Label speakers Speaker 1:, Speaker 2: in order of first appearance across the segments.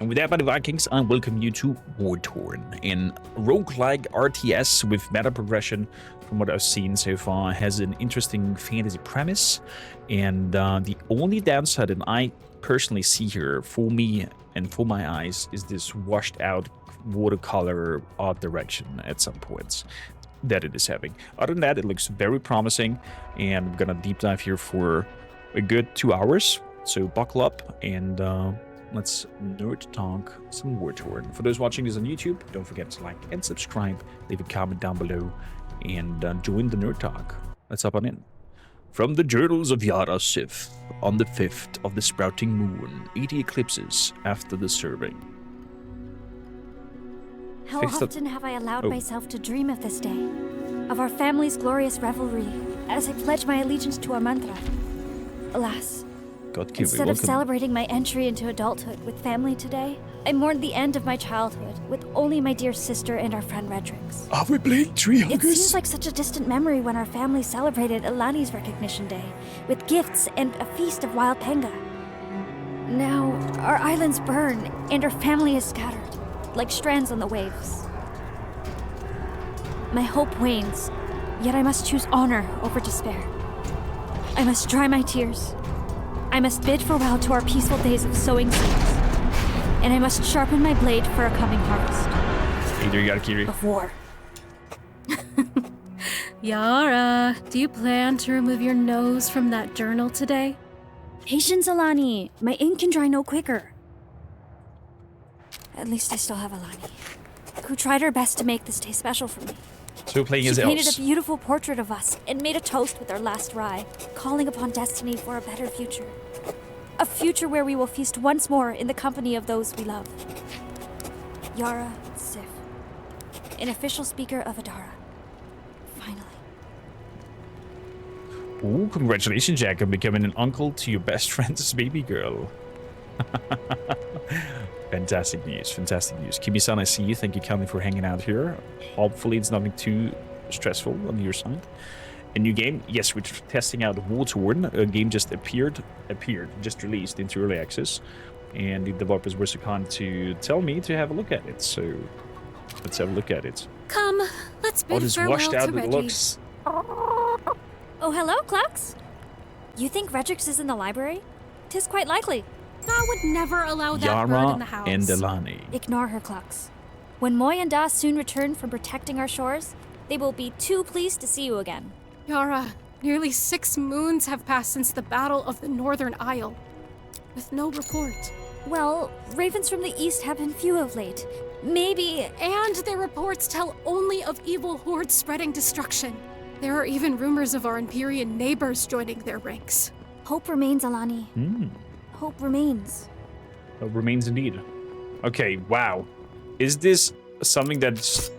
Speaker 1: And with that, buddy Vikings, I welcome you to Wartorn, in roguelike RTS with meta progression. From what I've seen so far, has an interesting fantasy premise, and the only downside that I personally see here for me and for my eyes is this washed out watercolor art direction at some points that it is having. Other than that, it looks very promising, and I'm gonna deep dive here for a good 2 hours, so buckle up and let's nerd talk some Wartorn. For those watching this on YouTube, don't forget to like and subscribe, leave a comment down below, and join the nerd talk. Let's hop on in. From the journals of Yara Sif, on the 5th of the sprouting moon, 80 eclipses after the serving.
Speaker 2: How often have I allowed myself to dream of this day, of our family's glorious revelry, as I pledge my allegiance to our mantra. Alas, instead of celebrating my entry into adulthood with family today, I mourned the end of my childhood with only my dear sister and our friend Redrix.
Speaker 1: Are we playing tree huggers?
Speaker 2: It seems like such a distant memory when our family celebrated Ilani's recognition day with gifts and a feast of wild panga. Now, our islands burn and our family is scattered, like strands on the waves. My hope wanes, yet I must choose honor over despair. I must dry my tears. I must bid farewell to our peaceful days of sowing seeds, and I must sharpen my blade for a coming harvest.
Speaker 1: Either you got a Kiri.
Speaker 2: Of war.
Speaker 3: Yara, do you plan to remove your nose from that journal today?
Speaker 2: Patience, Alani. My ink can dry no quicker. At least I still have Alani, who tried her best to make this day special for me.
Speaker 1: So playing as
Speaker 2: She painted
Speaker 1: elves.
Speaker 2: a beautiful portrait of us and made a toast with our last rye, calling upon destiny for a better future. A future where we will feast once more in the company of those we love. Yara Sif, an official speaker of Adara. Finally.
Speaker 1: Ooh, congratulations, Jack, on becoming an uncle to your best friend's baby girl. Fantastic news, fantastic news. Kimi-san, I see you. Thank you kindly for hanging out here. Hopefully it's nothing too stressful on your side. A new game? Yes, we're testing out Wartorn. A game just just released into early access. And the developers were so kind to tell me to have a look at it. So let's have a look at it.
Speaker 3: Come, let's bid
Speaker 1: this
Speaker 3: farewell
Speaker 1: washed out
Speaker 3: to
Speaker 1: it
Speaker 3: Reggie.
Speaker 1: looks.
Speaker 2: Oh, hello, Clux. You think Redrix is in the library? 'Tis quite likely.
Speaker 3: I would never allow that bird in the house.
Speaker 1: Yara and Delani.
Speaker 2: Ignore her, Clux. When Moy and Da soon return from protecting our shores, they will be too pleased to see you again.
Speaker 3: Yara, nearly 6 moons have passed since the Battle of the Northern Isle, with no report.
Speaker 2: Well, ravens from the east have been few of late. Maybe...
Speaker 3: And their reports tell only of evil hordes spreading destruction. There are even rumors of our Empyrean neighbors joining their ranks.
Speaker 2: Hope remains, Alani. Hope remains.
Speaker 1: Hope remains indeed. Okay, wow. Is this something that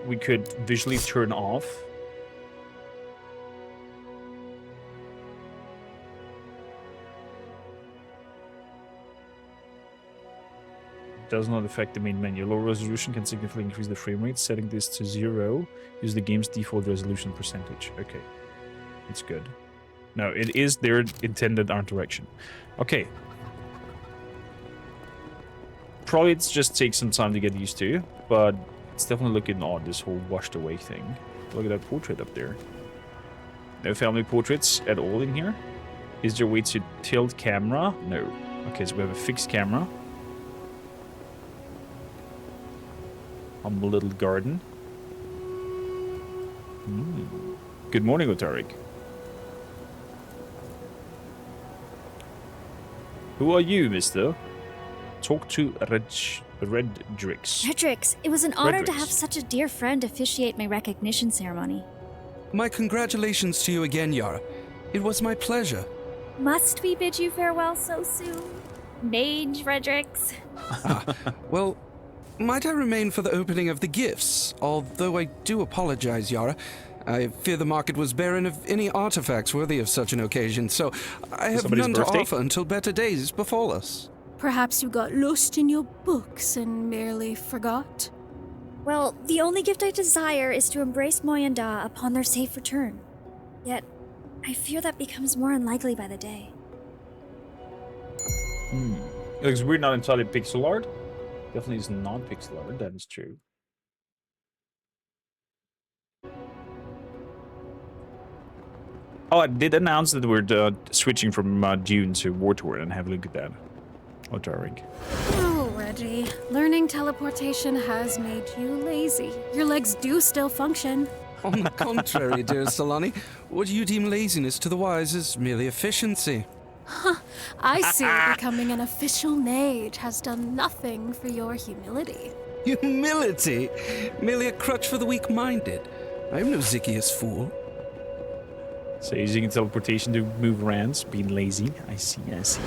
Speaker 1: we could visually turn off? Does not affect the main menu. Low resolution can significantly increase the frame rate. Setting this to 0, use the game's default resolution percentage. Okay, it's good. No, it is their intended art direction. Okay. Probably it's just takes some time to get used to, but it's definitely looking odd, this whole washed away thing. Look at that portrait up there. No family portraits at all in here. Is there a way to tilt camera? No. Okay, so we have a fixed camera. Humble little garden. Good morning, Otarik. Who are you, mister? Talk to Redrix.
Speaker 2: Redrix, it was an honor to have such a dear friend officiate my recognition ceremony.
Speaker 4: My congratulations to you again, Yara. It was my pleasure.
Speaker 2: Must we bid you farewell so soon? Mage Redrix.
Speaker 4: Well, might I remain for the opening of the gifts? Although I do apologize, Yara. I fear the market was barren of any artifacts worthy of such an occasion, so I have none to offer until better days befall us.
Speaker 3: Perhaps you got lost in your books and merely forgot?
Speaker 2: Well, the only gift I desire is to embrace Moy and Da upon their safe return. Yet, I fear that becomes more unlikely by the day.
Speaker 1: It looks weird, not entirely pixel art. Definitely is not pixel art, that is true. Oh, I did announce that we're switching from Dune to Wartorn, and have a look at that. Oh, darling.
Speaker 3: Oh, Reggie. Learning teleportation has made you lazy. Your legs do still function.
Speaker 4: On the contrary, dearest Alani, what you deem laziness to the wise is merely efficiency.
Speaker 3: I see becoming an official mage has done nothing for your humility.
Speaker 4: Humility? Merely a crutch for the weak-minded. I am no Zychius fool.
Speaker 1: So using teleportation to move around, being lazy. I see, I see.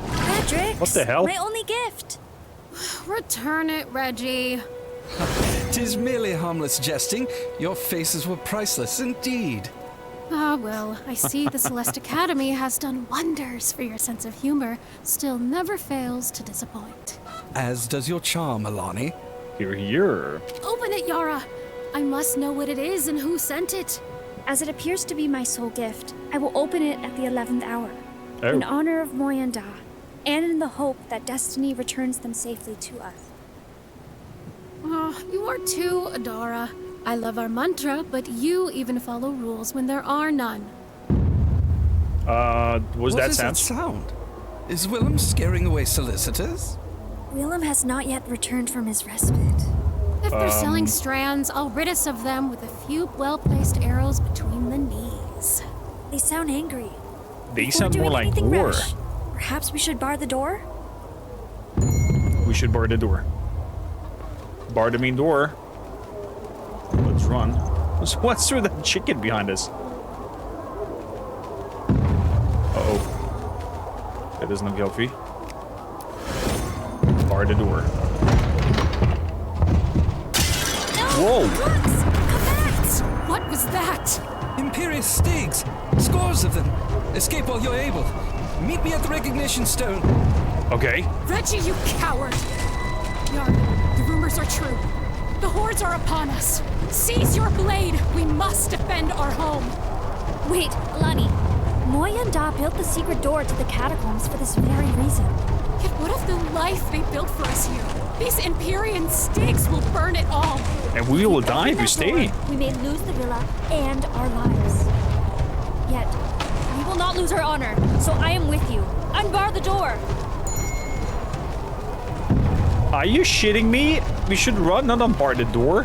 Speaker 2: Patrick!
Speaker 1: What the hell?
Speaker 2: My only gift!
Speaker 3: Return it, Reggie.
Speaker 4: 'Tis merely harmless jesting. Your faces were priceless indeed.
Speaker 3: Ah, well, I see the Celeste Academy has done wonders for your sense of humor, still never fails to disappoint.
Speaker 4: As does your charm, Alani.
Speaker 1: Here, here.
Speaker 3: Open it, Yara! I must know what it is and who sent it.
Speaker 2: As it appears to be my sole gift, I will open it at the 11th hour.
Speaker 1: Oh.
Speaker 2: In honor of Moyanda, and in the hope that destiny returns them safely to us.
Speaker 3: Oh, you are too, Adara. I love our mantra, but you even follow rules when there are none.
Speaker 1: What
Speaker 4: does that sound? Is Willem scaring away solicitors?
Speaker 2: Willem has not yet returned from his respite.
Speaker 3: If they're selling strands, I'll rid us of them with a few well-placed arrows between the knees.
Speaker 2: They sound angry.
Speaker 1: They
Speaker 2: Before
Speaker 1: sound more
Speaker 2: doing
Speaker 1: like
Speaker 2: anything
Speaker 1: war.
Speaker 2: rash, perhaps we should bar the door?
Speaker 1: We should bar the door. Bar the main door. Let's run. What's with that chicken behind us? Uh-oh. That is not healthy. Bar the door. Whoa!
Speaker 3: What was that?
Speaker 4: Imperious Stigs! Scores of them! Escape while you're able. Meet me at the recognition stone.
Speaker 1: Okay.
Speaker 3: Reggie, you coward! Yarn, the rumors are true. The hordes are upon us. Seize your blade! We must defend our home!
Speaker 2: Wait, Alani. Moyanda built the secret door to the catacombs for this very reason.
Speaker 3: Yet what of the life they built for us here? These Empyrean Stigs will burn it all!
Speaker 1: And we will die if we stay.
Speaker 2: We may lose the villa and our lives. Yet, we will not lose our honor, so I am with you. Unbar the door!
Speaker 1: Are you shitting me? We should run, not unbar the door.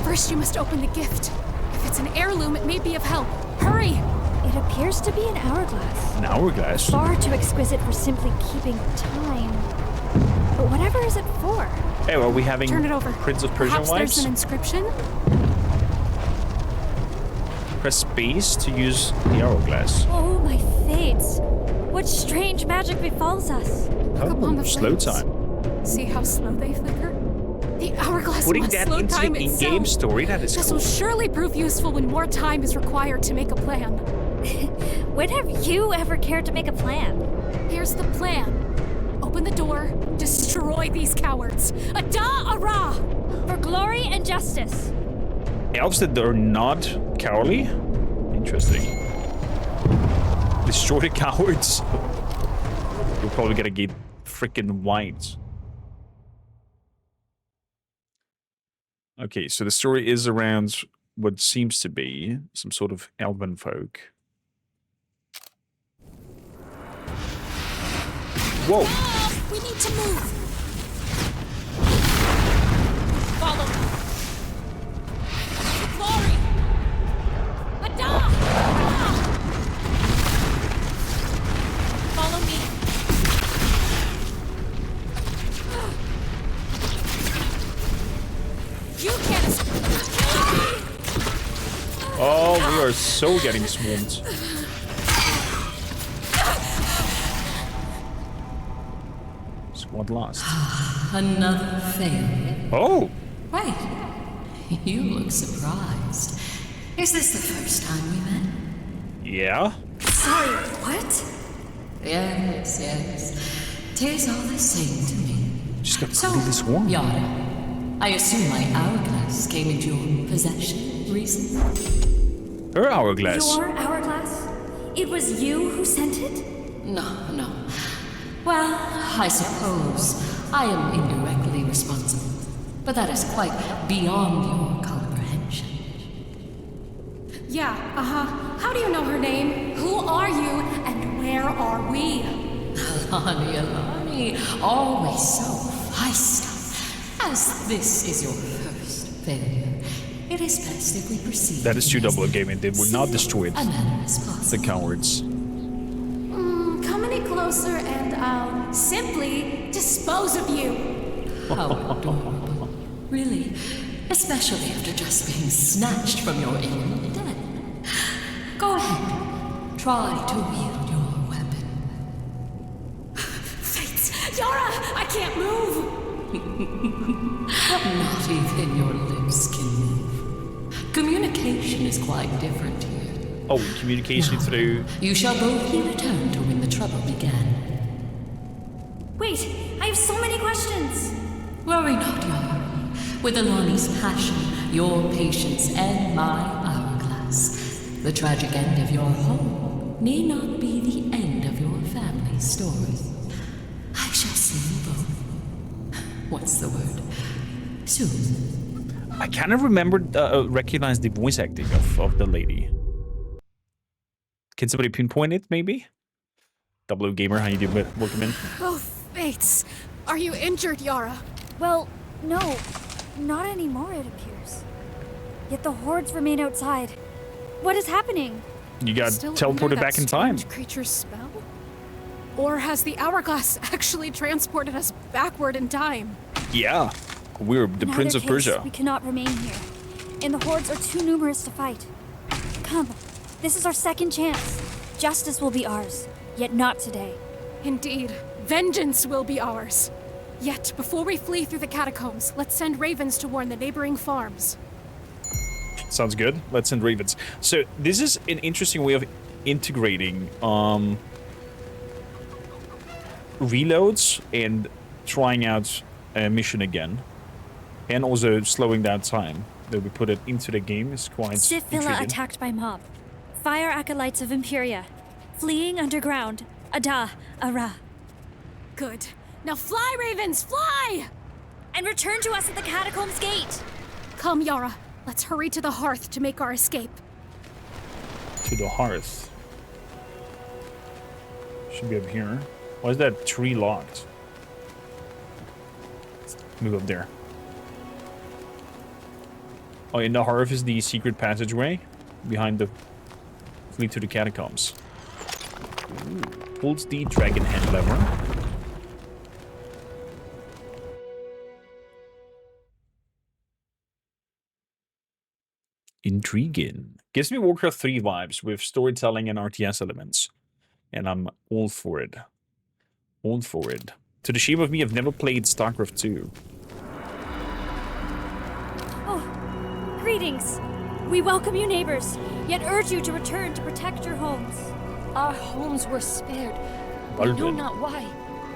Speaker 3: First you must open the gift. If it's an heirloom, it may be of help. Hurry!
Speaker 2: It appears to be an hourglass.
Speaker 1: An hourglass?
Speaker 2: Far too exquisite for simply keeping time. But whatever is it for?
Speaker 1: Hey, are we having
Speaker 3: Turn it over.
Speaker 1: Prince of Persia
Speaker 3: Perhaps
Speaker 1: wives?
Speaker 3: there's an inscription?
Speaker 1: Press space to use the hourglass.
Speaker 2: Oh, my fates. What strange magic befalls us.
Speaker 3: Look upon the
Speaker 1: slow
Speaker 3: flames.
Speaker 1: time.
Speaker 3: See how slow they flicker? The hourglass
Speaker 1: Putting
Speaker 3: must
Speaker 1: that
Speaker 3: slow
Speaker 1: into
Speaker 3: time
Speaker 1: the
Speaker 3: itself.
Speaker 1: in-game story, that is
Speaker 3: This
Speaker 1: cool.
Speaker 3: will surely prove useful when more time is required to make a plan.
Speaker 2: When have you ever cared to make a plan?
Speaker 3: Here's the plan. Open the door, destroy these cowards. Ada Ara!
Speaker 2: For glory and justice.
Speaker 1: Elves that are not cowardly? Interesting. Destroy the cowards. We're probably gonna get freaking wiped. Okay, so the story is around what seems to be some sort of elven folk. Whoa!
Speaker 3: We need to move! Follow me. Glory! Ada! Follow me. You can't escape.
Speaker 1: Oh, we are so getting swarmed. Squad lost.
Speaker 5: Another failure.
Speaker 1: Oh!
Speaker 5: Wait, you look surprised. Is this the first time we met?
Speaker 1: Yeah?
Speaker 2: Sorry, what?
Speaker 5: Yes, yes. 'Tis all the same to me.
Speaker 1: Just got completely swarmed.
Speaker 5: Yara, I assume my hourglass came into your possession recently?
Speaker 1: Her hourglass.
Speaker 2: Your hourglass? It was you who sent it?
Speaker 5: No. Well, I suppose I am indirectly responsible, but that is quite beyond your comprehension.
Speaker 3: Yeah, How do you know her name? Who are you, and where are we?
Speaker 5: Alani, always so feisty. As this is your first failure, it is best if we proceed.
Speaker 1: That is too double a game, and they would not destroy it. The cowards.
Speaker 3: Come any closer and I'll simply dispose of you.
Speaker 5: How adorable. Really, especially after just being snatched from your imminent death. Go ahead, try to wield your weapon.
Speaker 3: Fates! Yara! I can't move!
Speaker 5: Not even your lips can move. Communication is quite different here.
Speaker 1: Oh, communication through...
Speaker 5: You shall both be returned to when the trouble began.
Speaker 2: Wait, I have so many questions.
Speaker 5: Worry not, Yara. With Alani's passion, your patience, and my hourglass, the tragic end of your home need not be the end of your family's story. I shall see you both. What's the word? Soon.
Speaker 1: I kind of recognize the voice acting of the lady. Can somebody pinpoint it, maybe? Double O Gamer, how you doing? Welcome in.
Speaker 3: Oh, Fates. Are you injured, Yara?
Speaker 2: Well, no. Not anymore, it appears. Yet the hordes remain outside. What is happening?
Speaker 1: You got
Speaker 3: Still
Speaker 1: teleported
Speaker 3: under that
Speaker 1: back in time.
Speaker 3: strange creature's spell? Or has the hourglass actually transported us backward in time?
Speaker 1: Yeah. We're the
Speaker 2: In
Speaker 1: Prince
Speaker 2: either
Speaker 1: of Persia.
Speaker 2: case, we cannot remain here, and the hordes are too numerous to fight. Come, this is our second chance. Justice will be ours, yet not today.
Speaker 3: Indeed, vengeance will be ours. Yet, before we flee through the catacombs, let's send ravens to warn the neighboring farms.
Speaker 1: Sounds good. Let's send ravens. So this is an interesting way of integrating reloads and trying out a mission again, and also slowing down time. That we put it into the game is quite
Speaker 2: Sith Villa
Speaker 1: intriguing.
Speaker 2: attacked by mob. Fire acolytes of Imperia. Fleeing underground. Ada, Ara.
Speaker 3: Good. Now fly, ravens, fly!
Speaker 2: And return to us at the catacombs gate.
Speaker 3: Come, Yara. Let's hurry to the hearth to make our escape.
Speaker 1: To the hearth. Should be up here. Why is that tree locked? Let's move up there. Oh, in the hearth is the secret passageway behind the fleet to the catacombs. Ooh. Pulls the dragon hand lever. Intriguing. Gives me Warcraft 3 vibes with storytelling and RTS elements. And I'm all for it. All for it. To the shame of me, I've never played StarCraft 2.
Speaker 2: Oh, greetings. We welcome you, neighbors, yet urge you to return to protect your homes.
Speaker 6: Our homes were spared. We know not why.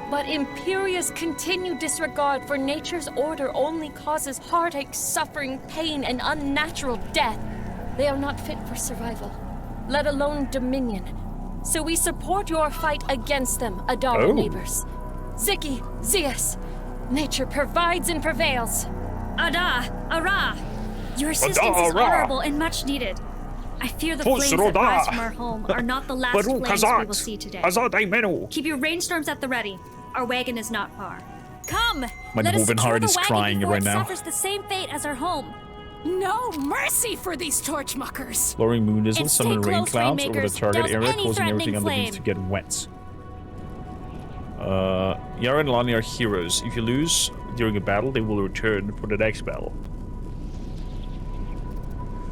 Speaker 6: But Imperia's continued disregard for nature's order only causes heartache, suffering, pain, and unnatural death. They are not fit for survival, let alone dominion. So we support your fight against them, Adara neighbors. Ziki, Zeus, nature provides and prevails.
Speaker 2: Ada, Ara. Your assistance is honorable and much needed. I fear the flames that rise from our home are not the last flames we will see today. Keep your rainstorms at the ready. Our wagon is not far. Come!
Speaker 1: My woven heart is crying right now.
Speaker 2: Suffers the same fate as our home.
Speaker 3: No mercy for these torchmuckers!
Speaker 1: Blowing moon nizzle, summon rain
Speaker 2: close,
Speaker 1: clouds over the
Speaker 2: Rainmakers.
Speaker 1: target
Speaker 2: Douse
Speaker 1: area,
Speaker 2: any
Speaker 1: causing everything
Speaker 2: threatening
Speaker 1: underneath to
Speaker 2: flame.
Speaker 1: get wet. Yara and Lani are heroes. If you lose during a battle, they will return for the next battle.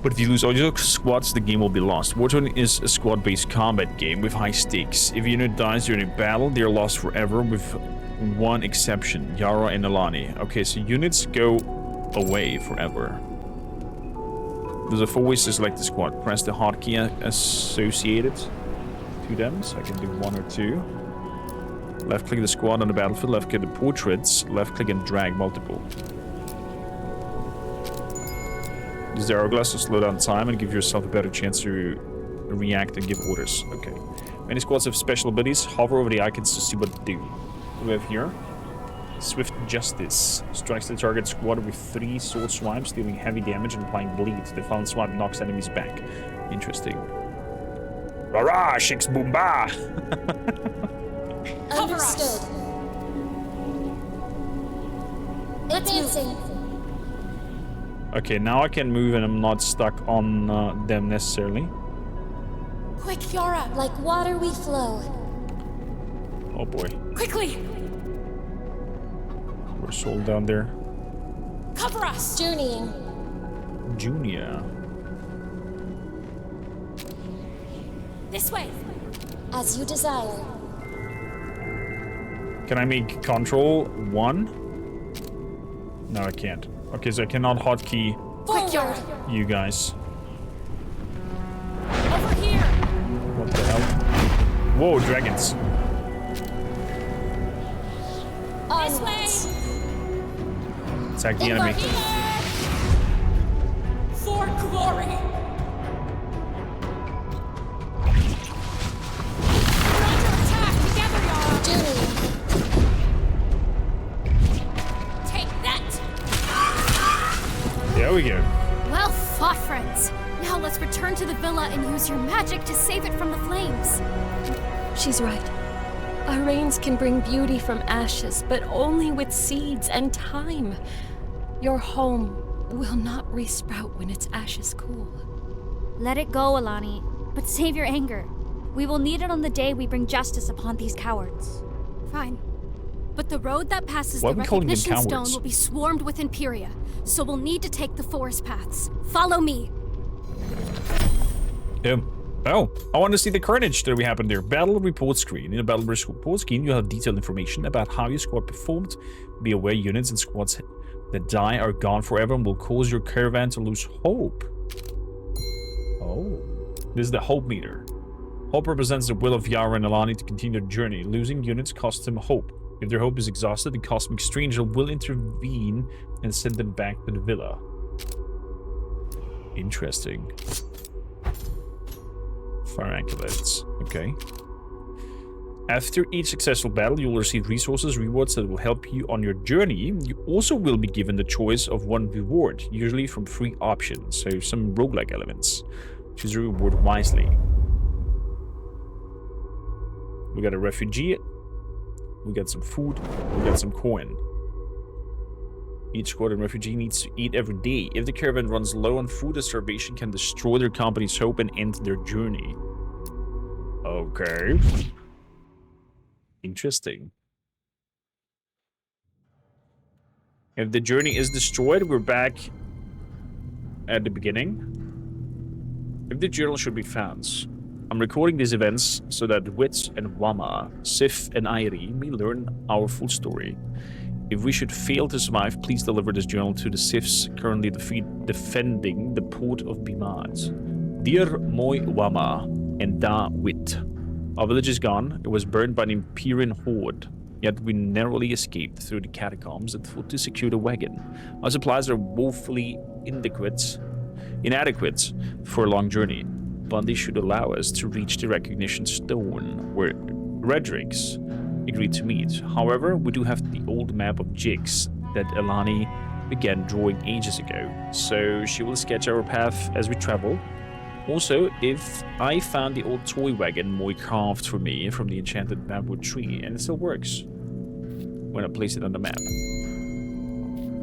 Speaker 1: But if you lose all your squads, the game will be lost. Wartorn is a squad-based combat game with high stakes. If a unit dies during a battle, they are lost forever, with one exception, Yara and Alani. Okay, so units go away forever. There's a 4 ways to select the squad. Press the hotkey associated to them, so I can do 1 or 2. Left-click the squad on the battlefield, left-click the portraits, left-click and drag multiple. Use the hourglass to slow down time and give yourself a better chance to react and give orders. Okay. Many squads have special abilities. Hover over the icons to see what they do. What do we have here? Swift Justice. Strikes the target squad with 3 sword swipes, dealing heavy damage and applying bleed. The found swipe knocks enemies back. Interesting. Rara, Shix Boomba!
Speaker 7: Understood. Advancing.
Speaker 1: Okay, now I can move and I'm not stuck on them necessarily.
Speaker 3: Quick, Yara!
Speaker 7: Like water we flow.
Speaker 1: Oh boy.
Speaker 3: Quickly!
Speaker 1: We're sold down there.
Speaker 3: Cover us!
Speaker 7: Journeying.
Speaker 1: Junior.
Speaker 3: This way!
Speaker 7: As you desire.
Speaker 1: Can I make control 1? No, I can't. Okay, so I cannot hotkey
Speaker 3: Quick, Yara!
Speaker 1: you guys.
Speaker 3: Over here!
Speaker 1: What the hell? Whoa, dragons.
Speaker 3: This way!
Speaker 1: Attack the enemy.
Speaker 3: For glory! We're under attack! Together, Yara!
Speaker 7: Journeying.
Speaker 3: Take that!
Speaker 1: There we go.
Speaker 2: Well fought, friends. Now let's return to the villa and use your magic to save it from the flames.
Speaker 6: She's right. Our rains can bring beauty from ashes, but only with seeds and time. Your home will not resprout when its ashes cool.
Speaker 2: Let it go, Alani, but save your anger. We will need it on the day we bring justice upon these cowards.
Speaker 8: Fine. But the road that passes
Speaker 1: Why
Speaker 8: the
Speaker 1: are we calling them
Speaker 8: recognition stone
Speaker 1: cowards?
Speaker 8: will be swarmed with Imperia, so we'll need to take the forest paths. Follow me.
Speaker 1: Oh, I want to see the carnage that we happened there. Battle report screen. In the battle report screen, you have detailed information about how your squad performed. Be aware units and squads that die are gone forever and will cause your caravan to lose hope. Oh. This is the hope meter. Hope represents the will of Yara and Alani to continue their journey. Losing units costs them hope. If their hope is exhausted, the cosmic stranger will intervene and send them back to the villa. Interesting. Fire accolades. Okay. After each successful battle, you will receive resources, rewards that will help you on your journey. You also will be given the choice of one reward, usually from 3 options, so some roguelike elements. Choose a reward wisely. We got a refugee. We got some food. We got some coin. Each squadron refugee needs to eat every day. If the caravan runs low on food, the starvation can destroy their company's hope and end their journey. Okay. Interesting. If the journey is destroyed, we're back at the beginning. If the journal should be found. I'm recording these events so that Wit and Wama, Sif and Airi may learn our full story. If we should fail to survive, please deliver this journal to the Sifs currently defending the port of Bimad. Dear Moi Wama and Da Wit, our village is gone. It was burned by an Imperial horde, yet we narrowly escaped through the catacombs and fought to secure the wagon. Our supplies are woefully inadequate for a long journey, but they should allow us to reach the recognition stone where Redrix agreed to meet. However, we do have the old map of Jigs that Alani began drawing ages ago, so she will sketch our path as we travel. Also, if I found the old toy wagon Moi carved for me from the enchanted bamboo tree, and it still works when I place it on the map.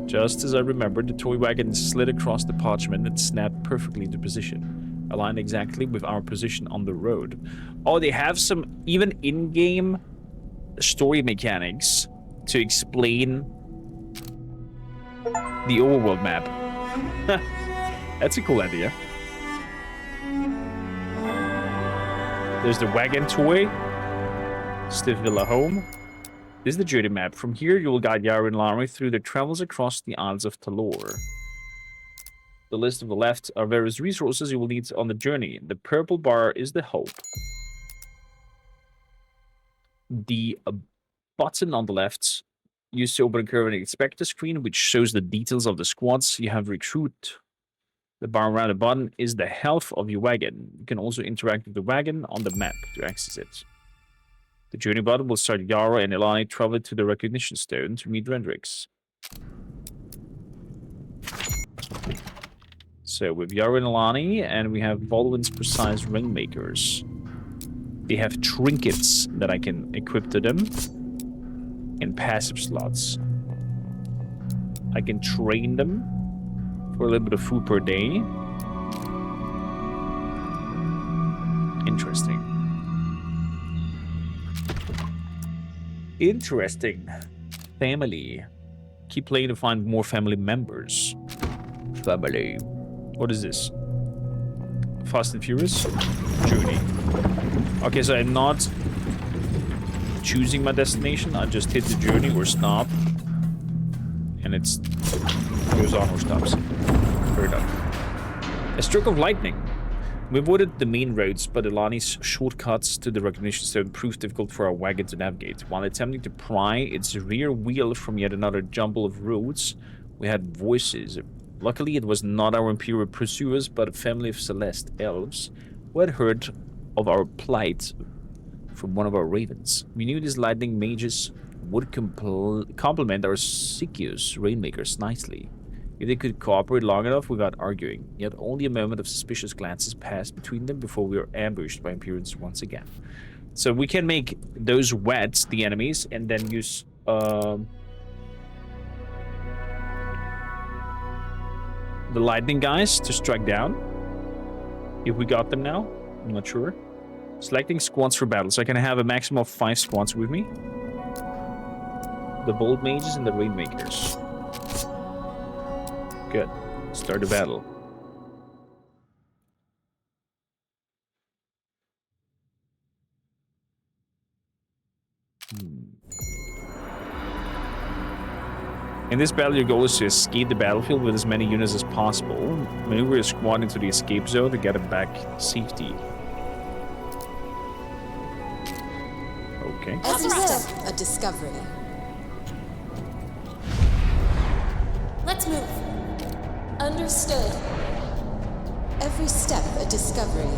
Speaker 1: Just as I remembered, the toy wagon slid across the parchment and snapped perfectly into position, aligned exactly with our position on the road. Oh, they have some even in-game story mechanics to explain the overworld map. That's a cool idea. There's the wagon toy. Stiff Villa home. This is the journey map. From here, you will guide Yara and Lari through their travels across the Isles of Talor. The list on the left are various resources you will need on the journey. The purple bar is the hope. The button on the left used to open a curve and inspector screen, which shows the details of the squads you have recruited The bar around the button is the health of your wagon. You can also interact with the wagon on the map to access it. The journey button will start Yara and Elani travel to the recognition stone to meet Rendrix. So with Yara and Elani, and we have Volwin's precise rainmakers. They have trinkets that I can equip to them. And passive slots. I can train them for a little bit of food per day. Interesting. Interesting. Family. Keep playing to find more family members. Family. What is this? Fast and Furious? Journey. Okay, so I'm not choosing my destination. I just hit the journey or stop. And it goes on or stops. Fair enough. A stroke of lightning. We avoided the main roads, but Elani's shortcuts to the recognition stone proved difficult for our wagon to navigate. While attempting to pry its rear wheel from yet another jumble of roads, we had voices. Luckily, it was not our Imperial pursuers, but a family of Celeste elves who had heard of our plight from one of our ravens. We knew these lightning mages would complement our Sikios rainmakers nicely. If they could cooperate long enough without arguing, yet only a moment of suspicious glances passed between them before we were ambushed by Imperials once again. So we can make those wets, the enemies, and then use the lightning guys to strike down. If we got them now, I'm not sure. Selecting squads for battle, so I can have a maximum of 5 squads with me. The bold mages and the rainmakers. Good. Start the battle. In this battle, your goal is to escape the battlefield with as many units as possible. Maneuver your squad into the escape zone to get them back to safety. Okay.
Speaker 7: Every step a discovery.
Speaker 8: Let's move.
Speaker 7: Understood. Every step a discovery.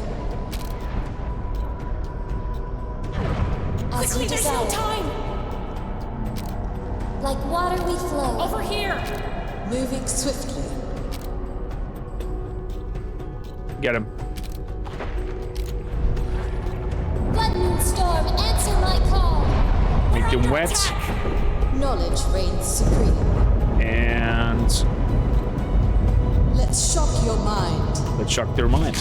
Speaker 7: As
Speaker 3: Quickly,
Speaker 7: you
Speaker 3: there's no
Speaker 7: desire.
Speaker 3: time!
Speaker 7: Like water we flow.
Speaker 3: Over here!
Speaker 7: Moving swiftly.
Speaker 1: Get him.
Speaker 7: Blood Moon Storm, answer my call.
Speaker 1: Make them wet.
Speaker 7: Knowledge reigns supreme.
Speaker 1: And
Speaker 7: Let's shock your mind.
Speaker 1: let's shock their mind.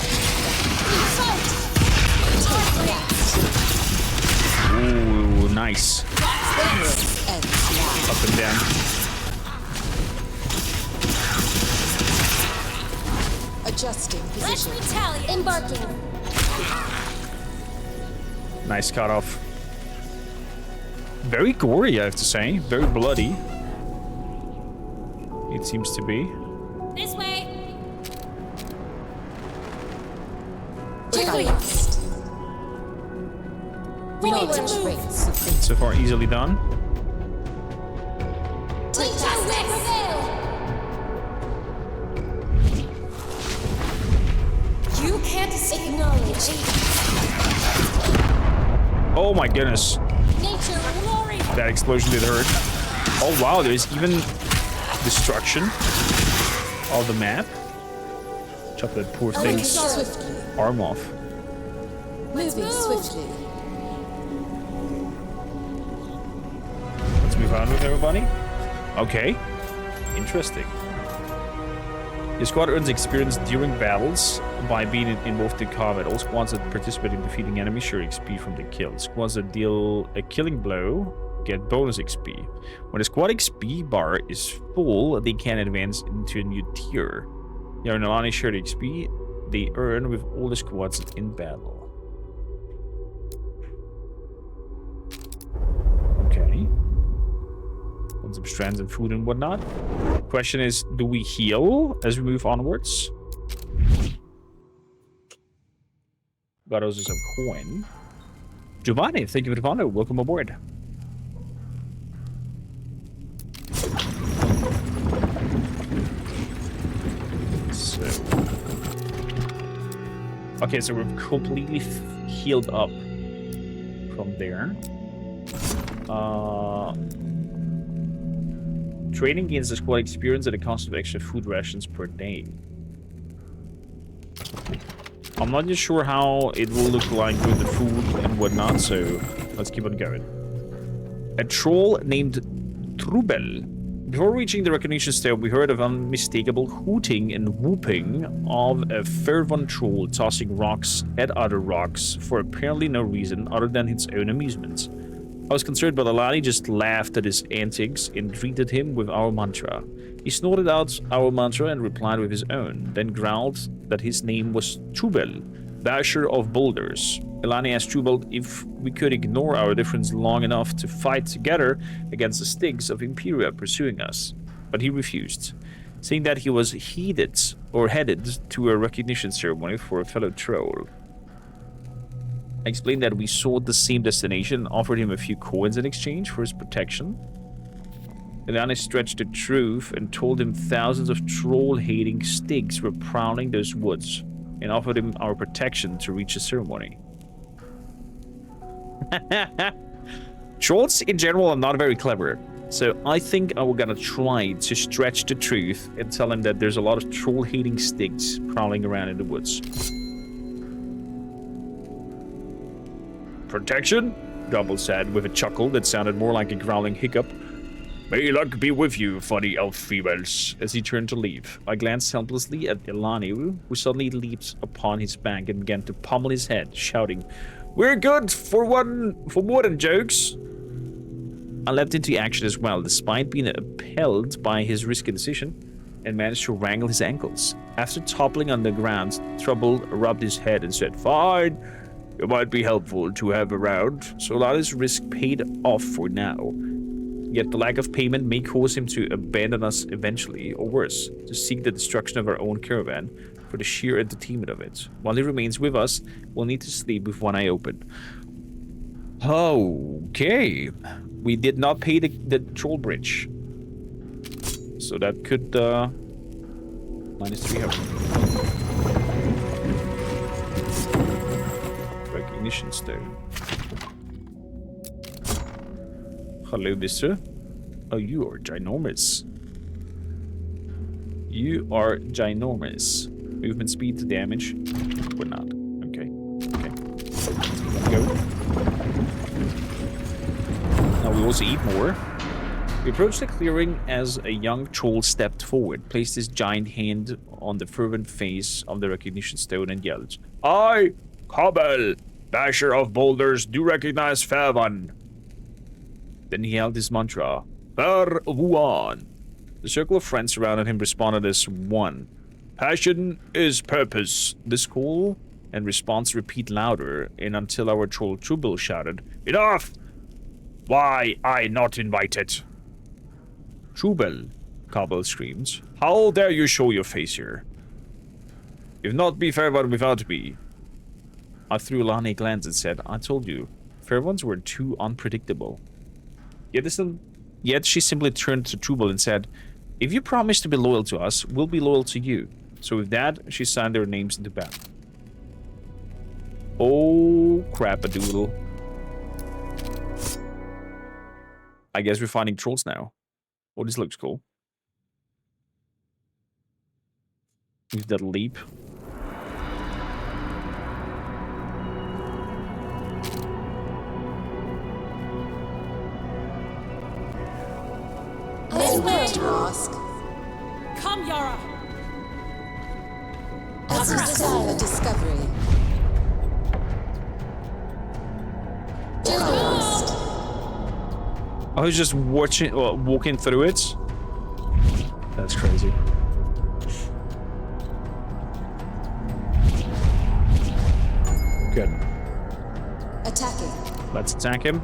Speaker 1: Ooh, nice.
Speaker 7: Ignorance ends now.
Speaker 1: Up and down.
Speaker 7: Adjusting
Speaker 8: Let's
Speaker 7: position.
Speaker 8: retaliate.
Speaker 7: Embarking.
Speaker 1: Nice cutoff. Very gory, I have to say. Very bloody. It seems to be.
Speaker 8: This way.
Speaker 7: Quickly. Knowledge reigns supreme.
Speaker 1: So far, easily done.
Speaker 7: Teacher will prevail.
Speaker 8: You can't
Speaker 7: Acknowledge.
Speaker 1: Oh my goodness.
Speaker 7: Nature glory.
Speaker 1: That explosion did hurt. Oh wow, there's even destruction of the map. Chop that poor thing's
Speaker 7: Swiftly.
Speaker 1: arm off.
Speaker 7: Moving swiftly.
Speaker 1: Let's move on with everybody. Okay. Interesting. Your squad earns experience during battles by being involved in combat. All squads that participate in defeating enemies share XP from the kill. Squads that deal a killing blow get bonus XP. When the squad XP bar is full, they can advance into a new tier. Yara and Elani share the XP they earn with all the squads in battle. Okay. Want some strands and food and whatnot. Question is, do we heal as we move onwards? Got also some coin. Giovanni, thank you for the follow. Welcome aboard. So Okay, so we're completely healed up from there. Training gains the squad experience at the cost of extra food rations per day. I'm not just sure how it will look like with the food and whatnot, so let's keep on going. A troll named Trubel. Before reaching the recognition stone, we heard of unmistakable hooting and whooping of a fervent troll tossing rocks at other rocks for apparently no reason other than its own amusement. I was concerned, but Alani just laughed at his antics and greeted him with our mantra. He snorted out our mantra and replied with his own, then growled that his name was Trubel, Basher of Boulders. Elani asked Trubel if we could ignore our difference long enough to fight together against the Styx of Imperia pursuing us, but he refused, saying that he was headed to a recognition ceremony for a fellow troll. I explained that we sought the same destination and offered him a few coins in exchange for his protection. Elani stretched the truth and told him thousands of troll-hating Styx were prowling those woods, and offered him our protection to reach the ceremony. Trolls in general are not very clever, so I think I'm gonna try to stretch the truth and tell him that there's a lot of troll-hating Styx prowling around in the woods. Protection? Double said with a chuckle that sounded more like a growling hiccup. May luck be with you, funny elf females. As he turned to leave, I glanced helplessly at Elani, who suddenly leaped upon his back and began to pummel his head, shouting, "We're good for more than jokes." I leapt into action as well, despite being appalled by his risky decision, and managed to wrangle his ankles. After toppling on the ground, Trouble rubbed his head and said, "Fine. It might be helpful to have around." So Lana's risk paid off for now. Yet the lack of payment may cause him to abandon us eventually, or worse, to seek the destruction of our own caravan for the sheer entertainment of it. While he remains with us, we'll need to sleep with one eye open. Okay. We did not pay the troll bridge. So that could, -3 health. Recognition stone. Hello, mister. Oh, you are ginormous. You are ginormous. Movement speed to damage. We're not. Okay. Okay. Go. Now we also eat more. We approached the clearing as a young troll stepped forward, placed his giant hand on the fervent face of the recognition stone and yelled, "I, Kabel, Basher of Boulders, do recognize Favan." Then he held his mantra, "Per Vuan." The circle of friends surrounding him responded as one. "Passion is purpose." This call and response repeat louder, and until our troll Trubel shouted, "Enough! Why I not invited?" "Trubel," Kabel screamed, "how dare you show your face here? If not be Fairwan without me." I threw Lani a glance and said, "I told you, Fairwans were too unpredictable." Yet she simply turned to Trubel and said, "If you promise to be loyal to us, we'll be loyal to you." So with that, she signed their names into battle. Oh, crap-a-doodle. I guess we're finding trolls now. Oh, this looks cool. Use that leap.
Speaker 7: I swear to ask.
Speaker 3: Come, Yara!
Speaker 7: As you desire discovery. Journalist.
Speaker 1: I was just walking through it. That's crazy. Good.
Speaker 7: Attacking.
Speaker 1: Let's attack him.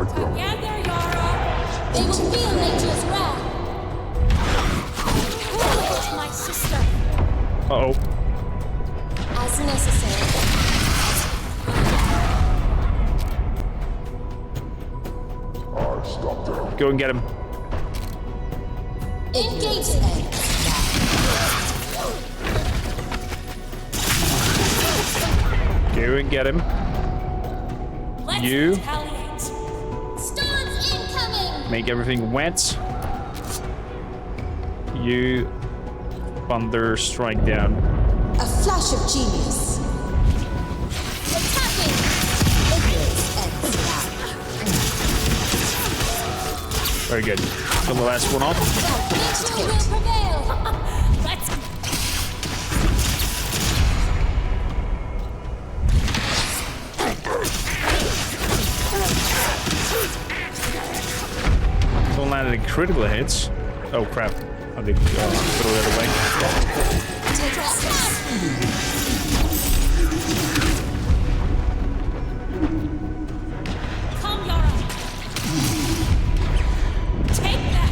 Speaker 3: Together, Yara!
Speaker 7: They will feel nature's wrath.
Speaker 3: My sister!
Speaker 1: Uh-oh.
Speaker 7: As necessary.
Speaker 1: Go and get him.
Speaker 7: Engage
Speaker 1: Go and get him.
Speaker 3: Let's
Speaker 1: You.
Speaker 3: retaliate.
Speaker 7: Storms incoming!
Speaker 1: Make everything wet. You. Thunder strike down.
Speaker 7: A flash of genius. Attacking! Ignorance ends now.
Speaker 1: Very good. Kill the last one off.
Speaker 7: Victory will prevail!
Speaker 3: Let's
Speaker 1: Don't land any critical hits. Oh crap. I did throw that away.
Speaker 3: come, Yara. Take that.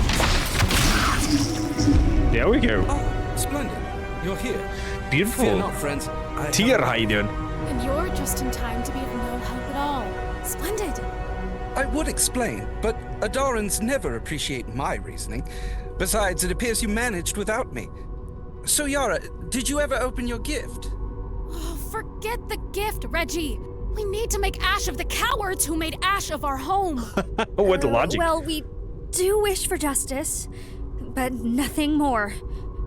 Speaker 1: There we go.
Speaker 4: Oh, splendid. You're here. Fear
Speaker 1: Beautiful.
Speaker 4: not, friends. I
Speaker 1: Tyr, how you doing?
Speaker 8: And you're just in time to be of no help at all. Splendid.
Speaker 4: I would explain, but Adarans never appreciate my reasoning. Besides, it appears you managed without me. So, Yara, did you ever open your gift?
Speaker 8: Oh, forget the gift, Reggie. We need to make ash of the cowards who made ash of our home.
Speaker 1: What the logic?
Speaker 2: Well, we do wish for justice, but nothing more.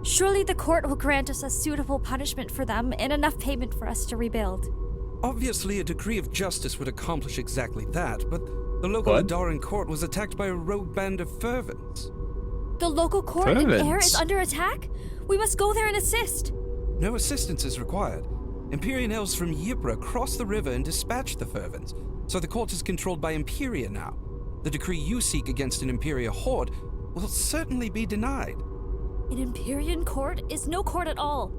Speaker 2: Surely the court will grant us a suitable punishment for them and enough payment for us to rebuild.
Speaker 4: Obviously, a decree of justice would accomplish exactly that, but the local
Speaker 1: What?
Speaker 4: Adaran court was attacked by a rogue band of fervents.
Speaker 2: The local court in Air
Speaker 1: Fervents.
Speaker 2: is under attack? We must go there and assist.
Speaker 4: No assistance is required. Empyrean elves from Ypres crossed the river and dispatched the fervents, so the court is controlled by Imperia now. The decree you seek against an Imperia horde will certainly be denied.
Speaker 2: An Empyrean court is no court at all.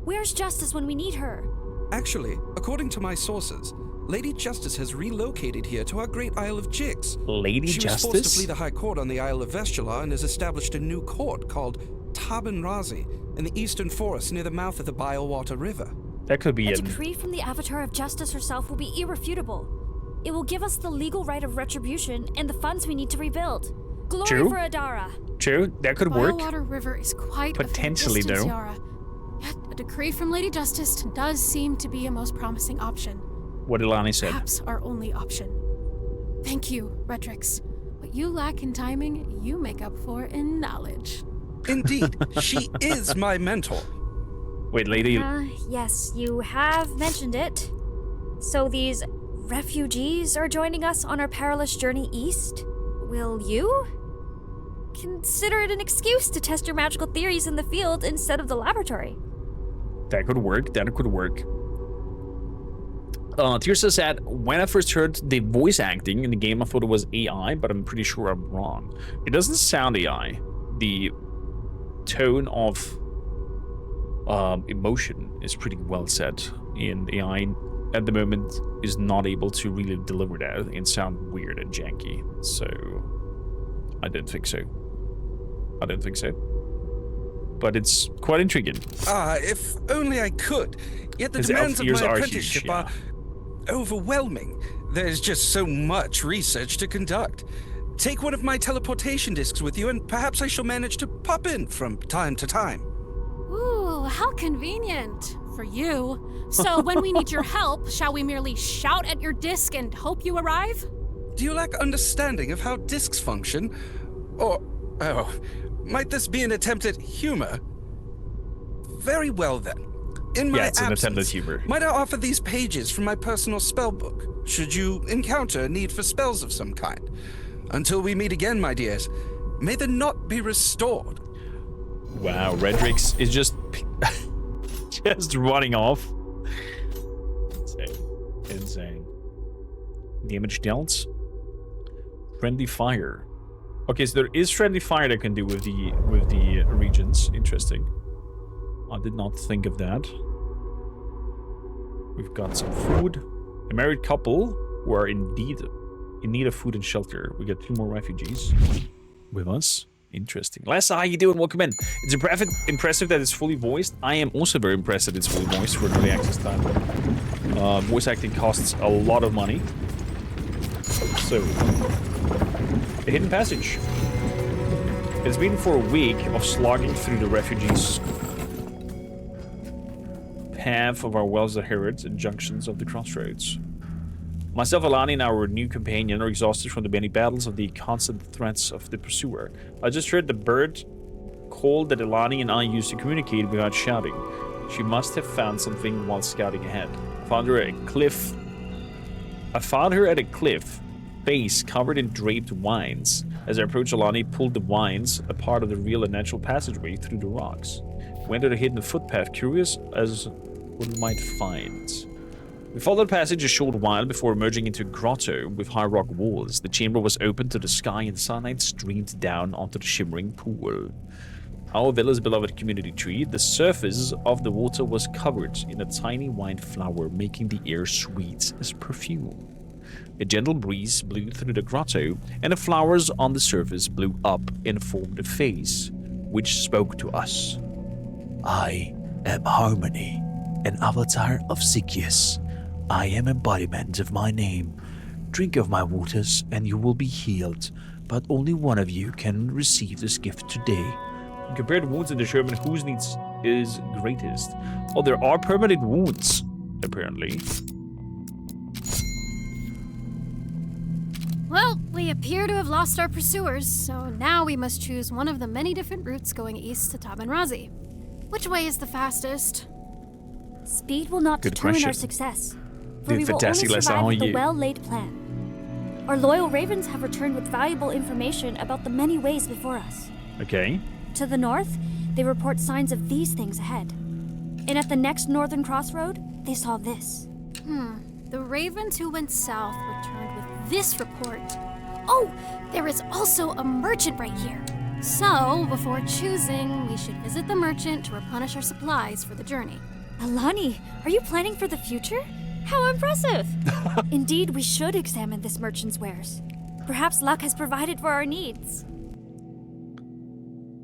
Speaker 2: Where's justice when we need her?
Speaker 4: Actually, according to my sources, Lady Justice has relocated here to our great Isle of Jigs.
Speaker 1: Lady
Speaker 4: She was forced to
Speaker 1: Justice?
Speaker 4: flee the High Court on the Isle of Vestula and has established a new court called Taban Razi in the eastern forest near the mouth of the Bilewater River.
Speaker 1: That could be
Speaker 2: A
Speaker 1: it.
Speaker 2: decree from the Avatar of Justice herself will be irrefutable. It will give us the legal right of retribution and the funds we need to rebuild. Glory
Speaker 1: True.
Speaker 2: for Adara.
Speaker 1: True, that could work.
Speaker 8: Bilewater River is quite
Speaker 1: Potentially,
Speaker 8: a fair distance,
Speaker 1: though.
Speaker 8: Yara. Yet a decree from Lady Justice does seem to be a most promising option.
Speaker 1: What Ilani said.
Speaker 8: Perhaps our only option. Thank you, Redrix. What you lack in timing, you make up for in knowledge.
Speaker 4: Indeed, she is my mentor.
Speaker 1: Wait, lady.
Speaker 2: Yes, you have mentioned it. So these refugees are joining us on our perilous journey east? Will you? Consider it an excuse to test your magical theories in the field instead of the laboratory.
Speaker 1: That could work. That could work. Tirsa said, when I first heard the voice acting in the game, I thought it was AI, but I'm pretty sure I'm wrong. It doesn't sound AI. The tone of emotion is pretty well set, and AI at the moment is not able to really deliver that and sound weird and janky. So I don't think so. I don't think so. But it's quite intriguing.
Speaker 4: If only I could. Yet the
Speaker 1: His
Speaker 4: demands of
Speaker 1: elf ears
Speaker 4: my
Speaker 1: are
Speaker 4: apprenticeship
Speaker 1: huge,
Speaker 4: are overwhelming. There's just so much research to conduct. Take one of my teleportation discs with you, and perhaps I shall manage to pop in from time to time.
Speaker 8: Ooh, how convenient for you. So when we need your help, shall we merely shout at your disc and hope you arrive?
Speaker 4: Do you lack understanding of how discs function? Or, might this be an attempt at humor? Very well then. In my
Speaker 1: It's an attempt at
Speaker 4: absence,
Speaker 1: humor.
Speaker 4: might I offer these pages from my personal spell book, should you encounter a need for spells of some kind? Until we meet again, my dears, may the knot be restored.
Speaker 1: Wow, Redrix is just running off. Insane. Damage dealt. Friendly fire. Okay, so there is friendly fire that can do with the regions. Interesting. I did not think of that. We've got some food. A married couple who are indeed in need of food and shelter. We got 2 more refugees with us. Interesting. Lessa, how you doing? Welcome in. It's impressive that it's fully voiced. I am also very impressed that it's fully voiced for early access time. Voice acting costs a lot of money. So, The hidden passage. It's been for a week of slogging through the refugees' path of our wells of Herod and junctions of the crossroads. Myself, Alani, and our new companion are exhausted from the many battles of the constant threats of the pursuer. I just heard the bird call that Alani and I used to communicate without shouting. She must have found something while scouting ahead. I found her at a cliff, face covered in draped vines. As I approached, Alani pulled the vines, a part of the real and natural passageway through the rocks. We entered a hidden footpath, curious as what we might find. We followed the passage a short while before emerging into a grotto with high rock walls. The chamber was open to the sky and sunlight streamed down onto the shimmering pool. Our villa's beloved community tree, the surface of the water was covered in a tiny white flower, making the air sweet as perfume. A gentle breeze blew through the grotto, and the flowers on the surface blew up and formed a face, which spoke to us. I am Harmony, an avatar of Zygius. I am embodiment of my name. Drink of my waters, and you will be healed, but only one of you can receive this gift today. Compare the wounds and determine whose needs is greatest. Oh, there are permanent wounds, apparently.
Speaker 8: Well, we appear to have lost our pursuers, so now we must choose one of the many different routes going east to Tabanrazi. Which way is the fastest?
Speaker 2: Speed will not
Speaker 1: Good
Speaker 2: determine
Speaker 1: question.
Speaker 2: our success, for
Speaker 1: Dude,
Speaker 2: we will only
Speaker 1: fantastic, Lessa,
Speaker 2: survive
Speaker 1: how
Speaker 2: with
Speaker 1: are
Speaker 2: a
Speaker 1: you?
Speaker 2: well-laid plan. Our loyal ravens have returned with valuable information about the many ways before us.
Speaker 1: Okay.
Speaker 2: To the north, they report signs of these things ahead. And at the next northern crossroad, they saw this.
Speaker 8: The ravens who went south returned with this report. Oh, there is also a merchant right here. So, before choosing, we should visit the merchant to replenish our supplies for the journey.
Speaker 2: Alani, are you planning for the future? How impressive! Indeed, we should examine this merchant's wares. Perhaps luck has provided for our needs.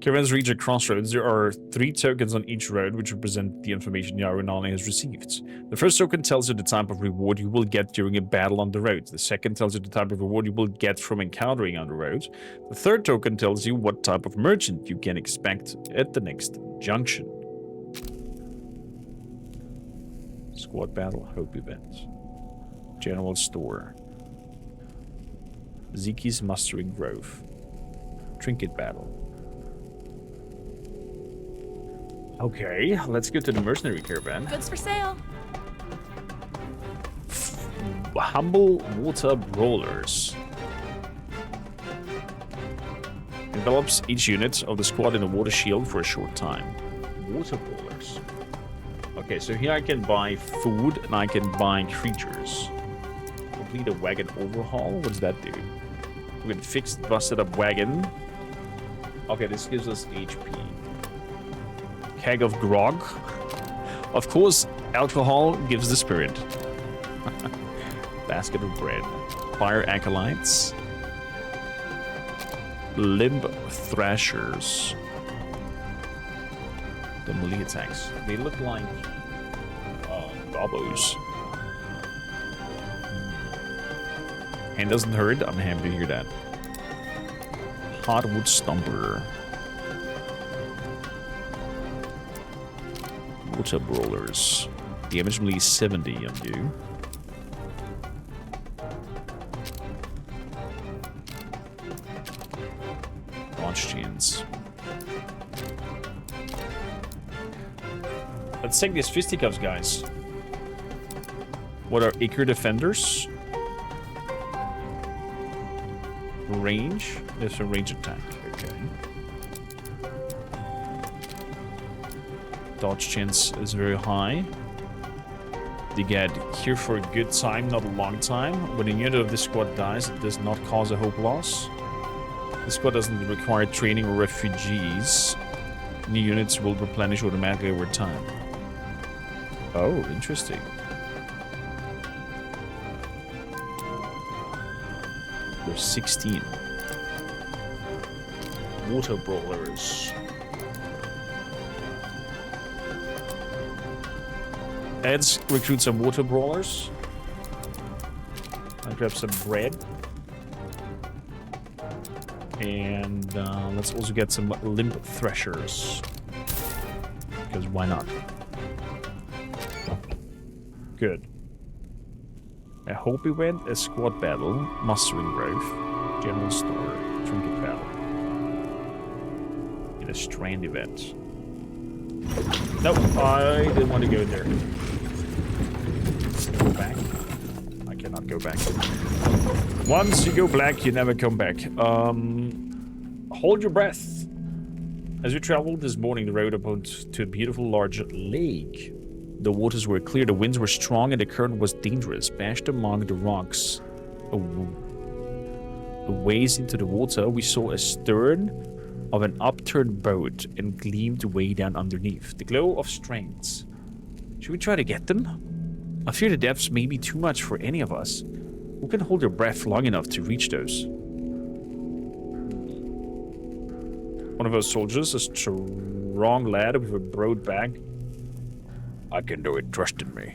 Speaker 1: Caravans reach a crossroads. There are 3 tokens on each road which represent the information Yarinali has received. The first token tells you the type of reward you will get during a battle on the road. The second tells you the type of reward you will get from encountering on the road. The third token tells you what type of merchant you can expect at the next junction. Squad battle, hope event. General store. Zeki's mustering grove. Trinket battle. Okay, let's go to the mercenary caravan.
Speaker 6: Goods for sale.
Speaker 1: Humble water brawlers. Envelops each unit of the squad in a water shield for a short time. Water brawlers. Okay, so here I can buy food and I can buy creatures. Complete a wagon overhaul. What does that do? We can fix the busted up wagon. Okay, this gives us HP. Keg of grog. Of course, alcohol gives the spirit. Basket of bread. Fire acolytes. Limb thrashers. The melee attacks. They look like gobos. Hand doesn't hurt. I'm happy to hear that. Hardwood stumper. Water brawlers. Damage melee 70 on you. Launch chains. Let's take these fisticuffs, guys. What are Iker defenders? Range? There's a range attack. Okay. Dodge chance is very high. They get here for a good time, not a long time. When a unit of this squad dies, it does not cause a hope loss. This squad doesn't require training or refugees. New units will replenish automatically over time. Oh, interesting. There's 16. Water brawlers. Let's recruit some water brawlers. I'll grab some bread. And let's also get some limp threshers. Because why not? Good. A hope event, a squad battle, mustering growth, general store, trinket battle. And a strand event. Nope, I didn't want to go there. Go back. I cannot go back. Once you go black, you never come back. Hold your breath. As we traveled this morning, the road opened to a beautiful large lake. The waters were clear, the winds were strong, and the current was dangerous. Bashed among the rocks, a ways into the water, we saw a stern of an upturned boat and gleamed way down underneath. The glow of strands. Should we try to get them? I fear the depths may be too much for any of us. Who can hold their breath long enough to reach those? One of those soldiers, a strong lad with a broad back. I can do it, trust in me.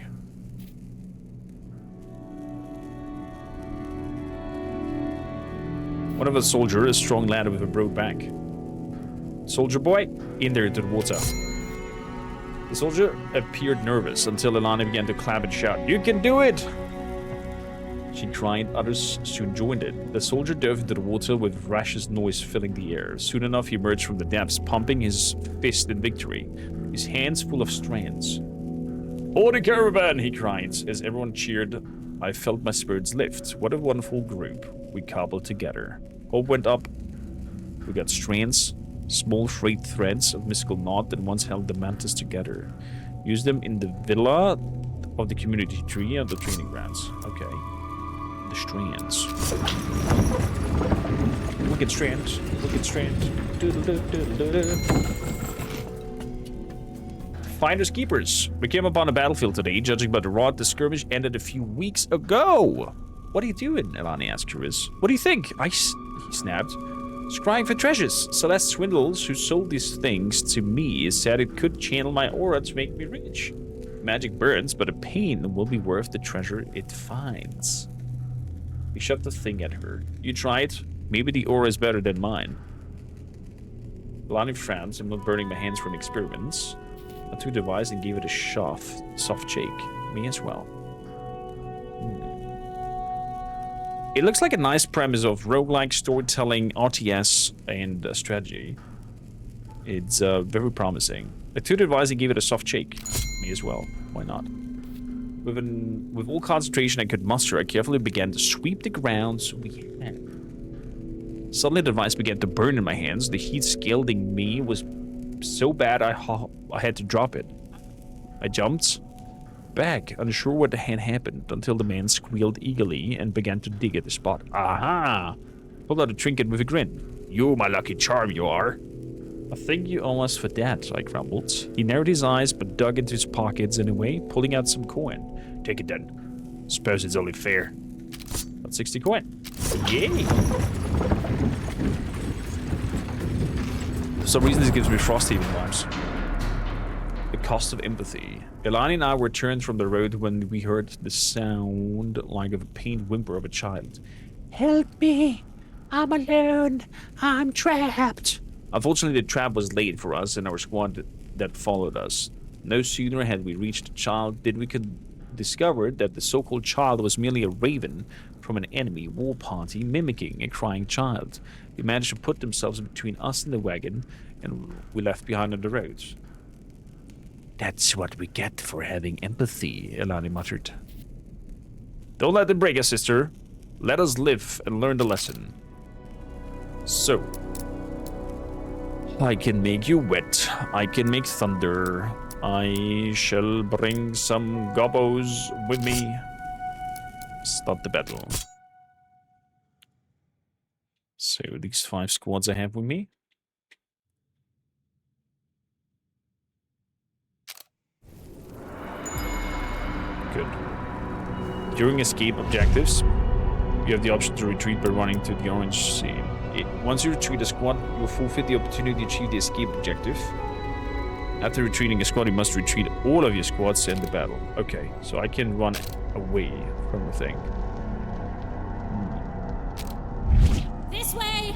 Speaker 1: One of the soldiers, a strong lad with a broad back. Soldier boy, in there into the water. The soldier appeared nervous until Elani began to clap and shout, "You can do it!" She cried, others soon joined it. The soldier dove into the water with raucous noise filling the air. Soon enough he emerged from the depths, pumping his fist in victory, his hands full of strands. "Hold the caravan!" he cried. As everyone cheered, I felt my spirits lift. What a wonderful group we cobbled together. Hope went up. We got strands, small frayed threads of mystical knot that once held the mantis together. Use them in the villa of the community tree and the training grounds. Okay. The strands. Look at strands. Look at strands. Finders keepers. We came upon a battlefield today. Judging by the rod, the skirmish ended a few weeks ago. What are you doing? Elani asked curious. What do you think? He snapped. Scrying for treasures. Celeste Swindles, who sold these things to me, said it could channel my aura to make me rich. Magic burns, but a pain will be worth the treasure it finds. We shoved the thing at her. You try it. Maybe the aura is better than mine. Elani frowned. I'm not burning my hands from experiments. I took the device and gave it a soft shake. Me as well. It looks like a nice premise of roguelike storytelling, RTS, and strategy. It's very promising. I took the device and gave it a soft shake. Me as well. Why not? With all concentration I could muster, I carefully began to sweep the grounds we had. Suddenly the device began to burn in my hands. The heat scalding me was so bad I had to drop it. I jumped back, unsure what had happened, until the man squealed eagerly and began to dig at the spot. Aha! Pulled out a trinket with a grin. You, my lucky charm, you are. I thank you almost for that, I grumbled. He narrowed his eyes but dug into his pockets anyway, pulling out some coin. Take it then. Suppose it's only fair. That's 60 coin. Yay! For some reason this gives me Frosthaven vibes. The cost of empathy. Elani and I were turned from the road when we heard the sound like of a pained whimper of a child. Help me! I'm alone! I'm trapped! Unfortunately, the trap was laid for us and our squad that followed us. No sooner had we reached the child did we discover that the so-called child was merely a raven from an enemy war party mimicking a crying child. They managed to put themselves between us and the wagon, and we left behind on the road. That's what we get for having empathy, Elani muttered. Don't let them break us, sister. Let us live and learn the lesson. So, I can make you wet. I can make thunder. I shall bring some gobbos with me. Start the battle. So these 5 squads I have with me. Good. During escape objectives, you have the option to retreat by running to the orange sea. Once you retreat a squad, you will forfeit the opportunity to achieve the escape objective. After retreating a squad, you must retreat all of your squads to end the battle. Okay, so I can run away from the thing.
Speaker 7: This way!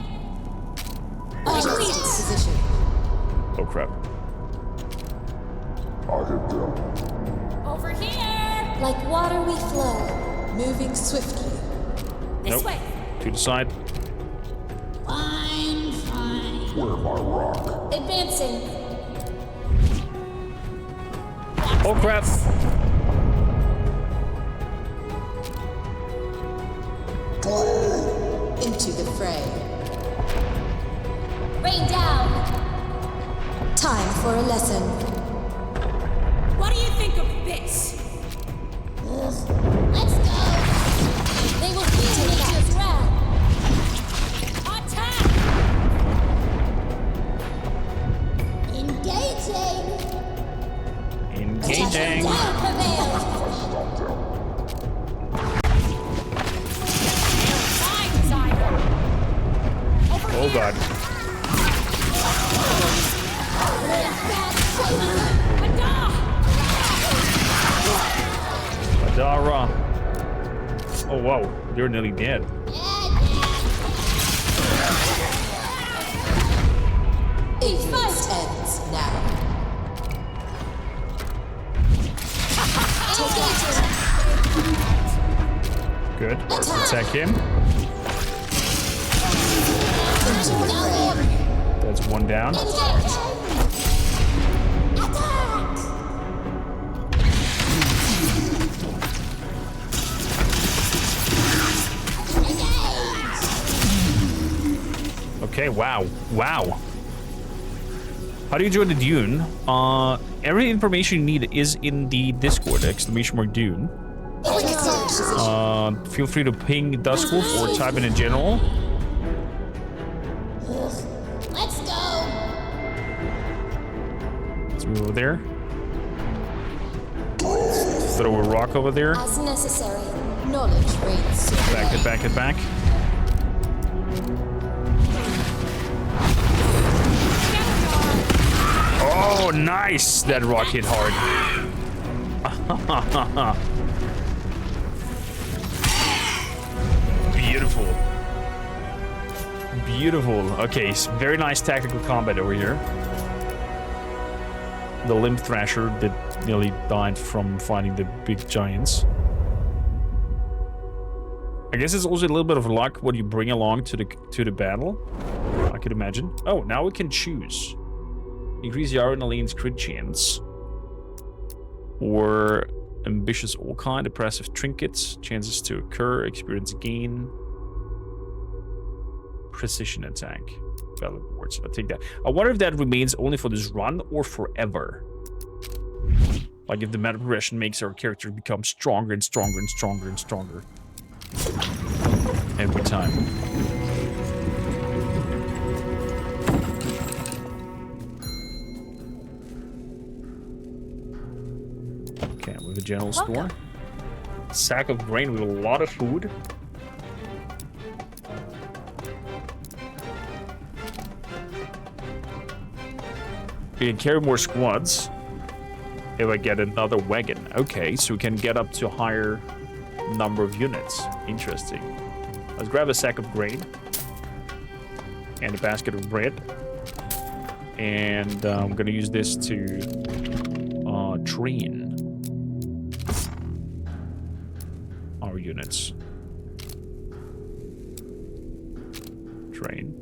Speaker 7: Position.
Speaker 1: Oh crap.
Speaker 3: Over here!
Speaker 7: Like water we flow, moving swiftly.
Speaker 3: This way!
Speaker 1: To the side.
Speaker 7: Fine. Where my rock? Advancing.
Speaker 1: Oh crap.
Speaker 7: Into the fray. Rain down. Time for a lesson.
Speaker 3: What do you think of this?
Speaker 7: Let's go. They will feel nature's wrath.
Speaker 3: Attack!
Speaker 1: Engaging.
Speaker 7: Down prevailed.
Speaker 1: Oh god. Adara. Oh wow, you're nearly dead.
Speaker 7: Ignorance ends now.
Speaker 1: Good. Attack him. That's one down. Okay, wow. Wow. How do you join the Dune? Every information you need is in the Discord, !Dune. Feel free to ping Duskwolf or type in general.
Speaker 7: Let's go.
Speaker 1: Let's move over there. Throw a rock over there.
Speaker 7: As necessary, knowledge reigns.
Speaker 1: Back it, back it, back. Oh, nice! That rock hit hard. Beautiful. Beautiful. Okay, very nice tactical combat over here. The Limb Thrasher that nearly died from fighting the big giants. I guess it's also a little bit of luck what you bring along to the battle. I could imagine. Oh, now we can choose. Increase Yara and Aline's crit chance. Or ambitious all kind, oppressive trinkets, chances to occur, experience gain. Precision attack. Battle boards. I'll take that. I wonder if that remains only for this run or forever. Like if the meta progression makes our character become stronger and stronger and stronger and stronger. Every time. Okay, with a general store. Sack of grain with a lot of food. We can carry more squads if I get another wagon. Okay, so we can get up to a higher number of units. Interesting. Let's grab a sack of grain and a basket of bread. And I'm gonna use this to train our units. Train.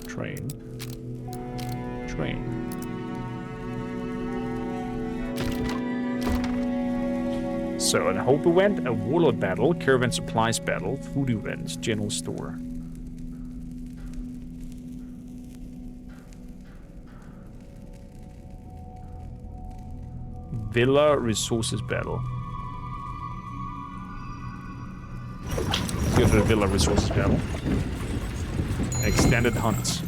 Speaker 1: Train. Train. So, a hope event, a warlord battle, caravan supplies battle, food events, general store. Villa resources battle. Go for the villa resources battle. Extended hunts.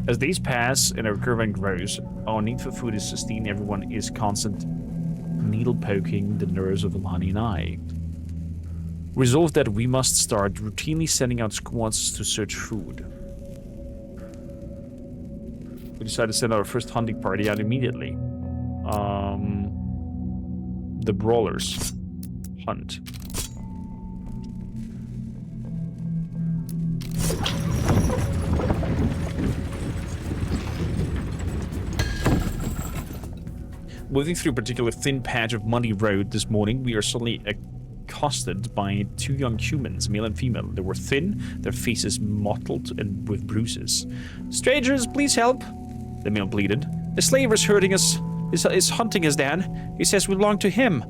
Speaker 1: As days pass and our caravan grows, our need for food is sustained. Everyone is constant needle poking the nerves of Alani and I. Resolved that we must start routinely sending out squads to search food. We decided to send our first hunting party out immediately. The Brawlers hunt. moving through a particular thin patch of muddy road this morning, we are suddenly accosted by 2 young humans, male and female. They were thin, their faces mottled and with bruises. "Strangers, please help," the male pleaded. "The slaver's hurting us, is hunting us down. He says we belong to him."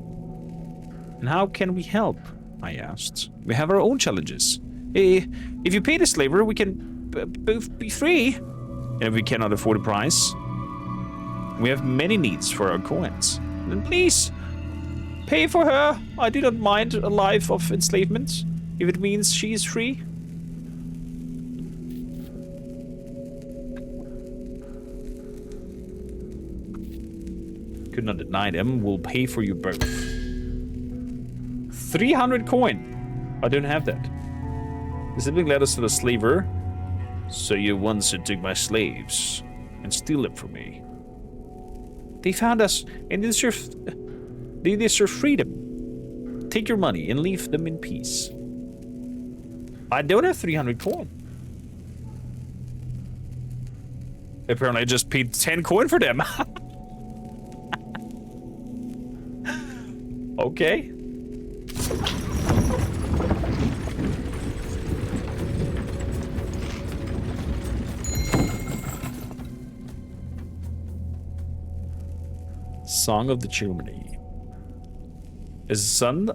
Speaker 1: "And how can we help?" I asked. "We have our own challenges. If you pay the slaver, we can both be free. And if we cannot afford a price, we have many needs for our coins. Then please, pay for her. I do not mind a life of enslavement, if it means she is free." Could not deny them. "We'll pay for you both." 300 coin. I don't have that. The sibling led us to the slaver. "So you once took my slaves and steal them from me. They found us and they deserve freedom. Take your money and leave them in peace." I don't have 300 coin. Apparently I just paid 10 coin for them. Okay. Song of the Chimney. As the sun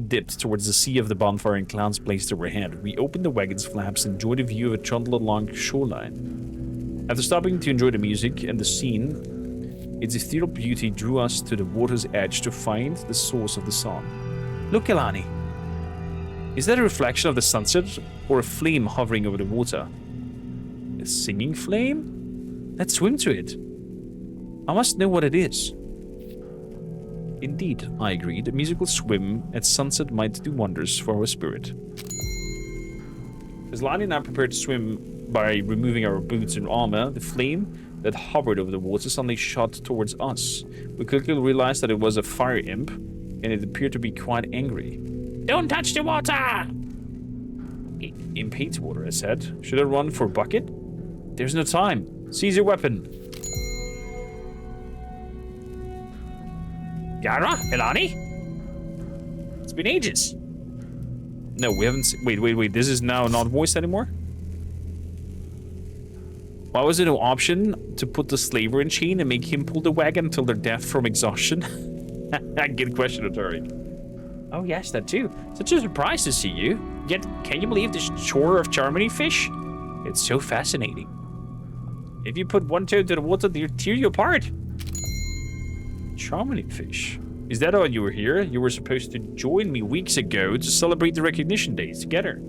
Speaker 1: dipped towards the sea of the bonfire and clouds blazed overhead, we opened the wagon's flaps and enjoyed a view of a trundle along shoreline. After stopping to enjoy the music and the scene, its ethereal beauty drew us to the water's edge to find the source of the song. "Look, Elani. Is that a reflection of the sunset or a flame hovering over the water?" "A singing flame? Let's swim to it. I must know what it is." Indeed, I agreed. A musical swim at sunset might do wonders for our spirit. As Lani and I prepared to swim by removing our boots and armor, the flame that hovered over the water suddenly shot towards us. We quickly realized that it was a fire imp, and it appeared to be quite angry. "Don't touch the water!" "Imp hates water," I said. "Should I run for a bucket?" "There's no time. Seize your weapon." "Yara? Elani? It's been ages." "No, we haven't wait. This is now not voiced anymore? Why was there no option to put the slaver in chain and make him pull the wagon until their death from exhaustion?" Good question, Atari. "Oh yes, that too. Such a surprise to see you. Yet, can you believe this chore of Charmony fish? It's so fascinating. If you put one toe to the water, they'll tear you apart." Charmony fish? Is that why you were here? You were supposed to join me weeks ago to celebrate the recognition days together.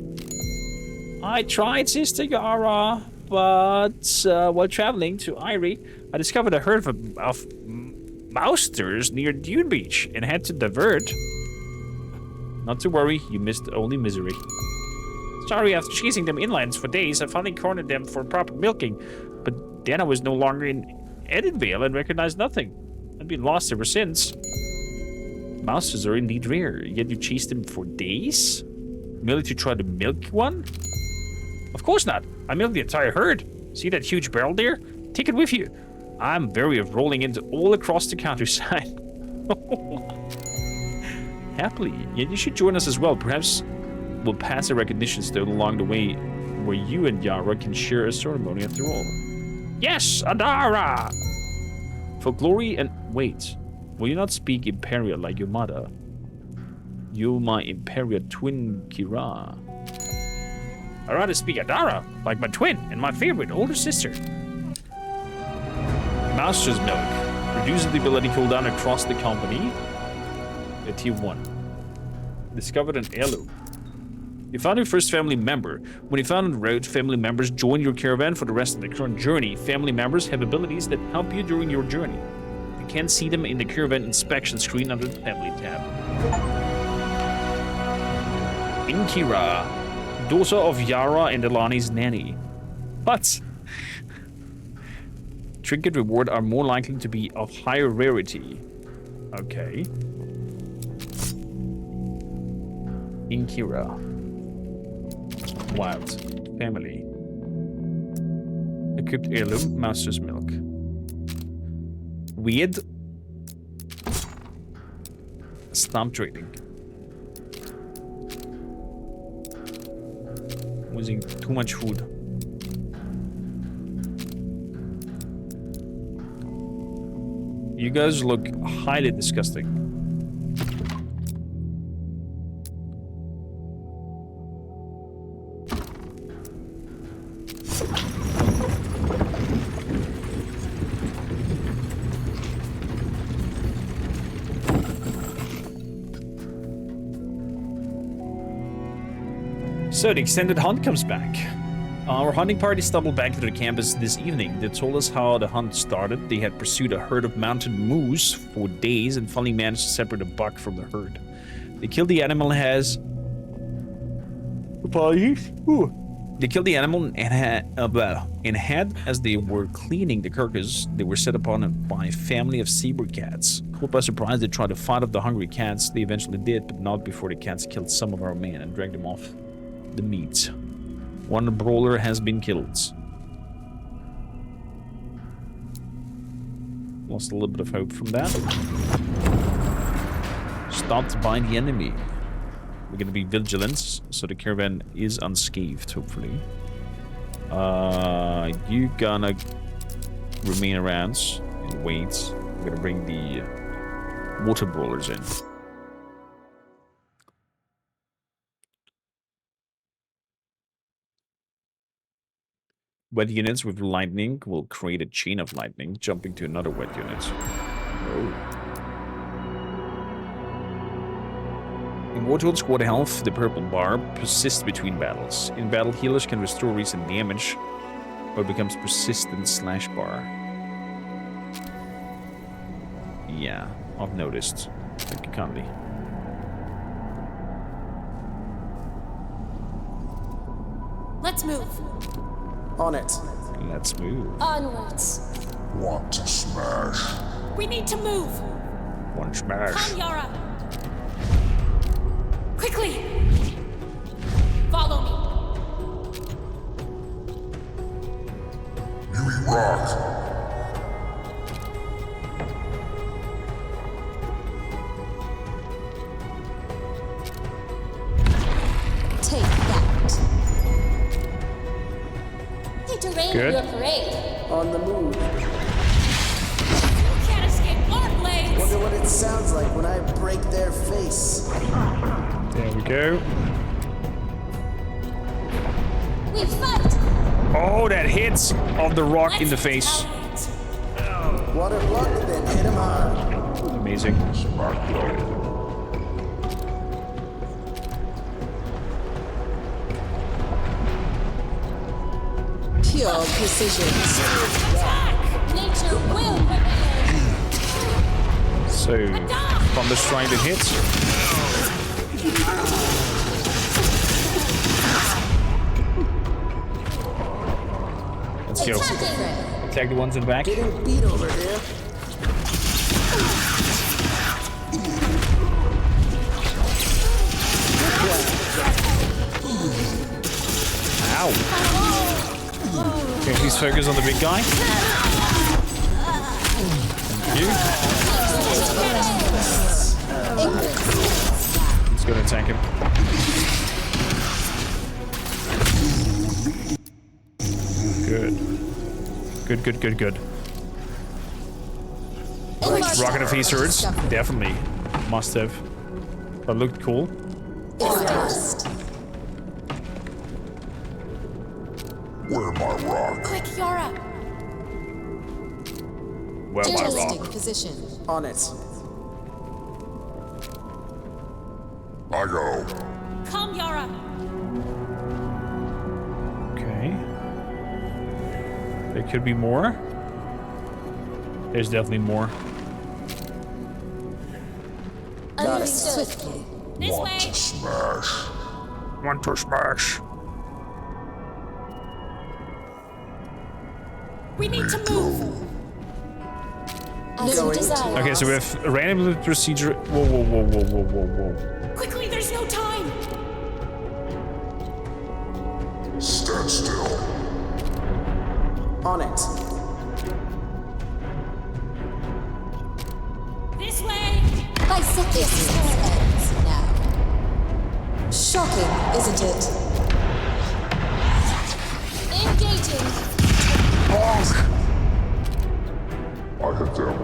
Speaker 1: "I tried, Sister Yara, but while traveling to Irie, I discovered a herd of mousters near Dune Beach and had to divert." "Not to worry, you missed only misery." "Sorry, after chasing them inland for days, I finally cornered them for proper milking, but then I was no longer in Edinvale and recognized nothing. I've been lost ever since." "Mousters are indeed rare, yet you chased them for days? Merely to try to milk one?" "Of course not. I milked the entire herd. See that huge barrel there? Take it with you. I'm wary of rolling into all across the countryside." "Happily, yet you should join us as well. Perhaps we'll pass a recognition stone along the way where you and Yara can share a ceremony after all." "Yes, Adara!" "For glory and..." "Wait, will you not speak Imperial like your mother? You're my Imperial twin, Kira." "I'd rather speak Adara, like my twin and my favorite older sister." Mouster's milk. Reduces the ability cooldown across the company. At tier 1. Discovered an heirloom. You found your first family member. When you found on the road, family members join your caravan for the rest of the current journey. Family members have abilities that help you during your journey. You can see them in the caravan inspection screen under the family tab. Inkira, daughter of Yara and Elani's nanny. What? Trinket reward are more likely to be of higher rarity. Okay. Inkira. Wild. Family. Equipped heirloom. Mouster's milk. Weird. Stop trading. Using too much food. You guys look highly disgusting. So the extended hunt comes back. Our hunting party stumbled back to the campus this evening. They told us how the hunt started. They had pursued a herd of mountain moose for days and finally managed to separate a buck from the herd. They killed the animal as... Apologies. They killed the animal and had, as they were cleaning the carcass, they were set upon by a family of zebra cats. Caught by surprise, they tried to fight off the hungry cats. They eventually did, but not before the cats killed some of our men and dragged them off the meat. One brawler has been killed. Lost a little bit of hope from that. Stopped by the enemy. We're gonna be vigilant, so the caravan is unscathed, hopefully. You gonna remain around and wait. We're gonna bring the water brawlers in. Wet units with lightning will create a chain of lightning, jumping to another wet unit. Oh. In Wartorn squad health, the purple bar persists between battles. In battle, healers can restore recent damage, or it becomes persistent /bar. Yeah, I've noticed. Thank you kindly.
Speaker 3: Let's move.
Speaker 9: On it.
Speaker 1: Let's move.
Speaker 7: Onwards.
Speaker 10: Want to smash?
Speaker 3: We need to move.
Speaker 1: One smash.
Speaker 3: Come, Yara. Quickly. Follow me.
Speaker 10: Yui rock.
Speaker 7: Take that. Need to rain
Speaker 1: Good.
Speaker 7: your parade.
Speaker 9: On the move.
Speaker 3: You can't escape our blades.
Speaker 9: Wonder what it sounds like when I break their face.
Speaker 1: There we go.
Speaker 7: We fight.
Speaker 1: Oh, that hits of the rock in the face.
Speaker 9: Water blocked, then hit him hard.
Speaker 1: Amazing.
Speaker 9: Pure precision.
Speaker 7: Nature will prevail.
Speaker 1: So, Thunder Strike that hits. Let's go. Attack the ones in back.
Speaker 9: Getting beat over here.
Speaker 1: Ow. Okay, please focus on the big guy. Thank you. Let's go and attack him. Good. Good. Rocket of his words. Definitely. Must have. That looked cool.
Speaker 10: Where my rock?
Speaker 3: Quick, Yara.
Speaker 1: Well, my rock.
Speaker 7: Position.
Speaker 9: On it.
Speaker 10: I go.
Speaker 3: Come, Yara.
Speaker 1: Okay. There could be more. There's definitely more.
Speaker 9: Got it.
Speaker 7: Swiftly.
Speaker 3: This
Speaker 10: Want
Speaker 3: way.
Speaker 10: to smash?
Speaker 1: Want to smash.
Speaker 3: We need to move.
Speaker 7: As you desire.
Speaker 1: Okay, so we have a random procedure. Whoa.
Speaker 3: Quickly, there's no time.
Speaker 10: Stand still.
Speaker 9: On it.
Speaker 3: This way.
Speaker 7: By Seki. This ends now. Shocking, isn't it? Engaging.
Speaker 10: I hit them.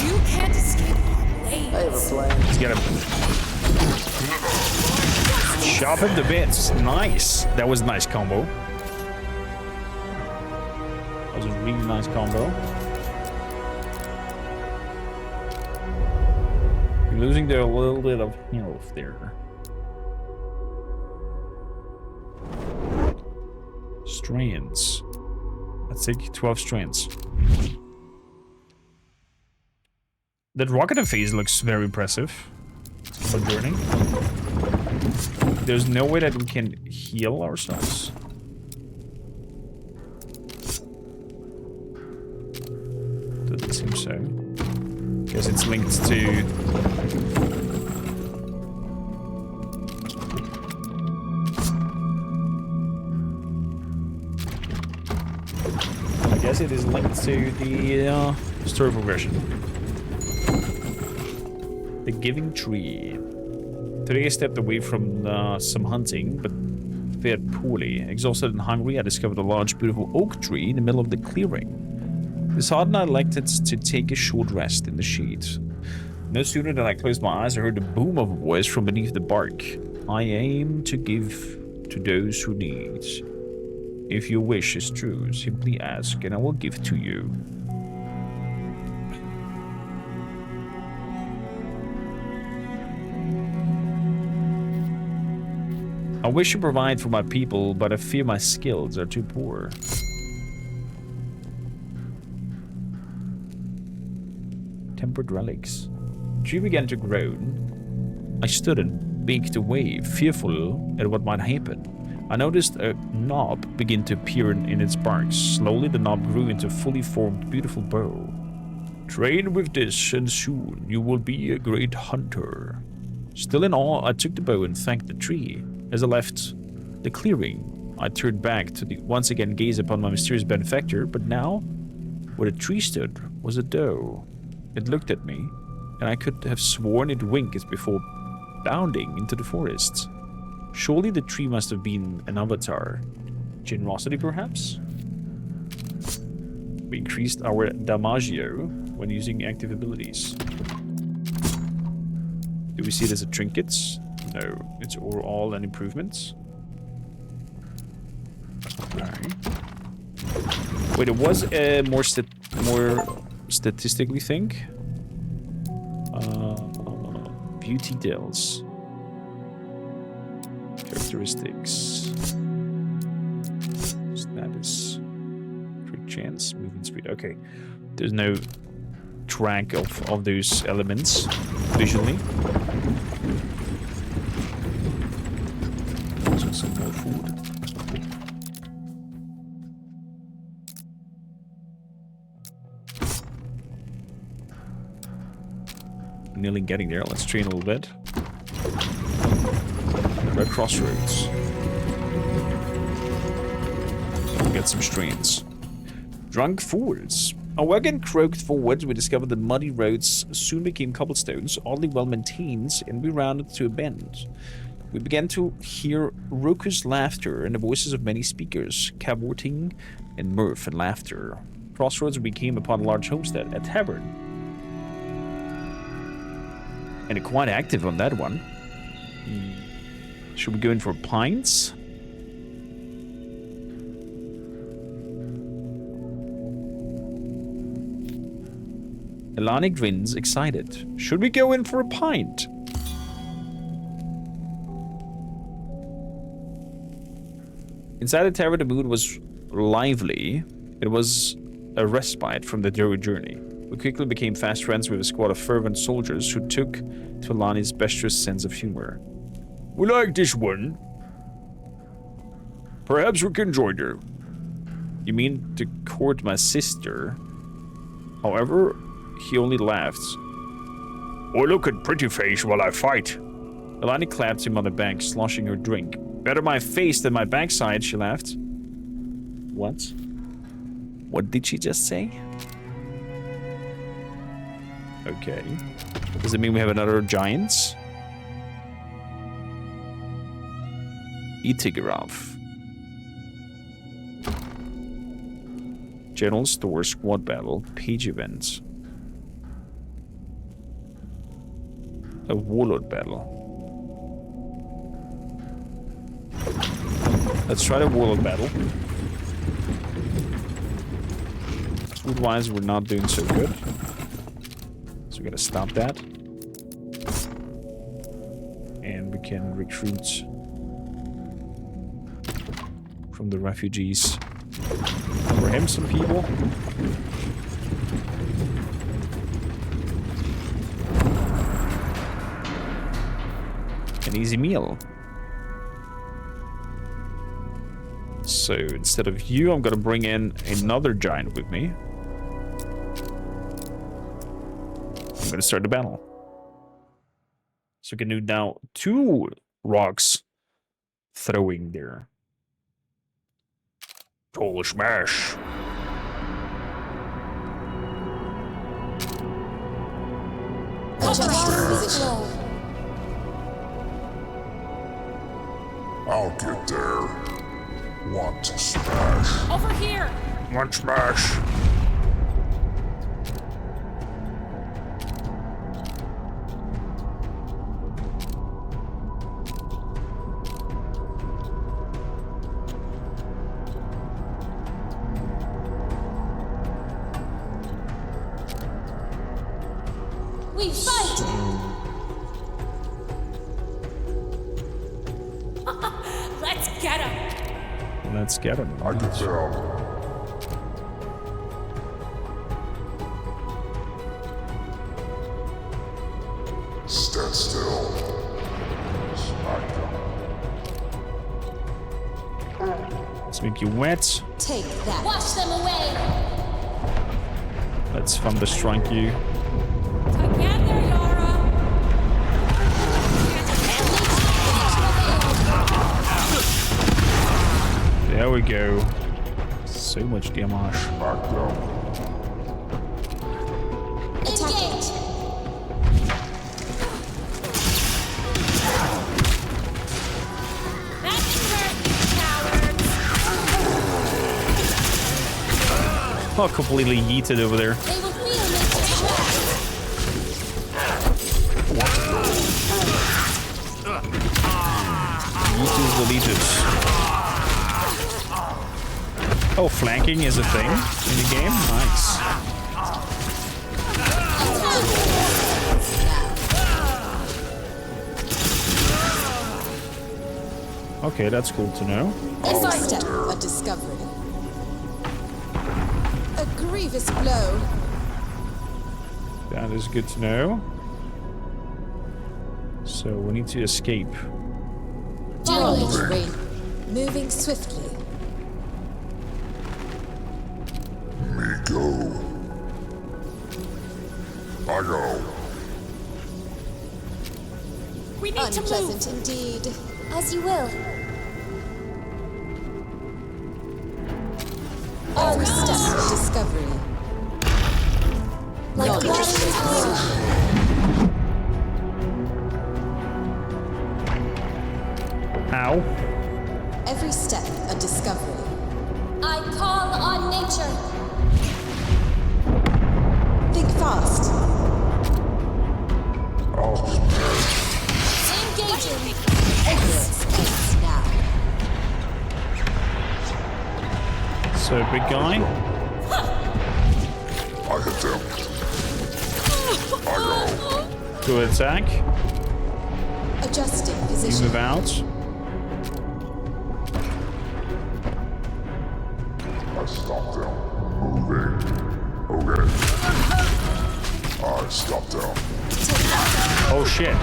Speaker 3: You can't escape our blades.
Speaker 9: I have a plan.
Speaker 1: Let's get him. Sharpen the bits. Nice. That was a nice combo. That was a really nice combo. You're losing there a little bit of health there. Strands. Let's take 12 strands. That rocket phase looks very impressive. For journey. There's no way that we can heal ourselves. Doesn't seem so. Guess it's linked to... I guess it is linked to the story progression. The Giving Tree. Today I stepped away from some hunting, but fared poorly. Exhausted and hungry, I discovered a large, beautiful oak tree in the middle of the clearing. Disheartened, I elected to take a short rest in the shade. No sooner than I closed my eyes, I heard the boom of a voice from beneath the bark. I aim to give to those who need. If your wish is true, simply ask, and I will give to you. I wish to provide for my people, but I fear my skills are too poor. Tempered relics. The tree began to groan. I stood and backed away, fearful at what might happen. I noticed a knob begin to appear in its bark. Slowly, the knob grew into a fully formed, beautiful bow. Train with this, and soon you will be a great hunter. Still in awe, I took the bow and thanked the tree. As I left the clearing, I turned back to once again gaze upon my mysterious benefactor, but now, where the tree stood, was a doe. It looked at me, and I could have sworn it winked before bounding into the forest. Surely the tree must have been an avatar. Generosity, perhaps? We increased our Damagio when using active abilities. Do we see it as a trinket? No, it's overall an improvement. Okay. Wait, it was a more statistically think. View details. Characteristics. Status. Crit chance. Movement speed. Okay. There's no track of those elements visually. Some more food. Nearly getting there. Let's train a little bit. Red crossroads. Get some strains. Drunk fools. Our wagon croaked forwards. We discovered the muddy roads soon became cobblestones, oddly well maintained, and we rounded to a bend. We began to hear raucous laughter and the voices of many speakers, cavorting in mirth and laughter. Crossroads, we came upon a large homestead, a tavern. And quite active on that one. Should we go in for pints? Elani grins, excited. Should we go in for a pint? Inside the tavern, the mood was lively. It was a respite from the dreary journey. We quickly became fast friends with a squad of fervent soldiers who took to Alani's boisterous sense of humor. We like this one. Perhaps we can join her. You mean to court my sister? However, he only laughed. Oh, look at pretty face while I fight. Alani clapped him on the back, sloshing her drink. Better my face than my backside, she laughed. What? What did she just say? Okay. Does it mean we have another giant? Itigraph. General store, squad battle, page events. A warlord battle. Let's try the warlord battle. Food-wise, we're not doing so good. So we gotta stop that. And we can recruit from the refugees. For him, some people. An easy meal. So instead of you, I'm gonna bring in another giant with me. I'm gonna start the battle. So we can do now 2 rocks throwing there. Total smash.
Speaker 10: I'll get there. Want to smash?
Speaker 3: Over here!
Speaker 1: One smash.
Speaker 7: We fight!
Speaker 3: Let's get him!
Speaker 1: Let's get him.
Speaker 10: I can tell. Stand still. Smack them.
Speaker 1: Let's make you wet.
Speaker 7: Take that. Wash them away!
Speaker 1: Let's thunder strike you.
Speaker 3: Together, Yara!
Speaker 1: There we go. So much damage.
Speaker 10: Smack them.
Speaker 7: Engage!
Speaker 3: That didn't hurt, you cowards!
Speaker 1: Oh, completely yeeted over there.
Speaker 7: They will feel nature's wrath.
Speaker 1: Yeetus the leetus. Oh, flanking is a thing in the game? Nice. Okay, that's cool to know.
Speaker 7: Every step a discovery. A grievous blow.
Speaker 1: That is good to know. So we need to escape.
Speaker 7: Dominating. Moving swiftly.
Speaker 10: Me go. I go.
Speaker 3: We need to
Speaker 7: Unpleasant
Speaker 3: move!
Speaker 7: indeed.
Speaker 2: As you will.
Speaker 7: Every step a discovery.
Speaker 2: Like a
Speaker 7: Knowledge.
Speaker 1: Ow.
Speaker 7: Every step a discovery.
Speaker 2: I call on nature.
Speaker 7: Think fast.
Speaker 10: I'll
Speaker 2: Engaging.
Speaker 7: Ignorance ends now.
Speaker 1: So, big guy.
Speaker 10: I hit them. I go.
Speaker 1: Go attack.
Speaker 7: Adjusting
Speaker 1: You
Speaker 7: position.
Speaker 1: move out.
Speaker 10: I stop them. Moving. Okay. I stop them.
Speaker 1: Oh shit.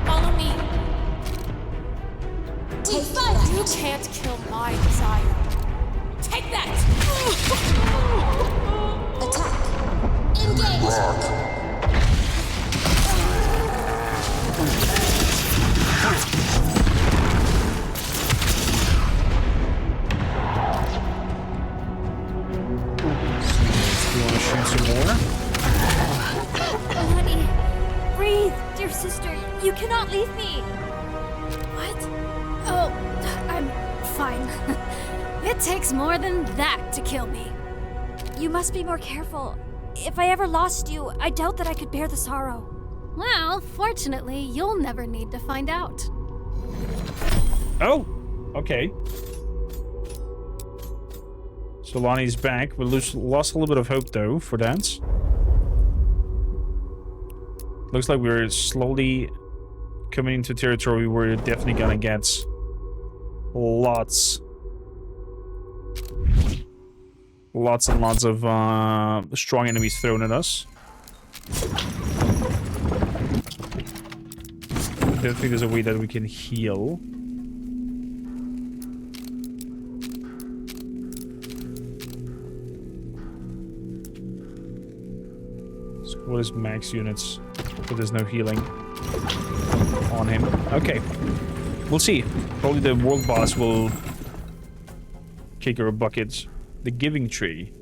Speaker 3: Follow me.
Speaker 7: Take that.
Speaker 3: You can't kill my desire. Take that!
Speaker 7: Attack. Engage.
Speaker 10: Rock.
Speaker 1: shoot some more.
Speaker 2: Honey, breathe, dear sister. You cannot leave me.
Speaker 8: What? Oh, I'm fine. It takes more than that to kill me.
Speaker 2: You must be more careful. If I ever lost you, I doubt that I could bear the sorrow.
Speaker 8: Well, fortunately, you'll never need to find out.
Speaker 1: Oh, okay. So Lonnie's back. We lost a little bit of hope, though, for that. Looks like we're slowly coming into territory where we're definitely gonna get lots and lots of strong enemies thrown at us. I don't think there's a way that we can heal. So what is max units? But there's no healing on him. Okay. We'll see. Probably the world boss will kick her a bucket. The Giving Tree.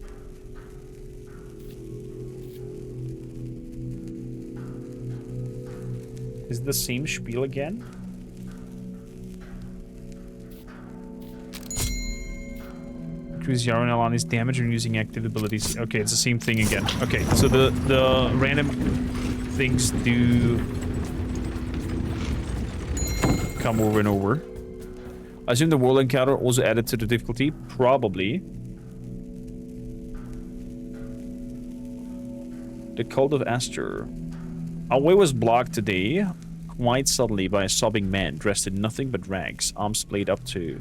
Speaker 1: Is it the same spiel again? Increase Yara and Alani's damage when using active abilities. Okay, it's the same thing again. Okay, so the random things do come over and over. I assume the world encounter also added to the difficulty. Probably. The Cult of Astor. Our way was blocked today, quite suddenly, by a sobbing man dressed in nothing but rags, arms splayed up to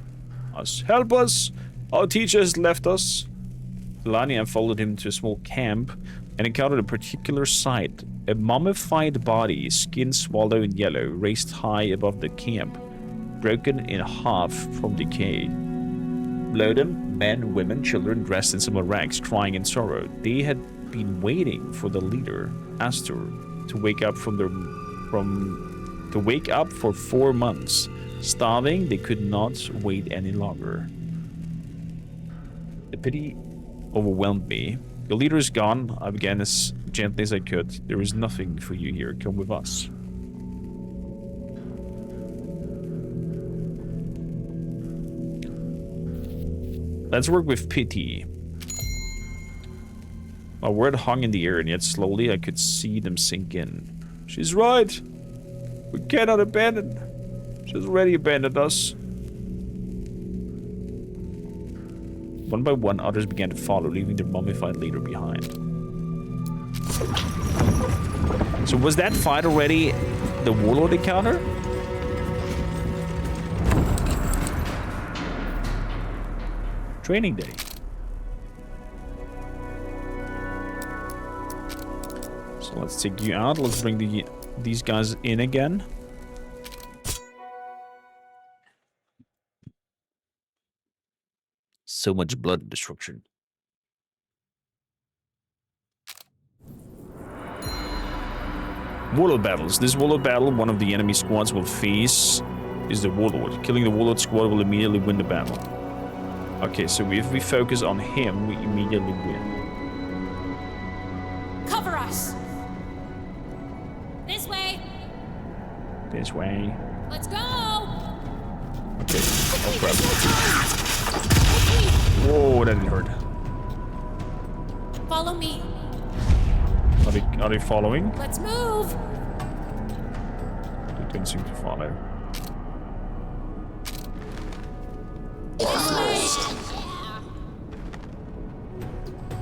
Speaker 1: us. Help us! Our teacher has left us. Delania followed him to a small camp and encountered a particular sight. A mummified body, skin swallowed in yellow, raised high above the camp, broken in half from decay. Below them, men, women, children dressed in similar rags, crying in sorrow. They had been waiting for the leader, Astor, to wake up for 4 months. Starving, they could not wait any longer. The pity overwhelmed me. The leader is gone. I began as gently as I could. There is nothing for you here. Come with us. Let's work with pity. My word hung in the air, and yet slowly I could see them sink in. She's right. We cannot abandon. She's already abandoned us. One by one, others began to follow, leaving their mummified leader behind. So was that fight already the warlord encounter? Training day. So let's take you out. Let's bring these guys in again. So much blood and destruction. Warlord battles. This warlord battle, one of the enemy squads will face is the warlord. Killing the warlord squad will immediately win the battle. Okay, so if we focus on him, we immediately win.
Speaker 3: Cover us! This way!
Speaker 1: This way.
Speaker 3: Let's go!
Speaker 1: Okay, oh crap. Whoa, that didn't hurt.
Speaker 3: Follow me.
Speaker 1: Are they following?
Speaker 3: Let's move!
Speaker 1: They don't seem to follow.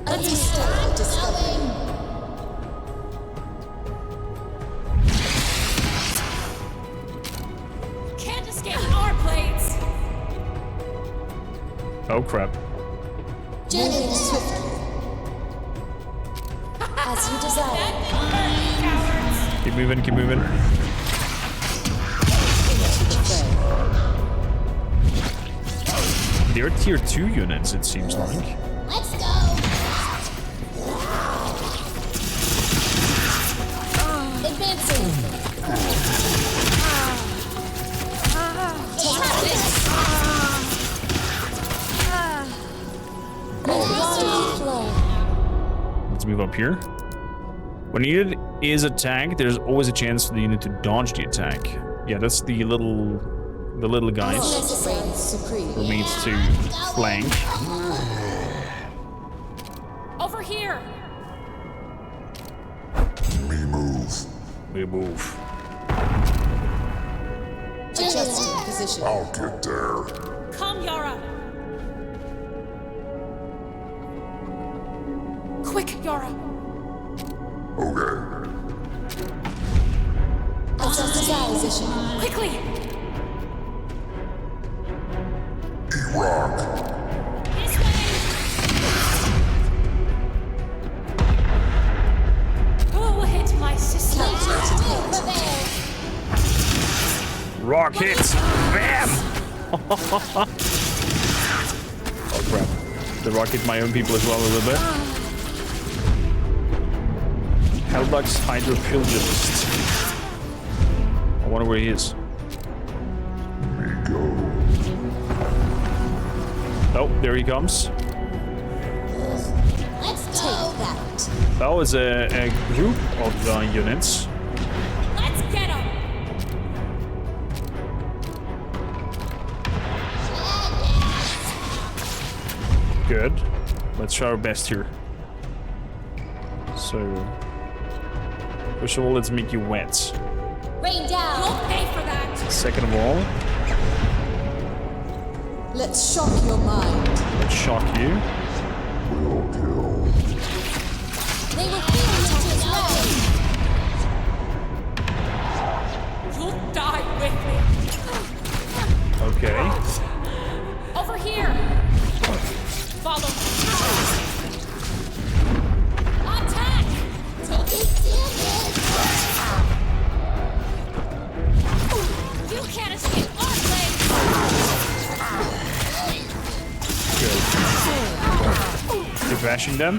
Speaker 7: Let's start discovering.
Speaker 3: Can't escape our blades!
Speaker 1: Oh crap.
Speaker 7: Gently, swiftly. As you desire.
Speaker 1: Keep moving, keep moving. They're tier 2 units, it seems like.
Speaker 7: Let's go. Advancing. Take this.
Speaker 1: move up here. When a unit is attacked, there's always a chance for the unit to dodge the attack. Yeah, that's the little guys who needs to flank.
Speaker 3: Over here.
Speaker 10: Me move.
Speaker 1: We move.
Speaker 7: Adjusting position.
Speaker 10: I'll get there.
Speaker 3: Come, Yara. Quick, Yara.
Speaker 10: Okay.
Speaker 7: Adjusting position.
Speaker 3: Quickly.
Speaker 10: Rock.
Speaker 3: This way. Who hit my sister?
Speaker 1: Rock hits! Bam! Oh crap. The rock hit my own people as well a little bit. Hellbuck's Hydropilgist. I wonder where he is.
Speaker 10: Me go.
Speaker 1: Oh, there he comes.
Speaker 7: Let's take that.
Speaker 1: That was a group of units.
Speaker 3: Let's get him.
Speaker 1: Good. Let's try our best here. So, first of all, let's make you wet.
Speaker 7: Rain down.
Speaker 3: You'll pay for that.
Speaker 1: Second of all,
Speaker 7: Let's shock your mind.
Speaker 1: let's shock you.
Speaker 10: Will kill.
Speaker 7: They will feel it as well.
Speaker 3: You'll die with me.
Speaker 1: Okay.
Speaker 3: Over here. Follow me. Attack! You can't escape our blade.
Speaker 1: Good. Keep bashing them.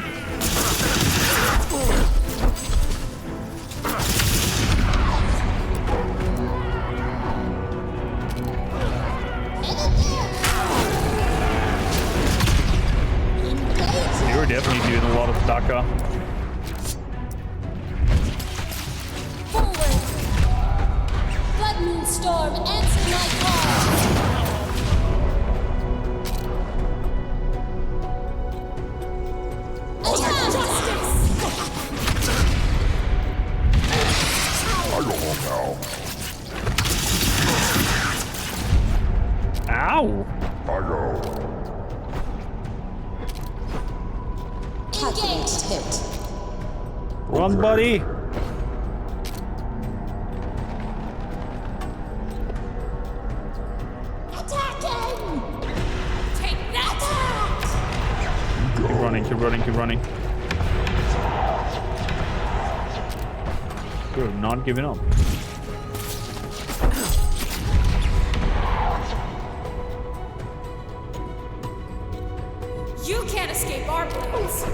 Speaker 1: You're definitely doing a lot of DACA.
Speaker 7: Forward. Blood Moon Storm, answer my call. Attack! Justice!
Speaker 10: I go home now.
Speaker 1: Ow!
Speaker 10: I go.
Speaker 7: Calculated hit.
Speaker 1: Run, buddy!
Speaker 7: Attack him!
Speaker 3: Take that!
Speaker 1: Keep running, keep running, keep running. Good, not giving up.
Speaker 3: You can't escape our blades.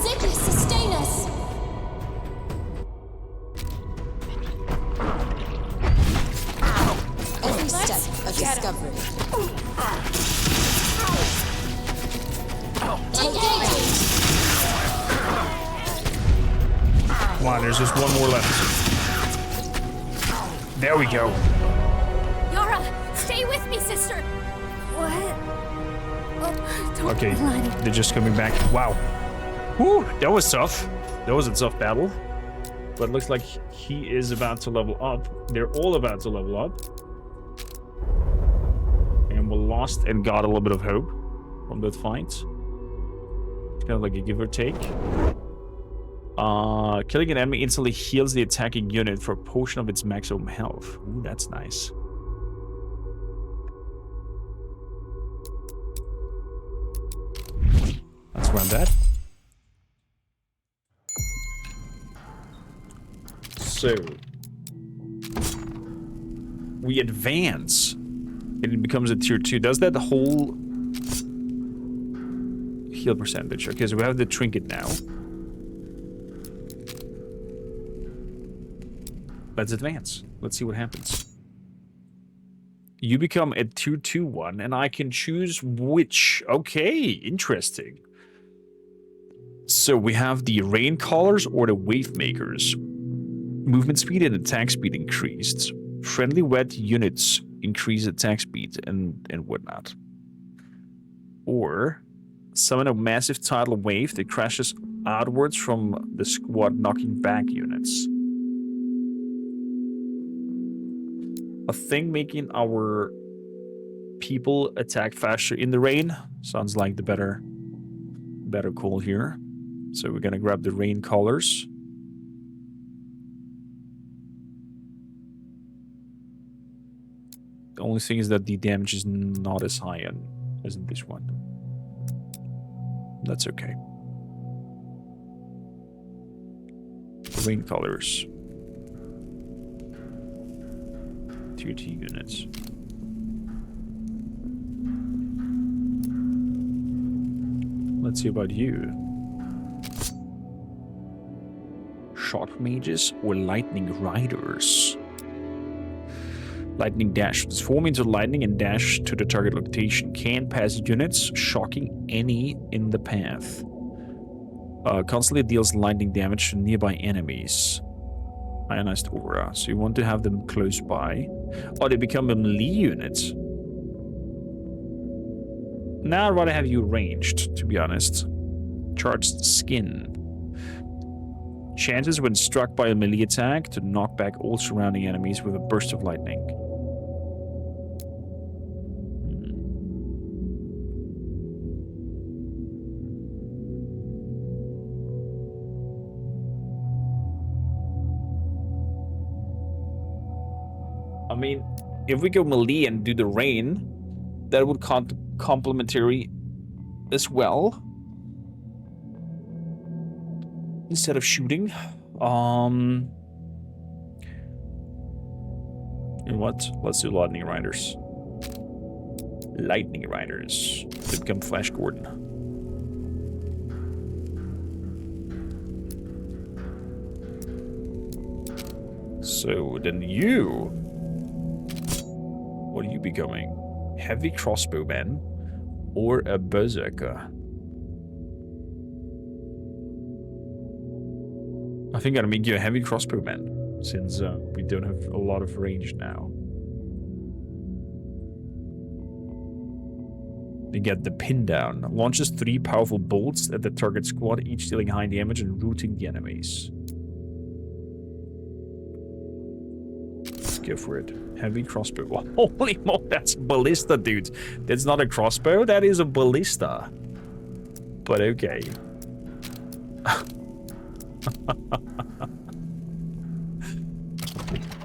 Speaker 7: Ziggy, sustain us! Every step of discovery. Engaging!
Speaker 1: Come on, there's just one more left. There we go.
Speaker 8: Yara, stay with me, sister.
Speaker 2: What? Oh, don't
Speaker 1: Okay,
Speaker 2: lie.
Speaker 1: they're just coming back. Wow. Whew, that was tough. That was a tough battle. But it looks like he is about to level up. They're all about to level up. And we lost and got a little bit of hope from that fight. It's kind of like a give or take. Killing an enemy instantly heals the attacking unit for a portion of its maximum health. Ooh, that's nice. Let's run that. So we advance and it becomes a tier 2. Does that whole heal percentage? Okay, so we have the trinket now. Let's advance. Let's see what happens. You become a tier 2 one, and I can choose which. Okay, interesting. So we have the rain callers or the wave makers. Movement speed and attack speed increased. Friendly wet units increase attack speed and whatnot. Or summon a massive tidal wave that crashes outwards from the squad, knocking back units. A thing making our people attack faster in the rain sounds like the better call here. So we're gonna grab the rain callers. The only thing is that the damage is not as high as in this one. That's okay. Rain colors. Tier 2 units. Let's see about you. Sharp mages or lightning riders. Lightning dash. Transform into lightning and dash to the target location. Can pass units, shocking any in the path. Constantly deals lightning damage to nearby enemies. Ionized aura. So you want to have them close by. Oh, they become a melee unit. Now I'd rather have you ranged, to be honest. Charged skin. Chances when struck by a melee attack to knock back all surrounding enemies with a burst of lightning. I mean, if we go melee and do the rain, that would complementary as well. Instead of shooting. You know what? Let's do lightning riders. Lightning riders. They become Flash Gordon. So then you... What are you becoming? Heavy crossbowman or a berserker? I think I'm gonna make you a heavy crossbowman, since we don't have a lot of range now. You get the pin down. Launches 3 powerful bolts at the target squad, each dealing high damage and rooting the enemies. Let's go for it. Heavy crossbow. Oh, holy moly, that's ballista, dude. That's not a crossbow, that is a ballista. But okay.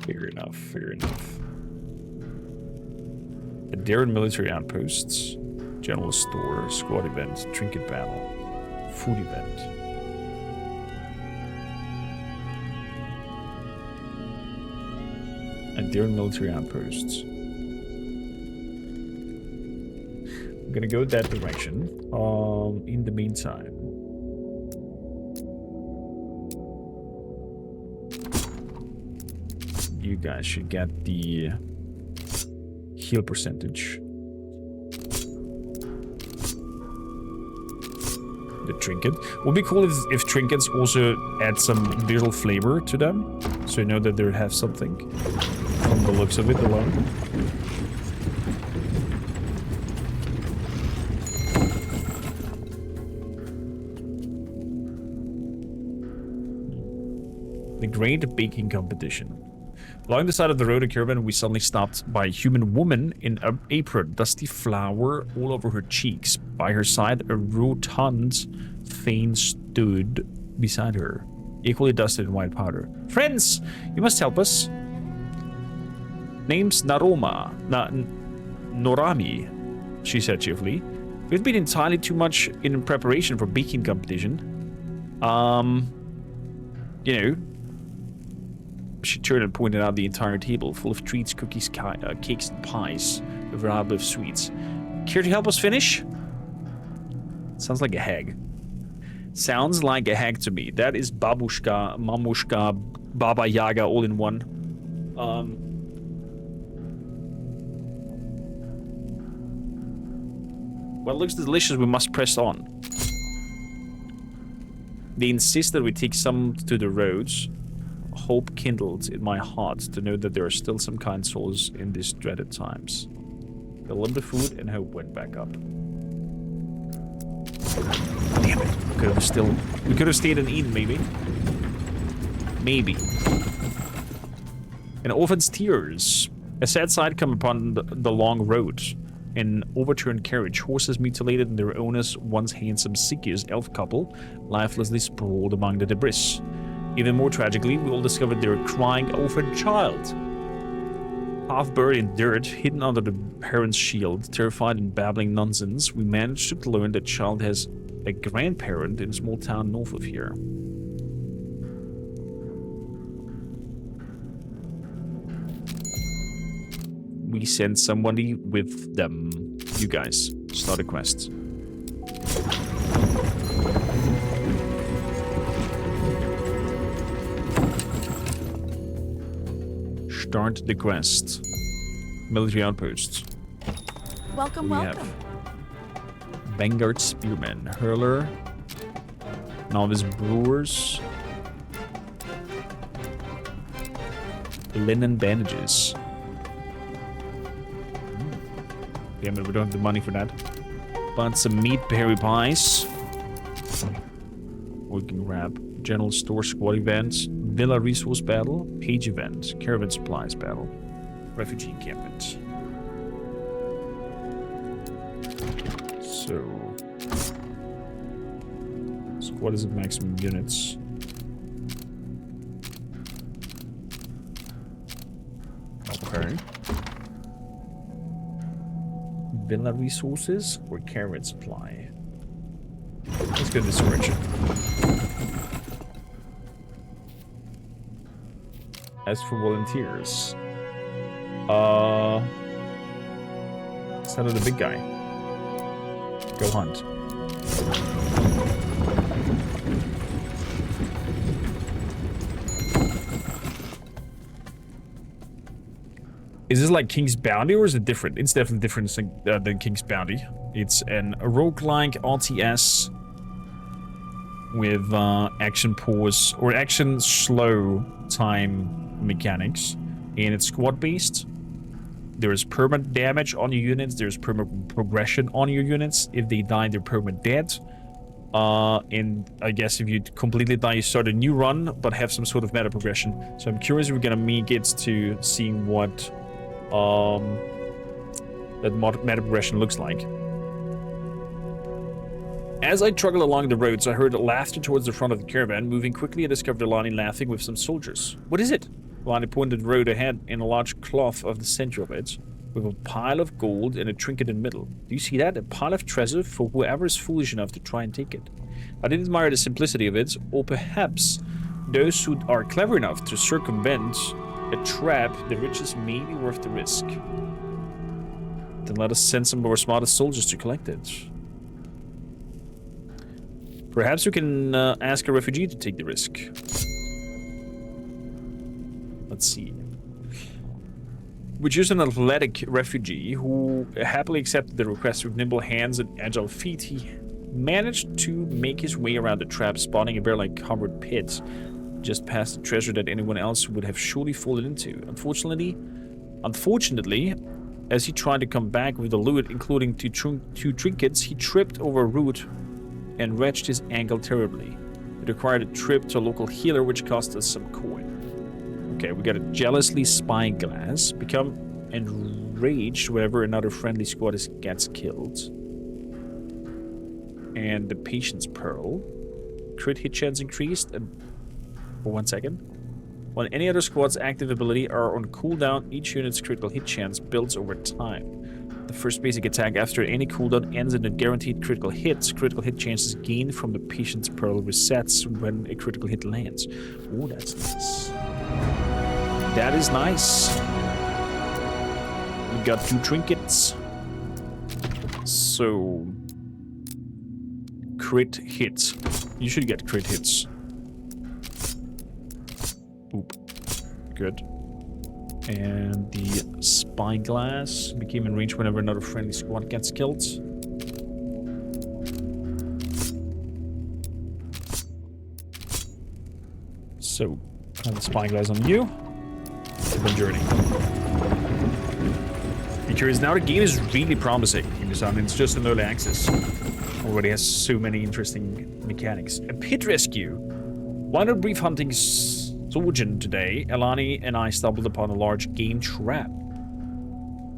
Speaker 1: Fair enough, fair enough. A Darren military outposts, general store, squad event, trinket battle, food event. And Darren military outposts. I'm gonna go that direction. In the meantime. You guys should get the heal percentage. The trinket. Would be cool if trinkets also add some visual flavor to them. So you know that they have something. From the looks of it alone. The Great Baking Competition. Along the side of the road in Caravan, we suddenly stopped by a human woman in an apron, dusty flour all over her cheeks. By her side, a rotund Thane stood beside her, equally dusted in white powder. Friends, you must help us. Name's Norami, she said cheerfully. We've been entirely too much in preparation for baking competition. You know, she turned and pointed out the entire table, full of treats, cookies, cakes, and pies, a variety of sweets. Care to help us finish? Sounds like a hag. Sounds like a hag to me. That is Babushka, Mamushka, Baba Yaga all in one. Well, it looks delicious. We must press on. They insist that we take some to the roads. Hope kindled in my heart to know that there are still some kind souls in these dreaded times. A little bit of food and hope went back up. Damn it. We could have stayed and eaten, maybe. Maybe. An orphan's tears. A sad sight come upon the long road. An overturned carriage, horses mutilated and their owners, once handsome Sikius elf couple, lifelessly sprawled among the debris. Even more tragically, we all discovered their crying orphan child. Half buried in dirt, hidden under the parent's shield, terrified and babbling nonsense, we managed to learn that child has a grandparent in a small town north of here. We sent somebody with them. You guys, start a quest. Start the quest. Military outposts.
Speaker 2: Welcome,
Speaker 1: we
Speaker 2: welcome.
Speaker 1: Have Vanguard Spearmen, Hurler, Novice Brewers, Linen Bandages. Damn it, we don't have the money for that. But some meat berry pies. We can grab General Store Squad event, Villa Resource Battle, Page event, Caravan Supplies Battle, Refugee Encampment. So what is the maximum units? Okay. Villa resources or caravan supply? Let's go this direction. As for volunteers, send out the big guy. Go hunt. Is this like King's Bounty or is it different? It's definitely different than King's Bounty. It's a roguelike RTS with action pause or action slow time mechanics, and it's squad based. There is permanent damage on your units, there's permanent progression on your units. If they die, they're permanent dead. And I guess if you completely die, you start a new run, but have some sort of meta progression. So I'm curious if we're gonna make it to seeing what that meta progression looks like. As I trudged along the roads, I heard laughter towards the front of the caravan. Moving quickly, I discovered Alani laughing with some soldiers. What is it? Alani pointed the road ahead in a large cloth of the center of it, with a pile of gold and a trinket in the middle. Do you see that? A pile of treasure for whoever is foolish enough to try and take it. I didn't admire the simplicity of it, or perhaps those who are clever enough to circumvent a trap, the riches may be worth the risk. Then let us send some of our smartest soldiers to collect it. Perhaps we can ask a refugee to take the risk. Let's see. We choose an athletic refugee who happily accepted the request with nimble hands and agile feet. He managed to make his way around the trap, spawning a bear-like covered pit just past the treasure that anyone else would have surely fallen into. Unfortunately, as he tried to come back with the loot, including two trinkets, he tripped over a root and wrenched his ankle terribly. It required a trip to a local healer, which cost us some coin. Okay, we got a jealously spyglass. Become enraged whenever another friendly squad gets killed. And the patience pearl. Crit hit chance increased for 1 second. When any other squad's active ability are on cooldown, each unit's critical hit chance builds over time. The first basic attack after any cooldown ends in a guaranteed critical hit. Critical hit chances gained from the patience pearl resets when a critical hit lands. Oh, that's nice. That is nice. We got 2 trinkets. So, crit hits. You should get crit hits. Oop. Good. And the spyglass became in range whenever another friendly squad gets killed. So, the spyglass on you. The journey. Be curious, now the game is really promising. It's just an early access. Already has so many interesting mechanics. A pit rescue. While on brief hunting Sojourn today, Elani and I stumbled upon a large game trap.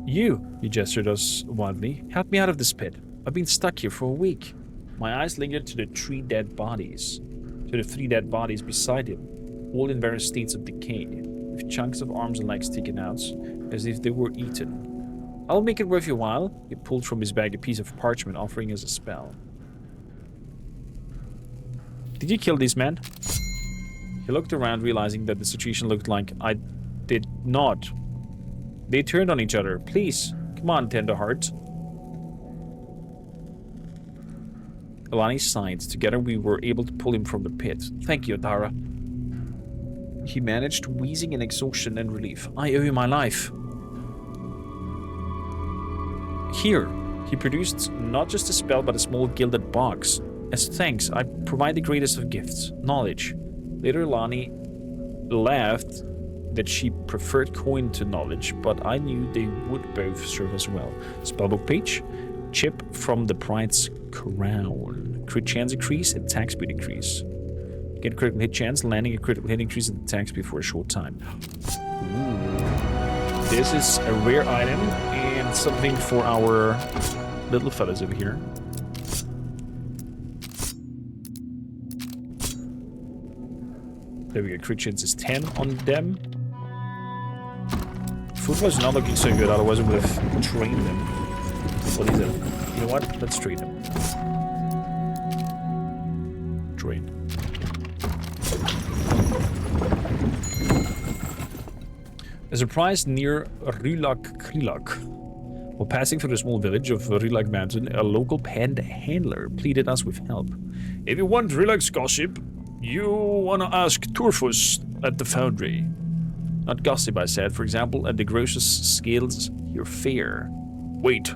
Speaker 1: He gestured us wildly. Help me out of this pit. I've been stuck here for a week. My eyes lingered to the three dead bodies beside him, all in various states of decay, with chunks of arms and legs taken out, as if they were eaten. I'll make it worth your while. He pulled from his bag a piece of parchment, offering us a spell. Did you kill these men? He looked around, realizing that the situation looked like I did not. They turned on each other. Please, come on, Tenderheart. Elani sighed. Together we were able to pull him from the pit. Thank you, Adara. He managed, wheezing in exhaustion and relief. I owe you my life. Here, he produced not just a spell, but a small gilded box. As thanks, I provide the greatest of gifts, knowledge. Later, Elani laughed that she preferred coin to knowledge, but I knew they would both serve us well. Spellbook page. Chip from the Pride's Crown. Crit chance increase, attack speed increase. Get a critical hit chance, landing a critical hit increase and attack speed for a short time. Ooh. This is a rare item and something for our little fellas over here. There we go, crit chance is 10 on them. Food was not looking so good, otherwise I would have trained them. What is it? You know what? Let's train them. Train. A surprise near Rilak. While passing through the small village of Rilak Mountain, a local panhandler pleaded us with help. If you want Rilak's gossip, you want to ask Turfus at the foundry. Not gossip, I said. For example, at the grocer's scales here fair. Wait,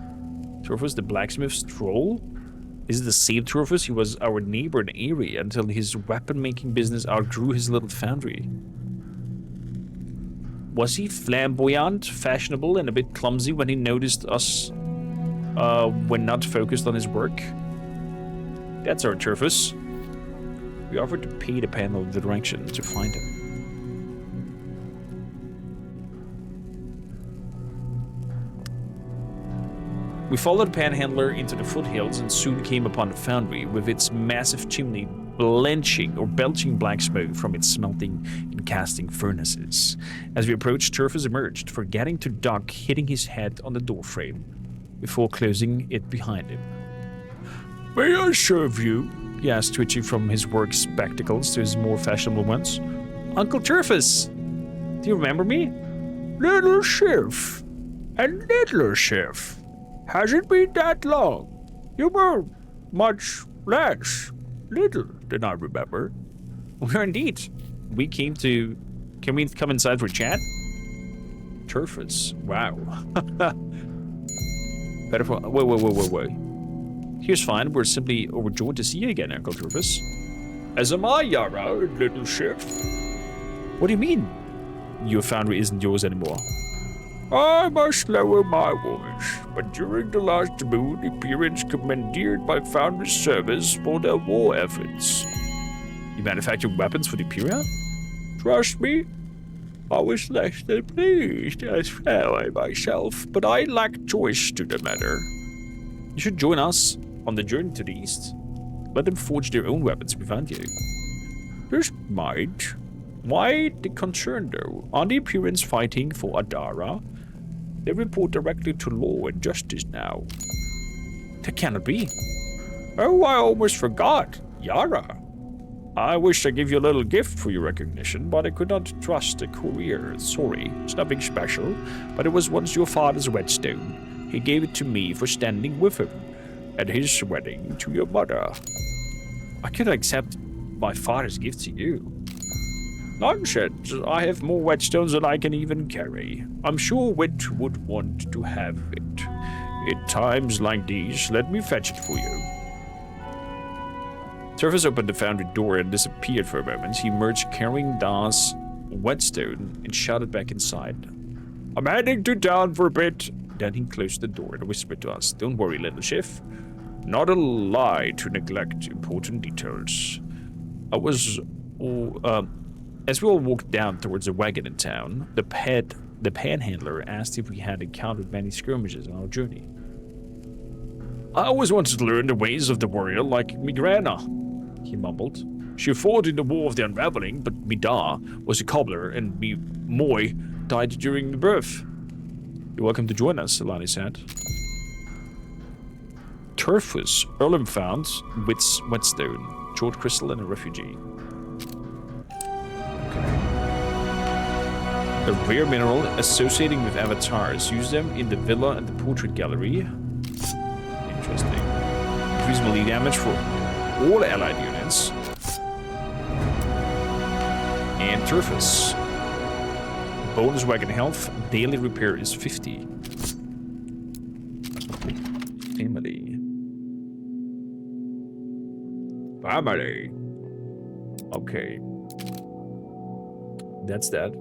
Speaker 1: Turfus the blacksmith's troll? Is it the same Turfus? He was our neighbor in Erie until his weapon-making business outgrew his little foundry. Was he flamboyant, fashionable, and a bit clumsy when he noticed us when not focused on his work? That's our Turfus. We offered to pay the panel the direction to find him. We followed the panhandler into the foothills and soon came upon the foundry with its massive chimney belching black smoke from its smelting and casting furnaces. As we approached, Turfus emerged, forgetting to duck, hitting his head on the doorframe before closing it behind him. May I serve you? He asked, twitching from his work spectacles to his more fashionable ones. Uncle Turfus! Do you remember me? Little chef. And little chef. Has it been that long? You were much less little than I remember. We are indeed. We came to... Can we come inside for a chat? Turfus. Wow. Better for... Wait. Here's fine. We're simply overjoyed to see you again, Uncle Turfus. As am I, Yara, little chef. What do you mean? Your foundry isn't yours anymore. I must lower my voice, but during the last moon, the appearance commandeered my foundry's service for their war efforts. You manufacture weapons for the Imperium? Trust me, I was less than pleased as well myself, but I lack choice to the matter. You should join us on the journey to the east. Let them forge their own weapons if we find you. Just might. Why the concern though? Are the Imperials fighting for Adara? They report directly to law and justice now. That cannot be. Oh, I almost forgot. Yara. I wish I'd give you a little gift for your recognition, but I could not trust a courier. Sorry, it's nothing special, but it was once your father's whetstone. He gave it to me for standing with him at his wedding to your mother. I cannot accept my father's gift to you. Nonsense. I have more whetstones than I can even carry. I'm sure Wit would want to have it. In times like these, let me fetch it for you. Turfus opened the foundry door and disappeared for a moment. He emerged carrying Das whetstone and shouted back inside. I'm heading to town for a bit. Then he closed the door and whispered to us, don't worry, little chef. Not a lie to neglect important details. As we all walked down towards a wagon in town, the panhandler asked if we had encountered many skirmishes on our journey. I always wanted to learn the ways of the warrior like Migrana, he mumbled. She fought in the War of the Unraveling, but Midar was a cobbler and Moy died during the birth. You're welcome to join us, Alani said. Turfus, Earlham found, whetstone, short crystal, and a refugee. Okay. A rare mineral associating with avatars. Use them in the villa and the portrait gallery. Interesting. Increase melee damage for all allied units. And Turfus. Bonus wagon health. Daily repair is 50. Family. Family. Okay. That's that.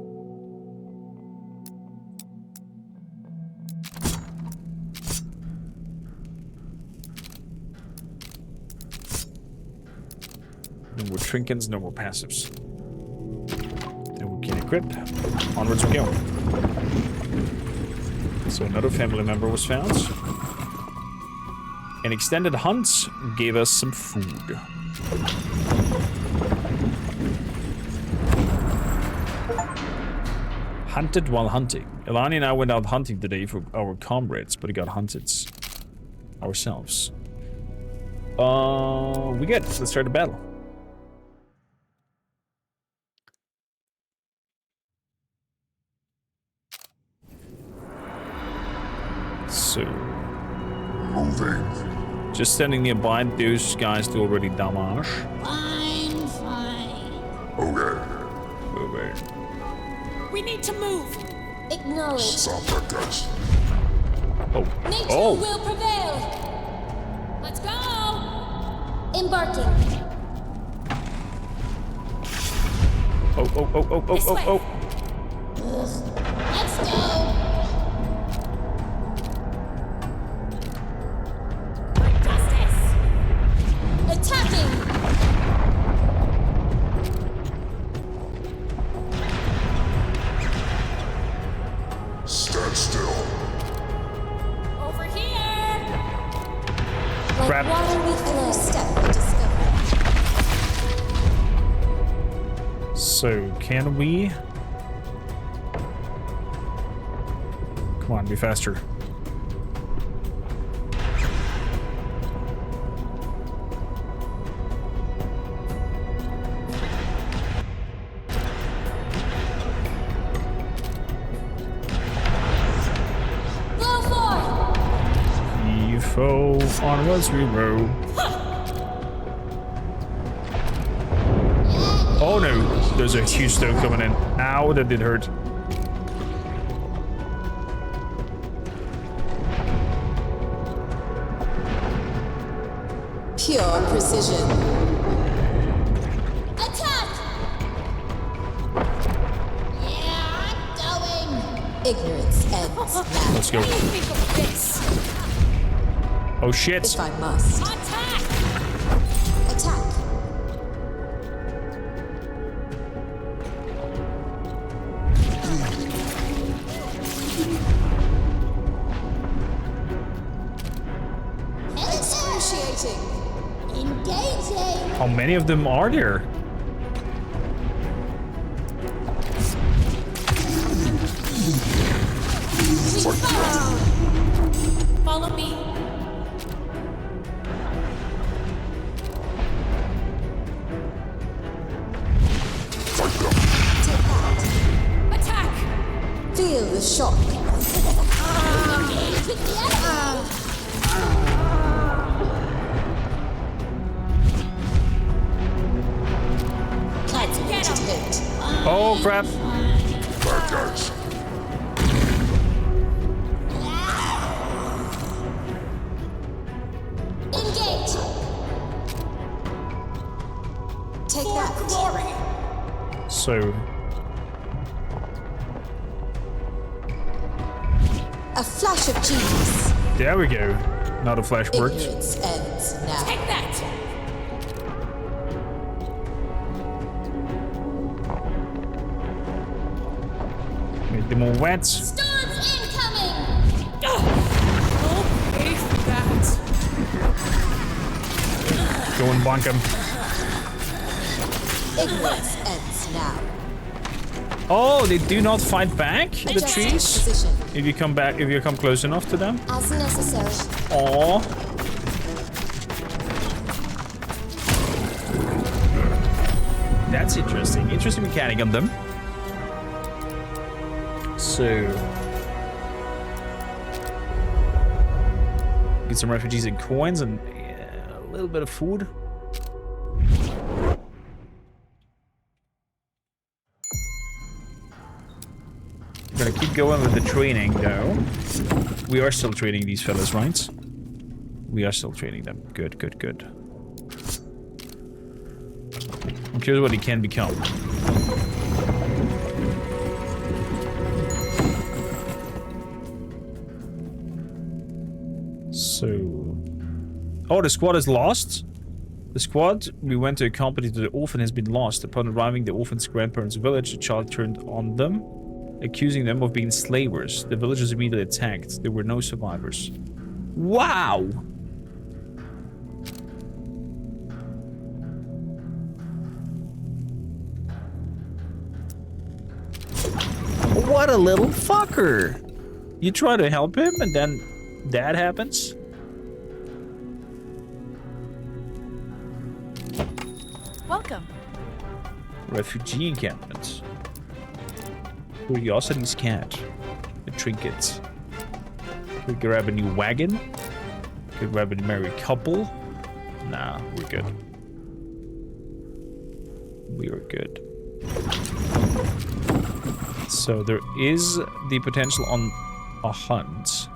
Speaker 1: No more trinkets, no more passives. Then we can equip. Onwards we go. So another family member was found. An extended hunt gave us some food. Hunted while hunting. Elani and I went out hunting today for our comrades, but we got hunted ourselves. We good. Let's start the battle. So,
Speaker 10: Moving.
Speaker 1: just standing nearby, those guys do already damage.
Speaker 7: Fine, fine.
Speaker 10: Okay.
Speaker 1: Over.
Speaker 3: We need to move.
Speaker 7: Acknowledge.
Speaker 10: Stop that, guys.
Speaker 1: Oh.
Speaker 7: Nature
Speaker 1: Oh.
Speaker 7: will prevail. Let's go. Embarking.
Speaker 1: Oh, oh, oh, oh, oh,
Speaker 3: This
Speaker 1: oh,
Speaker 3: way.
Speaker 1: oh.
Speaker 7: Let's go.
Speaker 3: Justice.
Speaker 7: Attacking.
Speaker 10: Stand still.
Speaker 3: Over here.
Speaker 7: Like
Speaker 1: Crap.
Speaker 7: water we flow. Step we discover.
Speaker 1: So, can we? Come on, be faster.
Speaker 7: Blow forth.
Speaker 1: Foe, onwards we row. Oh no, there's a huge stone coming in. Ow, that did hurt.
Speaker 7: Pure precision. Attack! Yeah, I'm going. Ignorance ends now.
Speaker 1: Let's go.
Speaker 3: What do you think of this?
Speaker 1: Oh shit.
Speaker 7: If I must.
Speaker 3: Attack!
Speaker 7: Attack. Excruciating. Engaging.
Speaker 1: How many of them are there?
Speaker 3: Follow me.
Speaker 10: Fight them.
Speaker 7: Take that.
Speaker 3: Attack!
Speaker 7: Feel the shock. Engage with the enemy. Calculated hit.
Speaker 1: Oh crap.
Speaker 10: Bad guys.
Speaker 7: Engage. that?
Speaker 3: Glory.
Speaker 1: So,
Speaker 7: A flash of genius.
Speaker 1: there we go. Now the flash worked.
Speaker 7: Ignorance ends now.
Speaker 3: Take that.
Speaker 1: Make them all wet.
Speaker 7: Storms incoming!
Speaker 3: I'll pay for that.
Speaker 1: Go and bonk them.
Speaker 7: Ignorance ends now.
Speaker 1: Oh, they do not fight back, the
Speaker 7: Adjusting
Speaker 1: trees?
Speaker 7: position.
Speaker 1: If you come back, if you come close enough to them?
Speaker 7: As necessary.
Speaker 1: Aww. That's interesting. Interesting mechanic on them. So... get some refugees and coins and a little bit of food. Gonna keep going with the training, though. We are still training these fellas, right? We are still training them. Good, good, good. I'm curious what he can become. So... oh, the squad is lost? The squad we went to accompany to the orphan has been lost. Upon arriving the orphan's grandparents' village, the child turned on them, accusing them of being slavers. The villagers immediately attacked. There were no survivors. Wow! What a little fucker! You try to help him and then that happens?
Speaker 3: Welcome.
Speaker 1: Refugee encampment. Curiosity's cat. The trinkets. Could grab a new wagon. Could grab a married couple. Nah, we're good. We are good. So there is the potential on a hunt.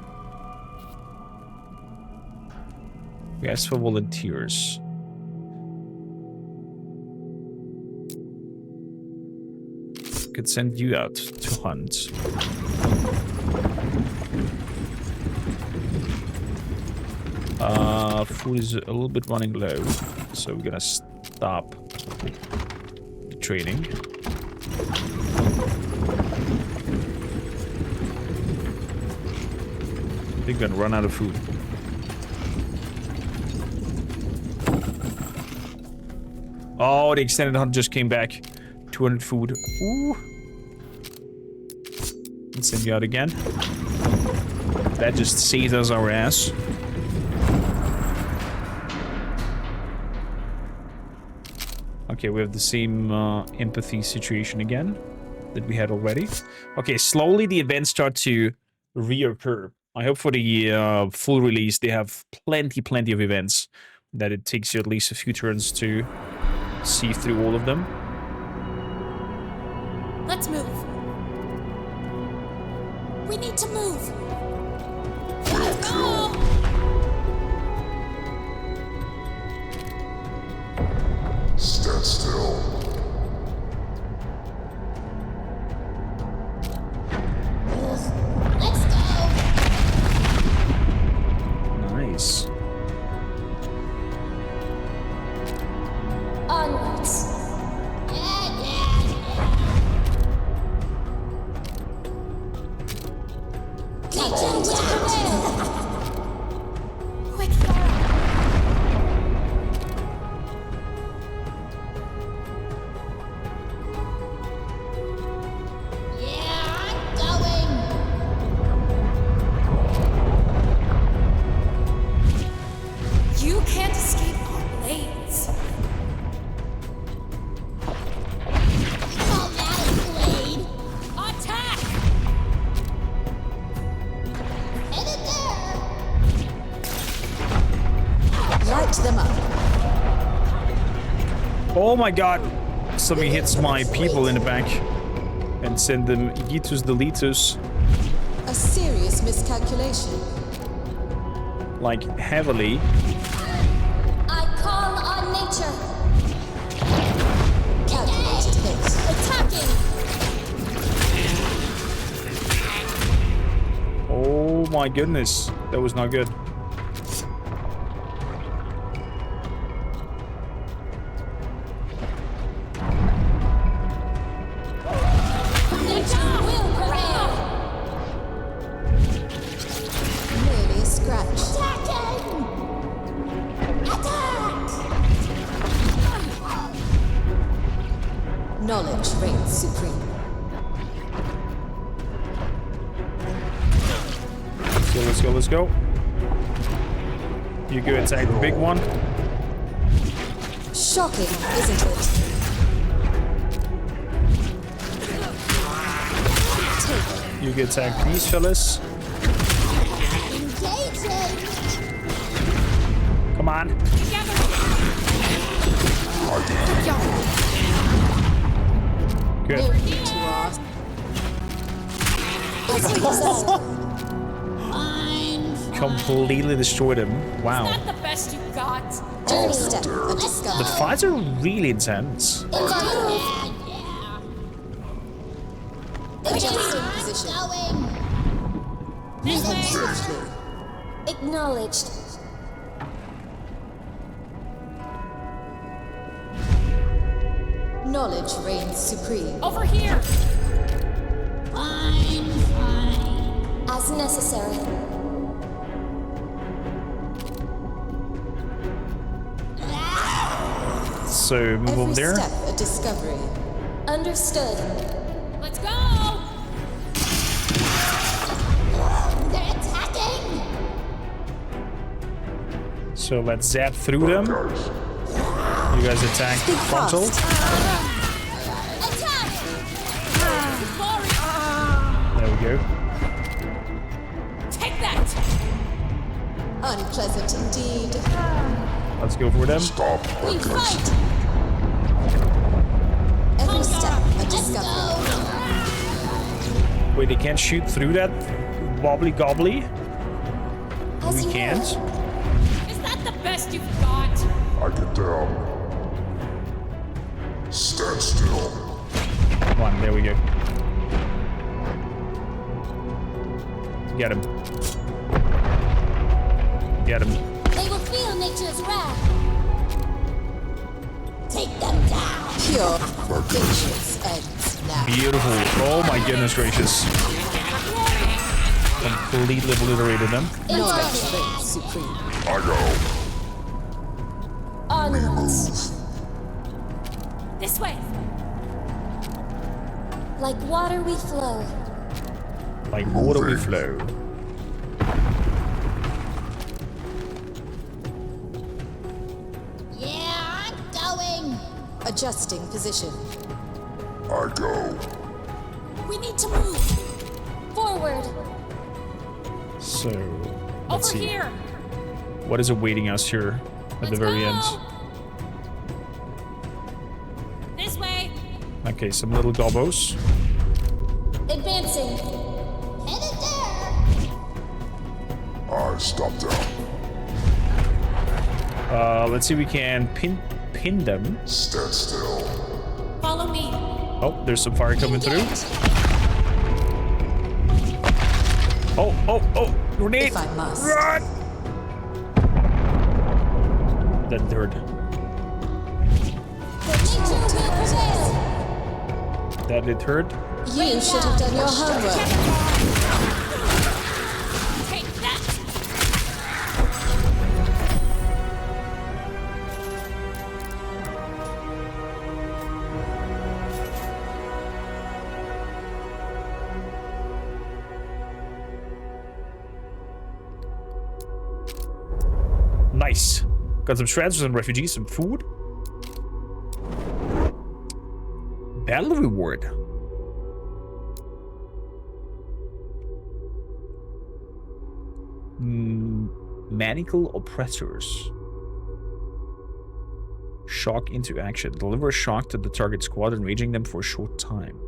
Speaker 1: We asked for volunteers. Could send you out to hunt. Food is a little bit running low, so we're gonna stop the training. They're gonna run out of food. Oh, the extended hunt just came back. 200 food. Ooh. Let's send you out again. That just saves us our ass. Okay, we have the same empathy situation again that we had already. Okay, slowly the events start to reoccur. I hope for the full release they have plenty of events that it takes you at least a few turns to see through all of them.
Speaker 3: Let's move. We need to move. Let's go.
Speaker 10: Stand still.
Speaker 7: Let's go.
Speaker 1: Nice.
Speaker 7: Onwards.
Speaker 3: Quick, Yara.
Speaker 7: Yeah, I'm going.
Speaker 3: You can't escape our blades.
Speaker 7: Call that a blade.
Speaker 3: Attack!
Speaker 7: Headed there. Light them up.
Speaker 1: Oh my god! Something hits my people in the back and send them Yitus deletus.
Speaker 7: A serious miscalculation.
Speaker 1: Like heavily.
Speaker 7: I call on nature.
Speaker 1: my goodness. That was not good.
Speaker 7: Merely a scratch. Attacking! Attack! Knowledge reigns supreme.
Speaker 1: Let's go, let's go. You go attack the big one.
Speaker 7: Shocking, isn't it?
Speaker 1: You go attack these fellas.
Speaker 7: Engaging!
Speaker 1: Come on. Good. Completely destroyed him. Wow.
Speaker 3: Is that the best you got?
Speaker 7: Journey step of discovery.
Speaker 1: The fights are really intense.
Speaker 7: Adjusting position. Moving swiftly. Acknowledged. Knowledge reigns supreme.
Speaker 3: Over here!
Speaker 7: Fine. As necessary.
Speaker 1: So move over there.
Speaker 7: Every step a discovery. Understood.
Speaker 3: Let's go!
Speaker 7: They're attacking!
Speaker 1: So let's zap through them. You guys attack frontal.
Speaker 7: Attack!
Speaker 1: There we go.
Speaker 3: Take that!
Speaker 7: Unpleasant indeed.
Speaker 1: Let's go for them.
Speaker 10: Stop
Speaker 7: We
Speaker 10: that.
Speaker 7: fight! Every step a discovery.
Speaker 1: Wait, they can't shoot through that wobbly gobbly?
Speaker 7: As
Speaker 1: We
Speaker 7: you
Speaker 1: can't.
Speaker 3: Is that the best you've got?
Speaker 10: I get down. Stand still.
Speaker 1: Come on, there we go. Get him. Get him.
Speaker 7: They will feel nature's wrath. Take them down. Pure vengeance ends now.
Speaker 1: Beautiful. Oh my goodness gracious. Completely obliterated them.
Speaker 7: Knowledge reigns supreme.
Speaker 10: I go.
Speaker 7: Onwards.
Speaker 3: This way!
Speaker 7: Like water we flow.
Speaker 1: Like water we flow.
Speaker 7: Yeah, I'm going. Adjusting position.
Speaker 10: I go.
Speaker 3: We need to move!
Speaker 7: Forward.
Speaker 1: So, let's
Speaker 3: Over
Speaker 1: see.
Speaker 3: here!
Speaker 1: What is awaiting us here at the very end?
Speaker 3: This way!
Speaker 1: Okay, some little gobbos.
Speaker 7: Advancing. Headed there.
Speaker 10: I stop down.
Speaker 1: Let's see if we can pin them.
Speaker 10: Stand still.
Speaker 3: Follow me!
Speaker 1: Oh, there's some fire coming through. Oh, grenade!
Speaker 7: If I must.
Speaker 1: Run! That hurt.
Speaker 7: Nature will prevail.
Speaker 1: That did hurt.
Speaker 7: You should have done your homework.
Speaker 3: Take that!
Speaker 1: Nice. Got some shreds, some refugees, some food. Battle reward. Maniacal oppressors. Shock into action. Deliver a shock to the target squad, enraging them for a short time.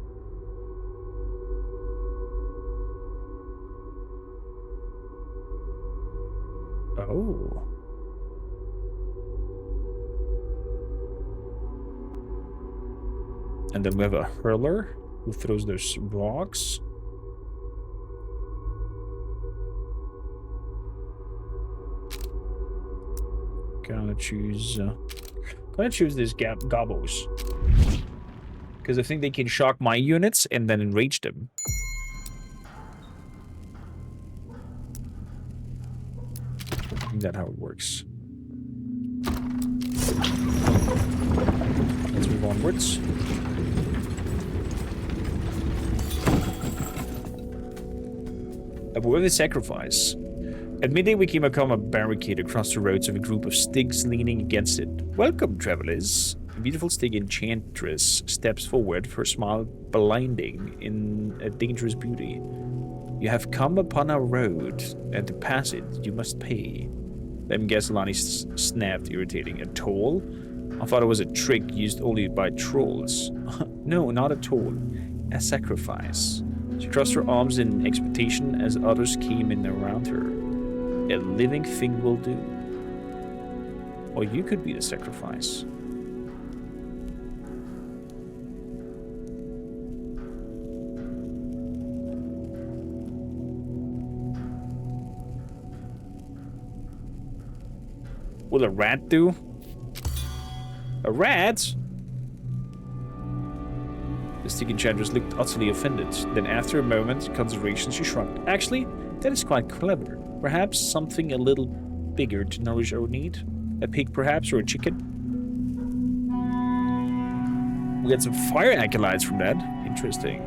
Speaker 1: Oh. And then we have a hurler who throws those rocks. Gonna choose this gobos. Because I think they can shock my units and then enrage them. I think that's how it works. Let's move onwards. A worthy sacrifice. At midday we came upon a barricade across the roads with a group of Stygs leaning against it. Welcome, travelers. A beautiful Styg enchantress steps forward, her smile blinding in a dangerous beauty. You have come upon our road, and to pass it, you must pay. Them Gasolani snapped, irritating. A toll? I thought it was a trick used only by trolls. No, not at all. A sacrifice. She crossed her arms in expectation as others came in around her. A living thing will do. Or you could be the sacrifice. Will a rat do? A rat? The Styg enchantress looked utterly offended. Then after a moment, consideration, she shrugged. Actually, that is quite clever. Perhaps something a little bigger to nourish our need? A pig perhaps, or a chicken? We got some fire acolytes from that. Interesting.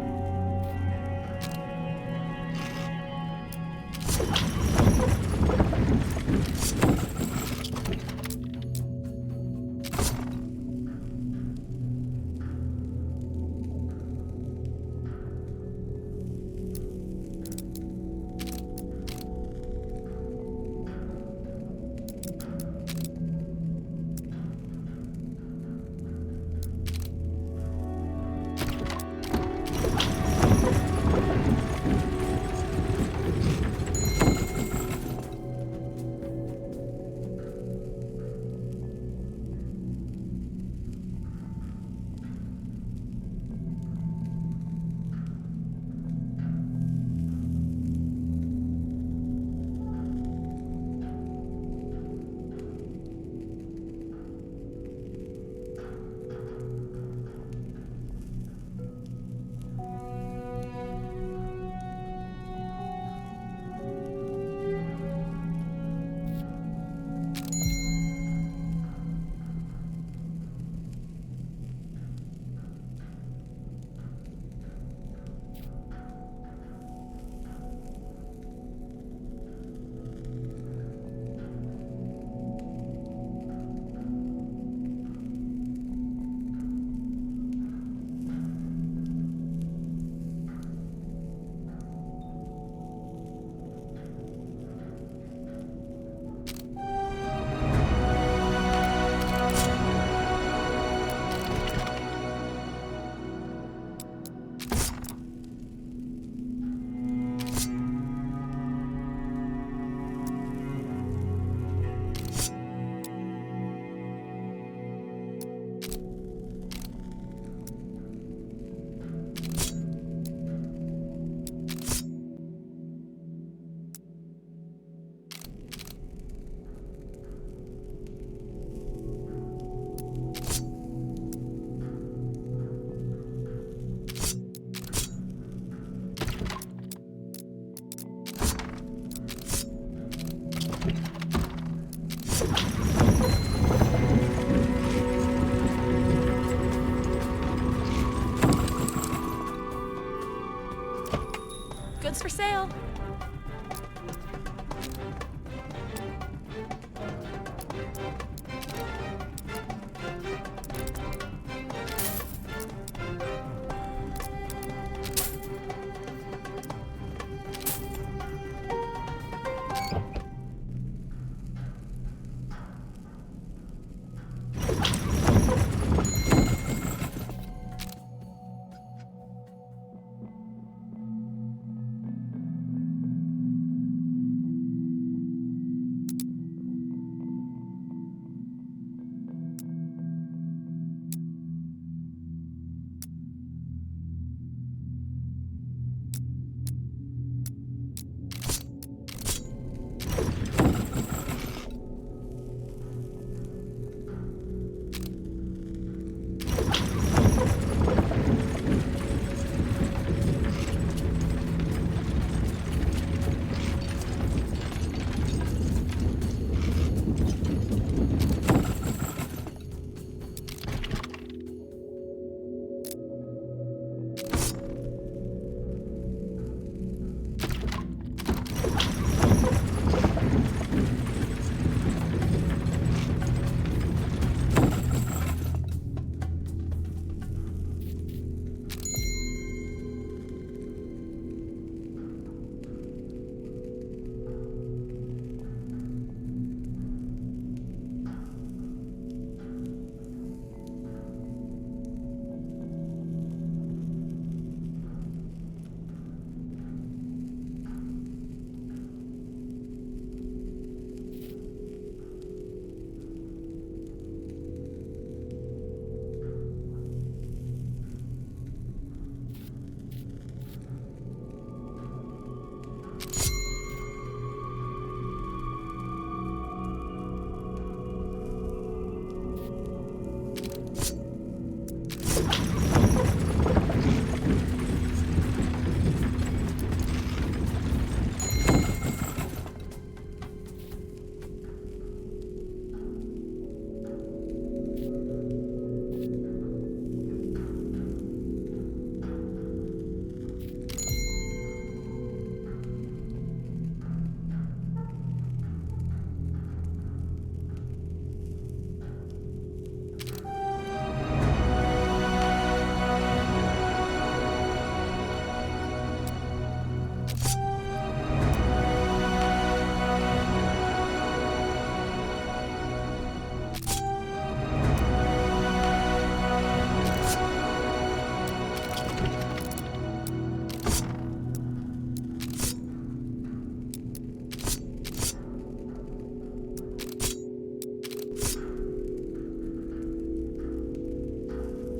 Speaker 6: Goods for sale.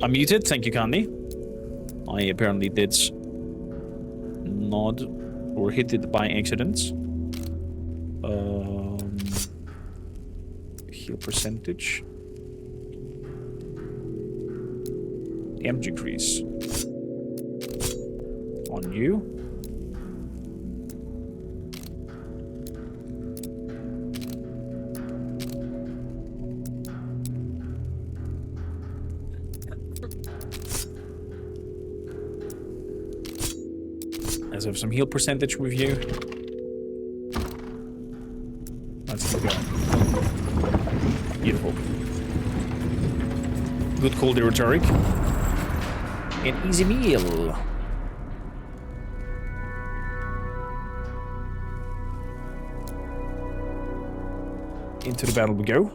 Speaker 1: I'm muted. Thank you, Candy. I apparently did not or hit it by accident. Heal percentage. Damage increase. On you. Let's have some heal percentage with you. Let's keep going. Beautiful. Good cold rhetoric. An easy meal. Into the battle we go.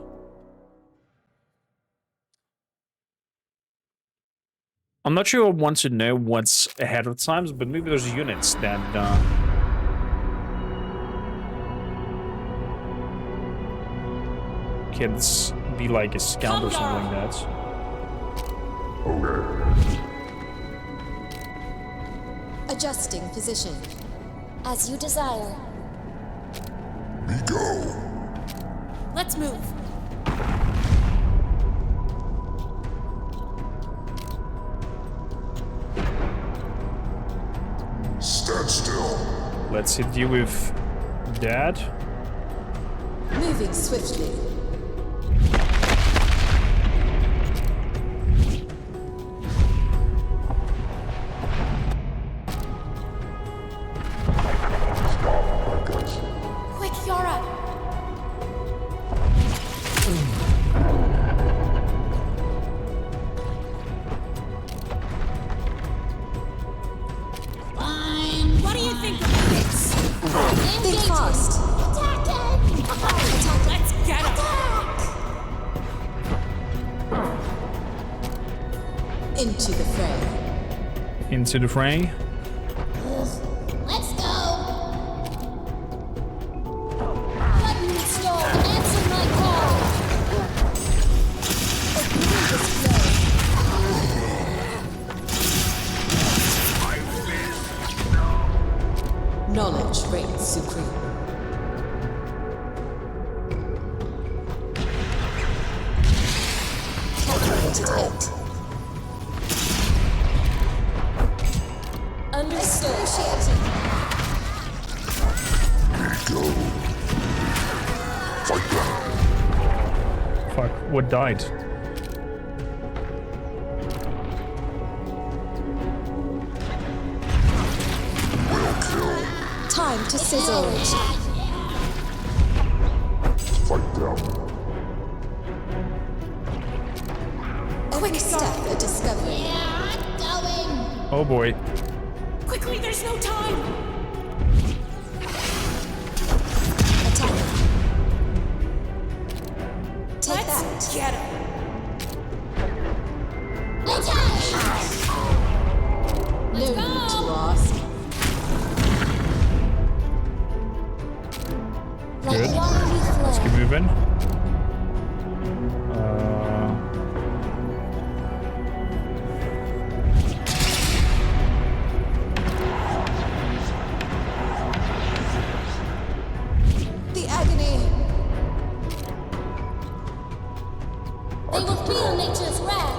Speaker 1: I'm not sure I want to know what's ahead of times, but maybe there's units that can be like a scout or something like that.
Speaker 10: Okay.
Speaker 7: Adjusting position. As you desire.
Speaker 10: Me go.
Speaker 3: Let's move.
Speaker 10: Stand still.
Speaker 1: Let's hit you with that.
Speaker 7: Moving swiftly.
Speaker 3: Quick, Yara! What do you think of this?
Speaker 7: Think fast.
Speaker 3: Let's get him!
Speaker 7: Into the fray.
Speaker 1: Into the fray.
Speaker 7: Let's go! Lightning storm, answer my call! Opening this flow. Knowledge reigns supreme. Calculated hit. Understood.
Speaker 10: Go. Fight back.
Speaker 1: Fuck, what died?
Speaker 10: Will kill.
Speaker 7: Time to sizzle.
Speaker 10: Fight them.
Speaker 7: Quick step a discovery. Yeah, I'm going.
Speaker 1: Oh boy.
Speaker 3: Quickly, there's no time!
Speaker 7: Attack. Take
Speaker 3: Let's
Speaker 7: that.
Speaker 3: get him!
Speaker 7: Attack! No need to ask. Like
Speaker 1: Good.
Speaker 7: watery
Speaker 1: Let's keep
Speaker 7: flow.
Speaker 1: moving.
Speaker 7: The agony. They will feel nature's wrath.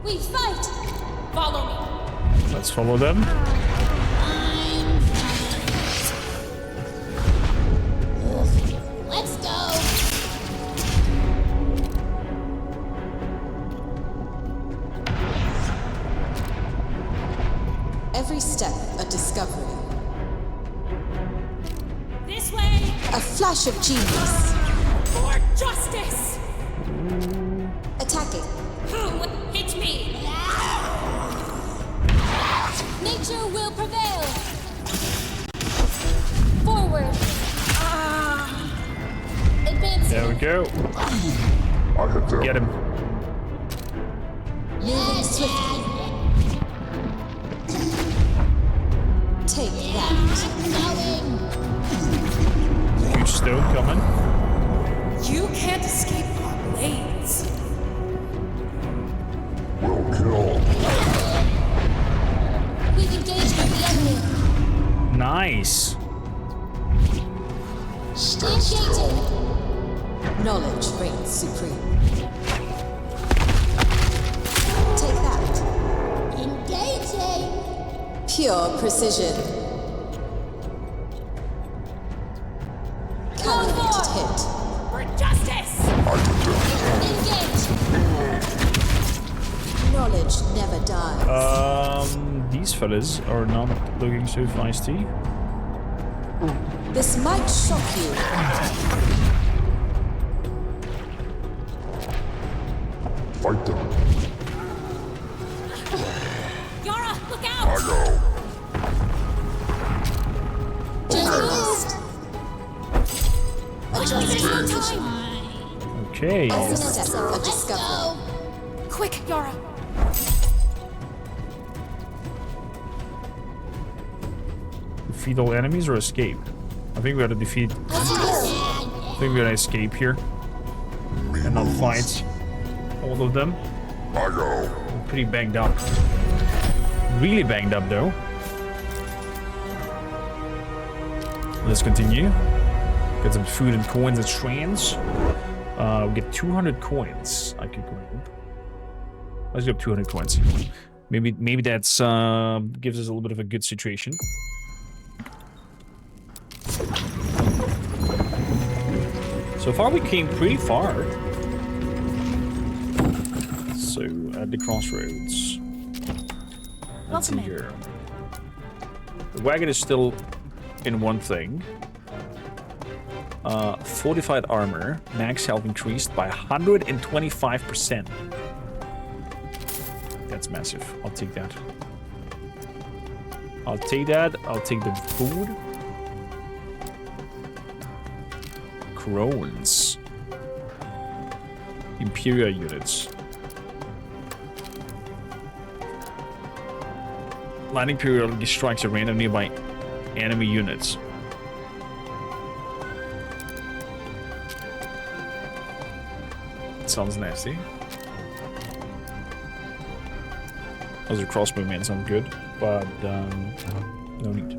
Speaker 7: We fight.
Speaker 3: Follow me.
Speaker 1: Let's follow them.
Speaker 7: Let's go. Every step a discovery.
Speaker 3: This way!
Speaker 7: A flash of genius.
Speaker 3: For justice!
Speaker 7: Attacking.
Speaker 3: Who hit me?
Speaker 7: Nature will prevail. Forward. Advancing.
Speaker 1: There we go.
Speaker 10: I hit them.
Speaker 1: Get him.
Speaker 7: Moving swiftly. Take that.
Speaker 1: Huge stone coming.
Speaker 3: You can't escape our blades.
Speaker 1: Nice.
Speaker 7: Engaging. Knowledge reigns supreme. Take that. Engaging. Pure precision. Calculated hit.
Speaker 3: For justice!
Speaker 7: Engage. Knowledge never dies.
Speaker 1: These fellas are not looking so feisty.
Speaker 7: This might shock you.
Speaker 10: Fight them.
Speaker 3: Yara, look
Speaker 10: I
Speaker 3: out!
Speaker 10: go.
Speaker 7: Journalist. Adjustment.
Speaker 1: Okay.
Speaker 7: Every step a discovery.
Speaker 3: Quick, Yara!
Speaker 1: Defeat all enemies or escape? I think we gotta defeat. I think we gotta escape here. And not fight all of them.
Speaker 10: I go.
Speaker 1: I'm pretty banged up. Really banged up though. Let's continue. Get some food and coins and strands. We get 200 coins. I could grab. Let's get 200 coins. Maybe that's gives us a little bit of a good situation. So far we came pretty far. So at the crossroads. Let's see here. The wagon is still in one thing. Fortified armor, max health increased by 125%. That's massive. I'll take that. I'll take that. I'll take the food. Crones. Imperial units. Lightning periodically strikes at random nearby enemy units. Sounds nasty. Those are crossbowmen, sound good, but no need.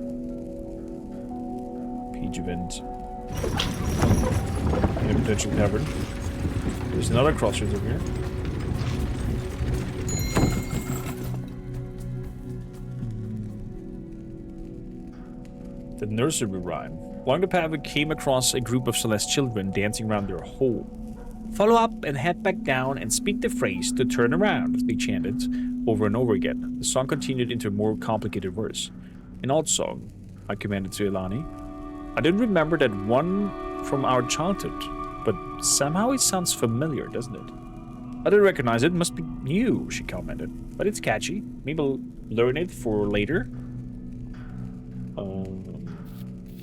Speaker 1: Page event. In a potential cavern. There's another crossroads over here. The nursery rhyme. Along the path we came across a group of Celeste children dancing around their home. Follow up and head back down and speak the phrase to turn around, they chanted over and over again. The song continued into a more complicated verse. An old song, I commanded to Elani. I didn't remember that one from our childhood, but somehow it sounds familiar, doesn't it? I didn't recognize it, must be new, she commented. But it's catchy. Maybe I'll learn it for later.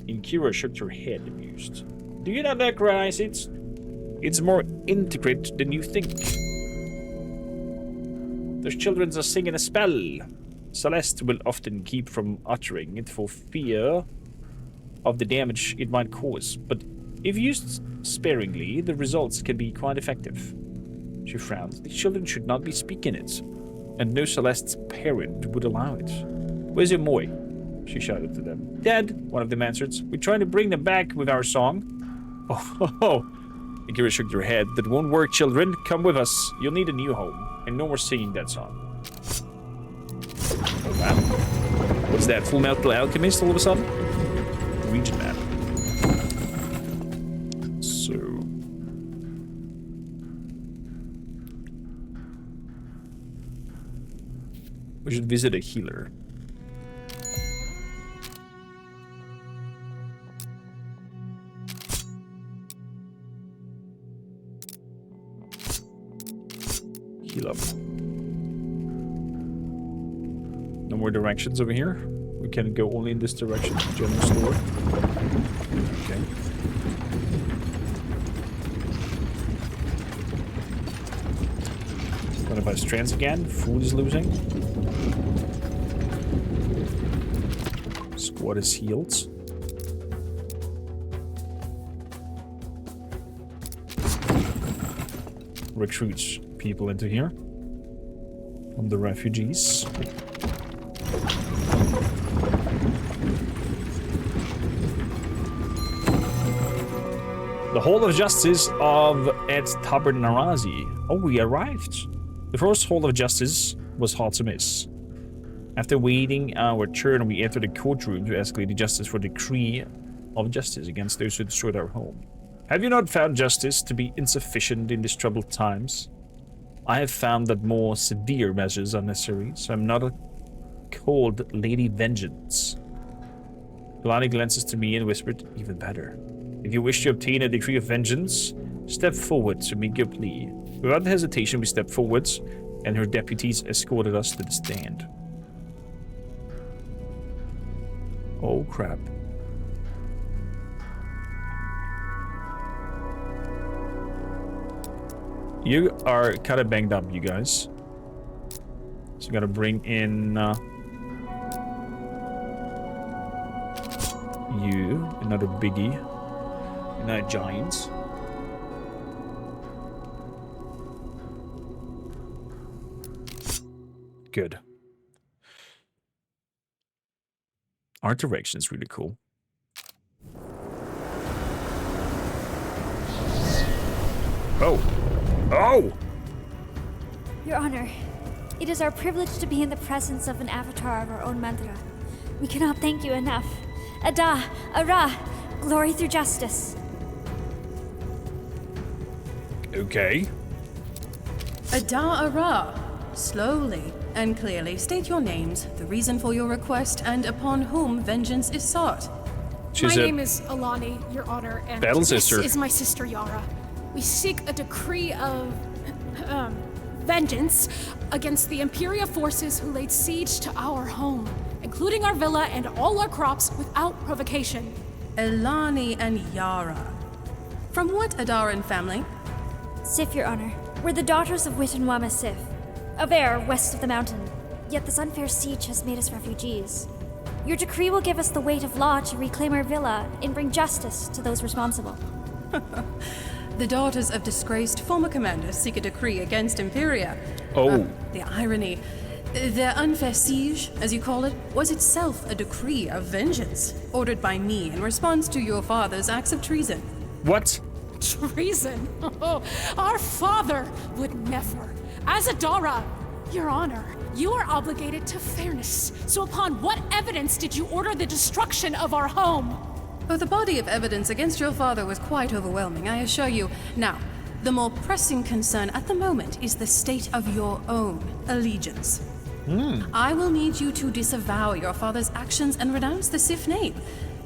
Speaker 1: Inkira shook her head, amused. Do you not recognize it? It's more intricate than you think. Those children are singing a spell. Celeste will often keep from uttering it for fear of the damage it might cause, but if used sparingly, the results can be quite effective. She frowned. The children should not be speaking it, and no Celeste's parent would allow it. Where's your Moy? She shouted to them. Dead, one of them answered. We're trying to bring them back with our song. Oh. Inkira shook her head. That won't work, children. Come with us. You'll need a new home. And no more singing that song. Oh, wow. What's that? Full Metal Alchemist all of a sudden? Region map. So... we should visit a healer. Heal up. No more directions over here. We can go only in this direction. General store. Okay. Gonna buy strands again. Food is losing. Squad is healed. Recruits people into here from the refugees. The Hall of Justice of Et Tabernarazi. Oh, we arrived. The first Hall of Justice was hard to miss. After waiting our turn, we entered the courtroom to escalate the justice for decree of justice against those who destroyed our home. Have you not found justice to be insufficient in these troubled times? I have found that more severe measures are necessary, so I'm not called Lady Vengeance. Lani glances to me and whispered, even better. If you wish to obtain a decree of vengeance, step forward to make your plea. Without hesitation, we stepped forwards, and her deputies escorted us to the stand. Oh, crap. You are kind of banged up, you guys. So we gotta bring in you, another biggie, another giant. Good. Art direction is really cool. Oh. Oh!
Speaker 2: Your Honor, it is our privilege to be in the presence of an avatar of our own mantra. We cannot thank you enough. Ada, Ara, glory through justice.
Speaker 1: Okay.
Speaker 11: Ada Ara, slowly and clearly state your names, the reason for your request, and upon whom vengeance is sought.
Speaker 3: My name is Alani, Your Honor, and
Speaker 1: battle
Speaker 3: this
Speaker 1: sister.
Speaker 3: is my sister Yara. We seek a decree of vengeance against the Imperia forces who laid siege to our home, including our villa and all our crops without provocation.
Speaker 11: Elani and Yara. From what Adaran family?
Speaker 2: Sif, Your Honor. We're the daughters of Wittenwama Sif, of Air, west of the mountain. Yet this unfair siege has made us refugees. Your decree will give us the weight of law to reclaim our villa and bring justice to those responsible.
Speaker 11: The daughters of disgraced former commanders seek a decree against Imperia.
Speaker 1: Oh.
Speaker 11: The irony. Their unfair siege, as you call it, was itself a decree of vengeance, ordered by me in response to your father's acts of treason.
Speaker 1: What?
Speaker 3: Treason? Oh, our father would never. As Adara, Your Honor, you are obligated to fairness. So upon what evidence did you order the destruction of our home?
Speaker 11: Oh, the body of evidence against your father was quite overwhelming, I assure you. Now, the more pressing concern at the moment is the state of your own allegiance. I will need you to disavow your father's actions and renounce the Sif name.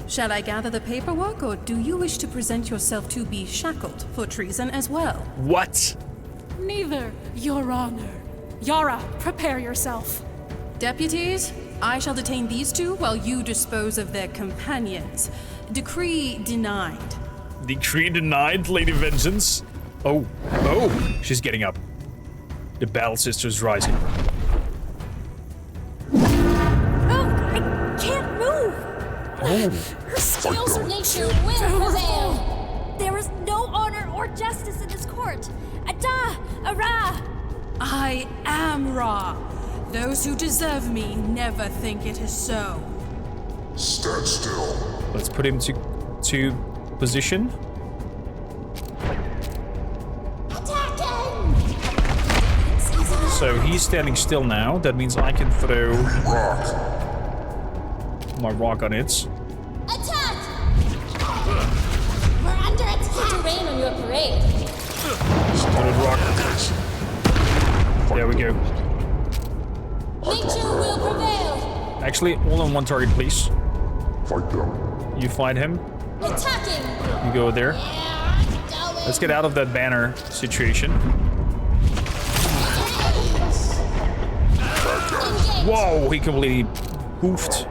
Speaker 11: Shall I gather the paperwork, or do you wish to present yourself to be shackled for treason as well?
Speaker 1: What?
Speaker 3: Neither, Your Honor. Yara, prepare yourself.
Speaker 11: Deputies, I shall detain these two while you dispose of their companions. Decree denied.
Speaker 1: Decree denied, Lady Vengeance. Oh. Oh. She's getting up. The Battle Sister's rising.
Speaker 2: I can't move!
Speaker 1: Oh.
Speaker 3: Her skills are
Speaker 7: Nature will prevail.
Speaker 2: There is no honor or justice in this court. Ada, Ara!
Speaker 11: I am Ra. Those who deserve me never think it is so.
Speaker 10: Stand still.
Speaker 1: Let's put him to position.
Speaker 7: Attacking!
Speaker 1: So he's standing still now. That means I can throw my rock on it.
Speaker 7: Attack! We're under attack! Put to rain on your parade.
Speaker 1: Started rock. There we go.
Speaker 7: Nature will prevail.
Speaker 1: Actually, all on one target, please.
Speaker 10: Fight them.
Speaker 1: You fight him.
Speaker 7: Attacking!
Speaker 1: You go there. Let's get out of that banner situation. Whoa, he completely poofed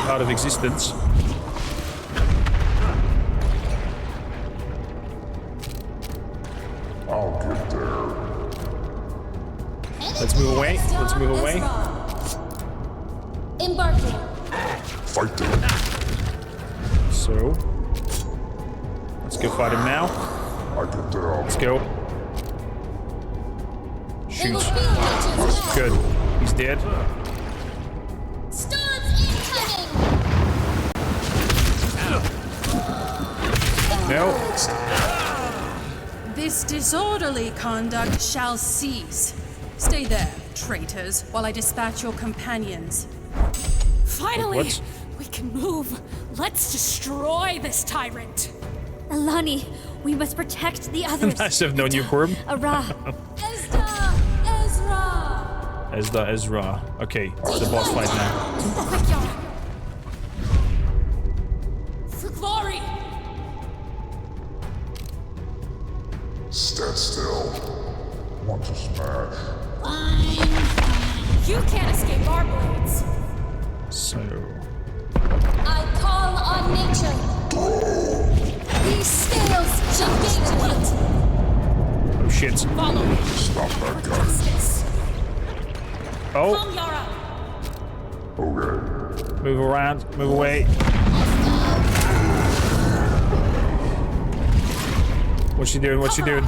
Speaker 1: out of existence.
Speaker 10: I'll get there.
Speaker 1: Let's move away. Let's move away.
Speaker 7: Embarking.
Speaker 10: Fight them.
Speaker 1: So, let's go fight him now.
Speaker 10: I get down.
Speaker 1: Let's go.
Speaker 7: They will
Speaker 1: Shoot.
Speaker 7: feel nature's wrath.
Speaker 1: Good. He's dead.
Speaker 7: Storms incoming!
Speaker 1: No.
Speaker 11: This disorderly conduct shall cease. Stay there, traitors, while I dispatch your companions.
Speaker 3: Finally,
Speaker 1: What?
Speaker 3: we can move. Let's destroy this tyrant.
Speaker 2: Alani, we must protect the others.
Speaker 1: Nice to have known you, Korm.
Speaker 2: Ara.
Speaker 1: Ezra. Okay, it's the boss fight now.
Speaker 3: Quick, Yara. For glory.
Speaker 10: Stand still. Want to smash?
Speaker 3: You can't escape our blades.
Speaker 1: So,
Speaker 7: I call on nature. These scales shall gain to it.
Speaker 1: oh shit.
Speaker 3: Follow me.
Speaker 10: Stop that guy.
Speaker 3: Justice.
Speaker 1: Oh,
Speaker 3: Come, Yara.
Speaker 10: Okay.
Speaker 1: move around, move away. What's she doing? What's she doing?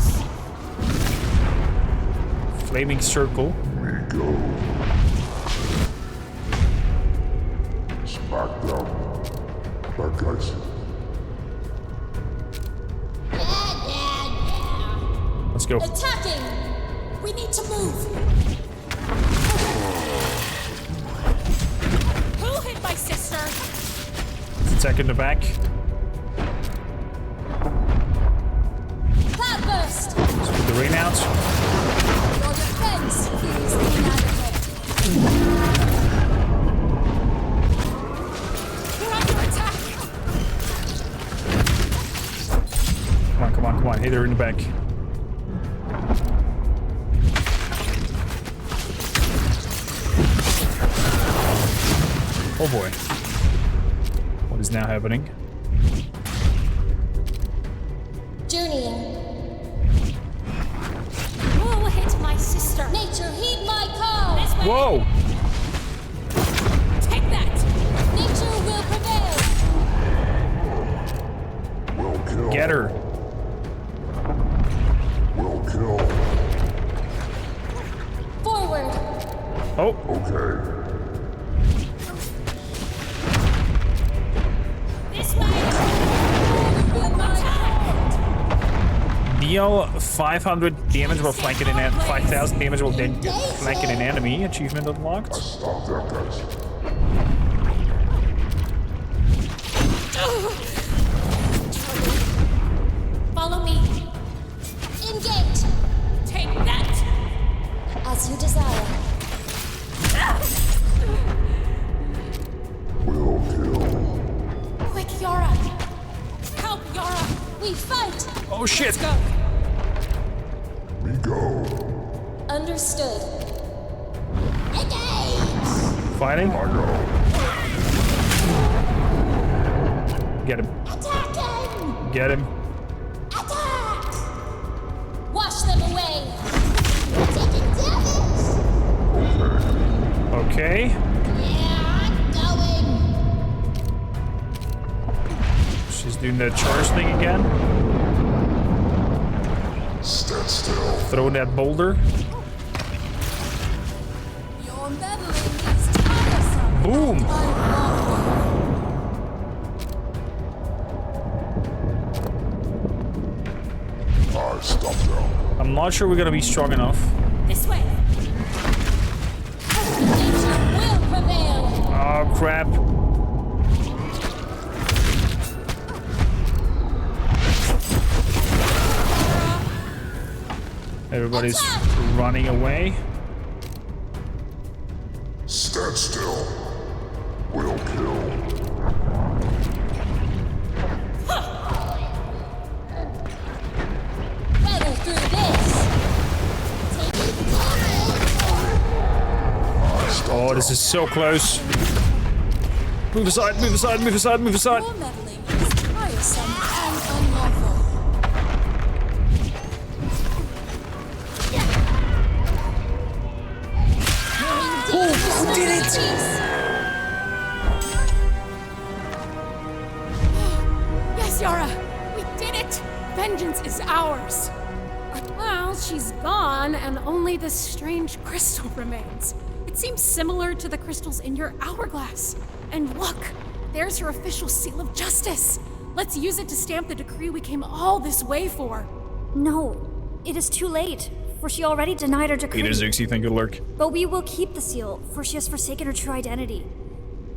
Speaker 1: Flaming circle.
Speaker 10: We go. Smack them. Bad guys.
Speaker 1: Let's go.
Speaker 7: Attacking! We need to move.
Speaker 3: Who hit my sister?
Speaker 1: Let's attack in the back.
Speaker 7: Cloudburst!
Speaker 1: Let's put the rain out.
Speaker 7: Your defense is inadequate.
Speaker 3: We're under attack.
Speaker 1: Come on. Hit her in the back. Oh boy. What is now happening?
Speaker 7: Journeying.
Speaker 3: Who hit my sister?
Speaker 7: Nature, heed my call.
Speaker 3: This way.
Speaker 1: Whoa!
Speaker 3: Take that.
Speaker 7: Nature will prevail.
Speaker 10: Will kill.
Speaker 1: Get her.
Speaker 10: Will kill.
Speaker 7: Forward.
Speaker 1: Oh,
Speaker 10: Okay.
Speaker 3: This way.
Speaker 1: deal 500 damage while flanking an 5,000 damage while flanking an enemy. Achievement unlocked.
Speaker 10: Stop that, guys.
Speaker 3: Follow me.
Speaker 7: Engage.
Speaker 3: Take that.
Speaker 7: As you desire.
Speaker 10: Will kill.
Speaker 3: Quick, Yara. Help, Yara.
Speaker 7: We fight.
Speaker 1: Oh shit!
Speaker 3: Let's go.
Speaker 10: We go.
Speaker 7: Understood. Engage.
Speaker 1: Fighting?
Speaker 10: I go.
Speaker 1: Get him.
Speaker 7: Attacking.
Speaker 1: Get him.
Speaker 7: Attack. Wash them away. Taking damage.
Speaker 1: Okay.
Speaker 7: Yeah, going.
Speaker 1: She's doing the charge thing again.
Speaker 10: Stand still.
Speaker 1: Throw that boulder.
Speaker 7: Your meddling is tiresome.
Speaker 1: Boom!
Speaker 10: Stop down.
Speaker 1: I'm not sure we're gonna be strong enough.
Speaker 3: This way.
Speaker 7: Nature will prevail.
Speaker 1: Oh crap. Everybody's running away.
Speaker 10: Stand still. Will kill.
Speaker 7: Weather through this. Taking damage.
Speaker 1: Oh, this is so close. Move aside, move aside, move aside, move aside.
Speaker 7: Your meddling is tiresome and unlawful.
Speaker 1: Who did it?
Speaker 3: Yes, Yara. We did it. Vengeance is ours. Well, she's gone, and only this strange crystal remains. It seems similar to the crystals in your hourglass. And look, there's her official seal of justice. Let's use it to stamp the decree we came all this way for.
Speaker 2: No, It is too late, for she already denied her decree.
Speaker 1: Peter Zuxi, thank you, Lurk.
Speaker 2: But we will keep the seal, for she has forsaken her true identity.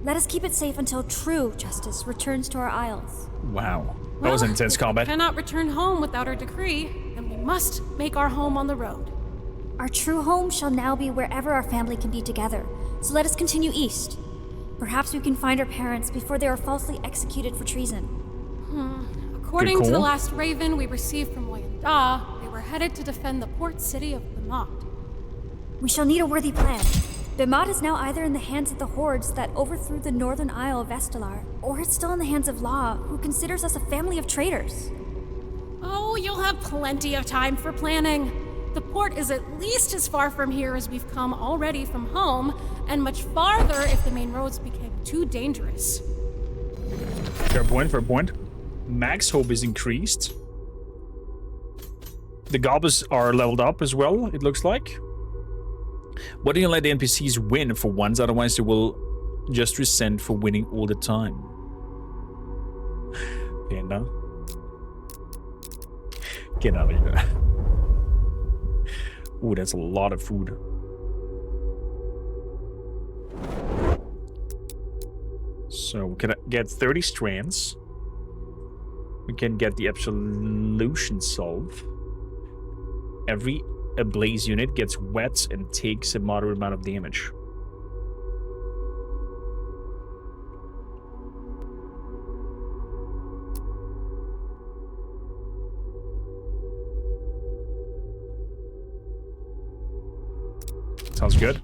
Speaker 2: Let us keep it safe until true justice returns to our isles.
Speaker 1: Wow. That was intense combat.
Speaker 3: We cannot return home without our decree, and we must make our home on the road.
Speaker 2: Our true home shall now be wherever our family can be together, so let us continue east. Perhaps we can find our parents before they are falsely executed for treason.
Speaker 3: According to the last raven we received from Wayanda, they were headed to defend the port city of Bemot.
Speaker 2: We shall need a worthy plan. Bemot is now either in the hands of the hordes that overthrew the northern isle of Vestalar, or it's still in the hands of Law, who considers us a family of traitors.
Speaker 3: Oh, you'll have plenty of time for planning. The port is at least as far from here as we've come already from home, and much farther if the main roads became too dangerous.
Speaker 1: Fair point, fair point. Max hope is increased. The goblins are leveled up as well, it looks like. Why don't you let the NPCs win for once, otherwise they will just resent for winning all the time. Panda. Get out of here. Ooh, that's a lot of food. So we can get 30 strands. We can get the absolution salve. Every ablaze unit gets wet and takes a moderate amount of damage. Sounds good.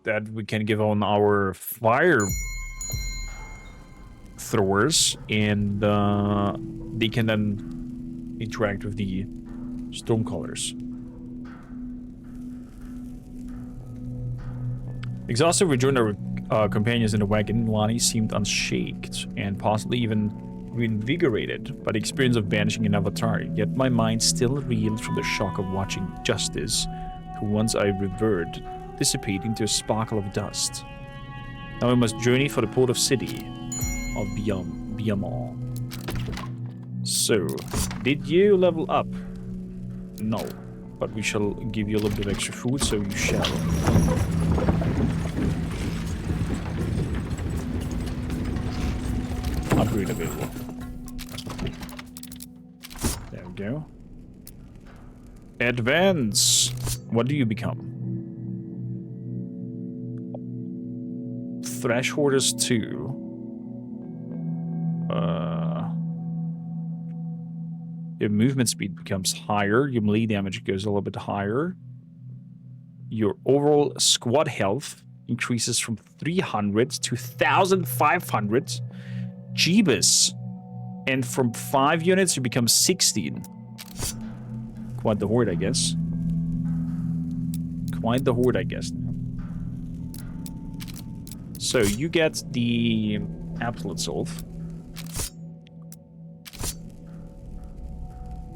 Speaker 1: That we can give on our fire throwers, and they can then interact with the stormcallers. Exhausted, we joined our companions in the wagon. Lonnie seemed unshaked and possibly even reinvigorated by the experience of banishing an avatar, yet my mind still reeled from the shock of watching Justice, who once I revered, dissipate into a sparkle of dust. Now we must journey for the port of city of Biamal. So, did you level up? No, but we shall give you a little bit of extra food, so you shall. Upgrade available. There we go. Advance. What do you become? Thrash Hoarders 2. Your movement speed becomes higher. Your melee damage goes a little bit higher. Your overall squad health increases from 300 to 1,500. Jeebus. And from 5 units, you become 16. Quite the horde, I guess. Quite the horde, I guess. So you get the absolute solve.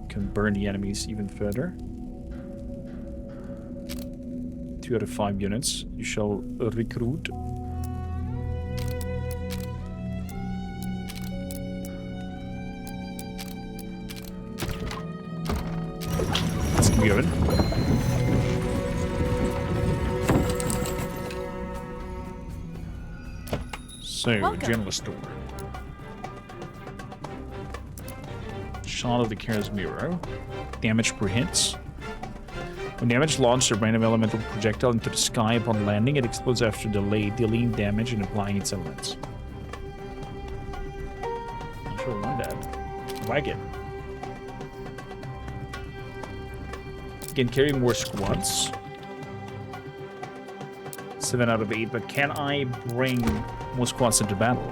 Speaker 1: Can burn the enemies even further. 2 out of 5 units. You shall recruit. Let's keep going. So, general store. Shot of the Kara's Mirror. Damage per hit. When damage launched a random elemental projectile into the sky upon landing, it explodes after delay, dealing damage and applying its elements. Not sure I want that. Wagon. You can carry more squads. 7 out of 8, but can I bring more squads into battle?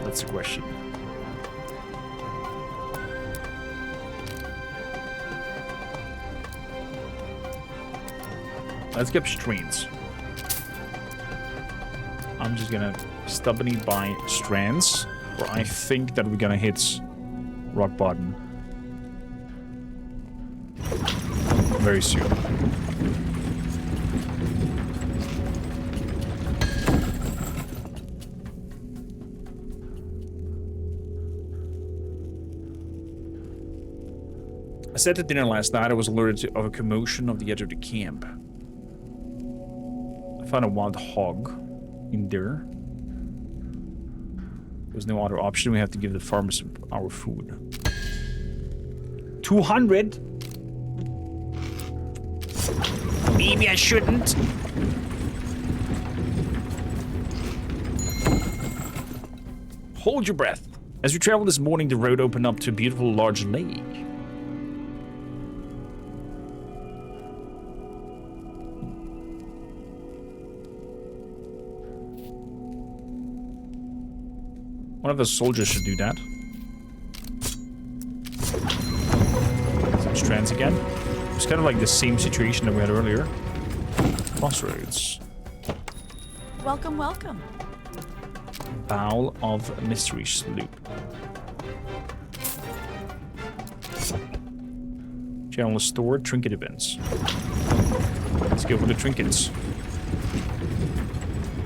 Speaker 1: That's the question. Let's get strands. I'm just gonna stubbornly buy strands, or I think that we're gonna hit rock bottom very soon. I sat at dinner last night. I was alerted of a commotion off the edge of the camp. I found a wild hog in there. There's no other option. We have to give the farmers our food. 200? Maybe I shouldn't. Hold your breath. As we traveled this morning, the road opened up to a beautiful large lake. One of the soldiers should do that. Some strands again. It's kind of like the same situation that we had earlier. Crossroads.
Speaker 12: Welcome, welcome.
Speaker 1: Bowl of Mystery Sloop. General store, trinket events. Let's go for the trinkets.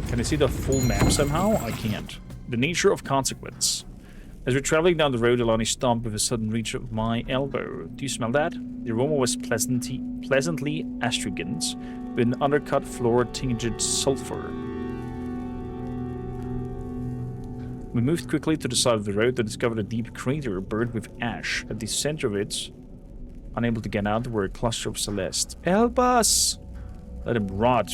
Speaker 1: Can I see the full map somehow? I can't. The nature of consequence. As we're traveling down the road, Alani stopped with a sudden reach of my elbow. Do you smell that? The aroma was pleasantly astringent, with an undercut floor tinged sulfur. We moved quickly to the side of the road to discover a deep crater burned with ash. At the center of it, unable to get out, were a cluster of Celeste. Help us! Let him rot.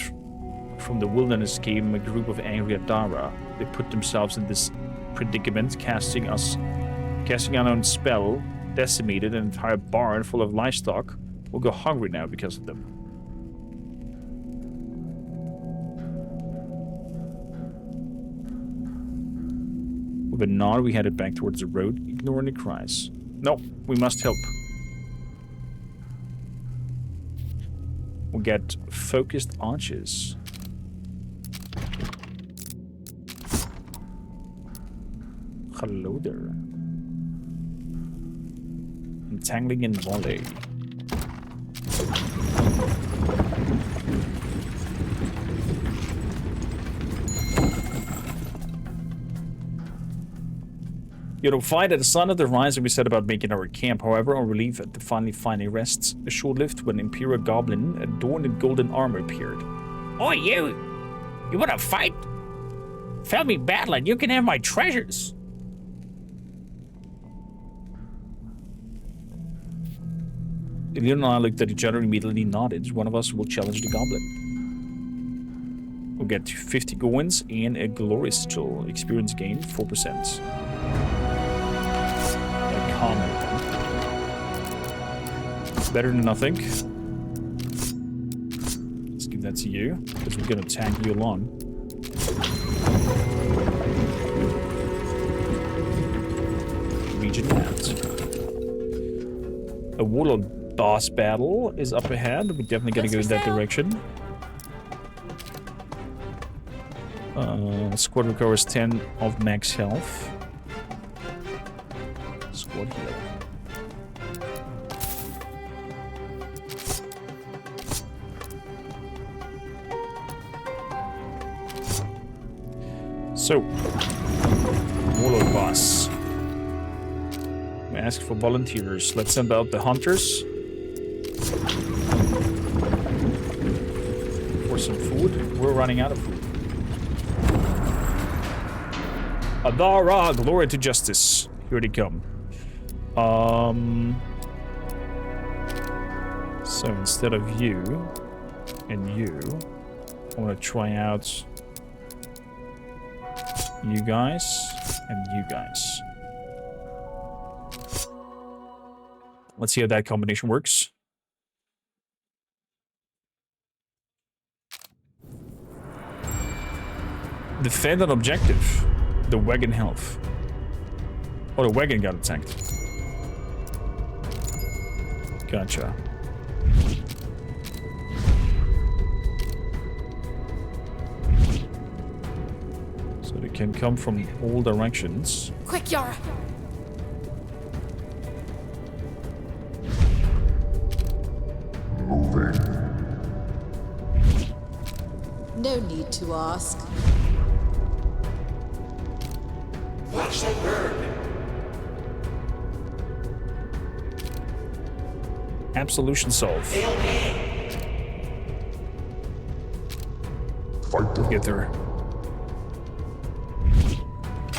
Speaker 1: From the wilderness came a group of angry Adara. They put themselves in this predicament, casting unknown spell, decimated an entire barn full of livestock. We'll go hungry now because of them. With a nod, we headed back towards the road, ignoring the cries. No, we must help. We'll get focused arches. Hello there. Entangling in volley. You know, fight at the sun of the horizon, we set about making our camp. However, on relief to finally find a rest, a short-lived when Imperial Goblin adorned in golden armor appeared.
Speaker 13: Oh, you wanna fight? Fail me battle and you can have my treasures.
Speaker 1: Leon and I looked at each other and immediately nodded. One of us will challenge the goblin. We'll get 50 coins and a glorious sigil. Experience gain 4%. A common one. Better than nothing. Let's give that to you, because we're gonna tag you along. Region mapped. A warlord boss battle is up ahead. We're definitely gonna go in that direction. Squad recovers 10 of max health. Squad heal. So, warlord boss. We ask for volunteers. Let's send out the hunters. For some food. We're running out of food. Adara, glory to justice. Here they come. So instead of you and you, I want to try out you guys and you guys. Let's see how that combination works. Defend an objective. The wagon health. Oh, the wagon got attacked. Gotcha. So they can come from all directions.
Speaker 3: Quick, Yara!
Speaker 10: Moving.
Speaker 7: No need to ask.
Speaker 14: Watch that bird!
Speaker 1: Absolution solve.
Speaker 10: Fight them.
Speaker 1: Get there.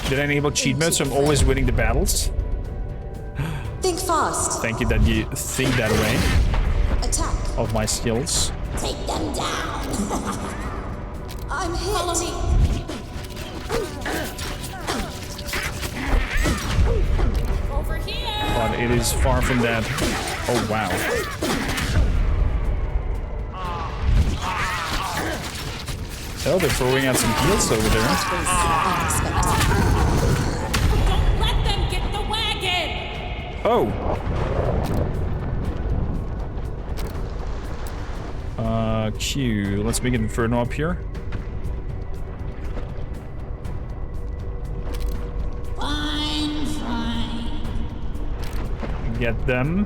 Speaker 1: Did I enable cheat mode so I'm always winning the battles?
Speaker 7: Think fast.
Speaker 1: Thank you that you think that way.
Speaker 7: Attack.
Speaker 1: Of my skills.
Speaker 7: Take them down. I'm hit. Follow me.
Speaker 3: Over here.
Speaker 1: But it is far from that. Oh wow. Oh, they're throwing out some heals over there.
Speaker 3: Don't let them get the wagon.
Speaker 1: Oh. Q. Let's make an inferno up here.
Speaker 3: Fine.
Speaker 1: Get them.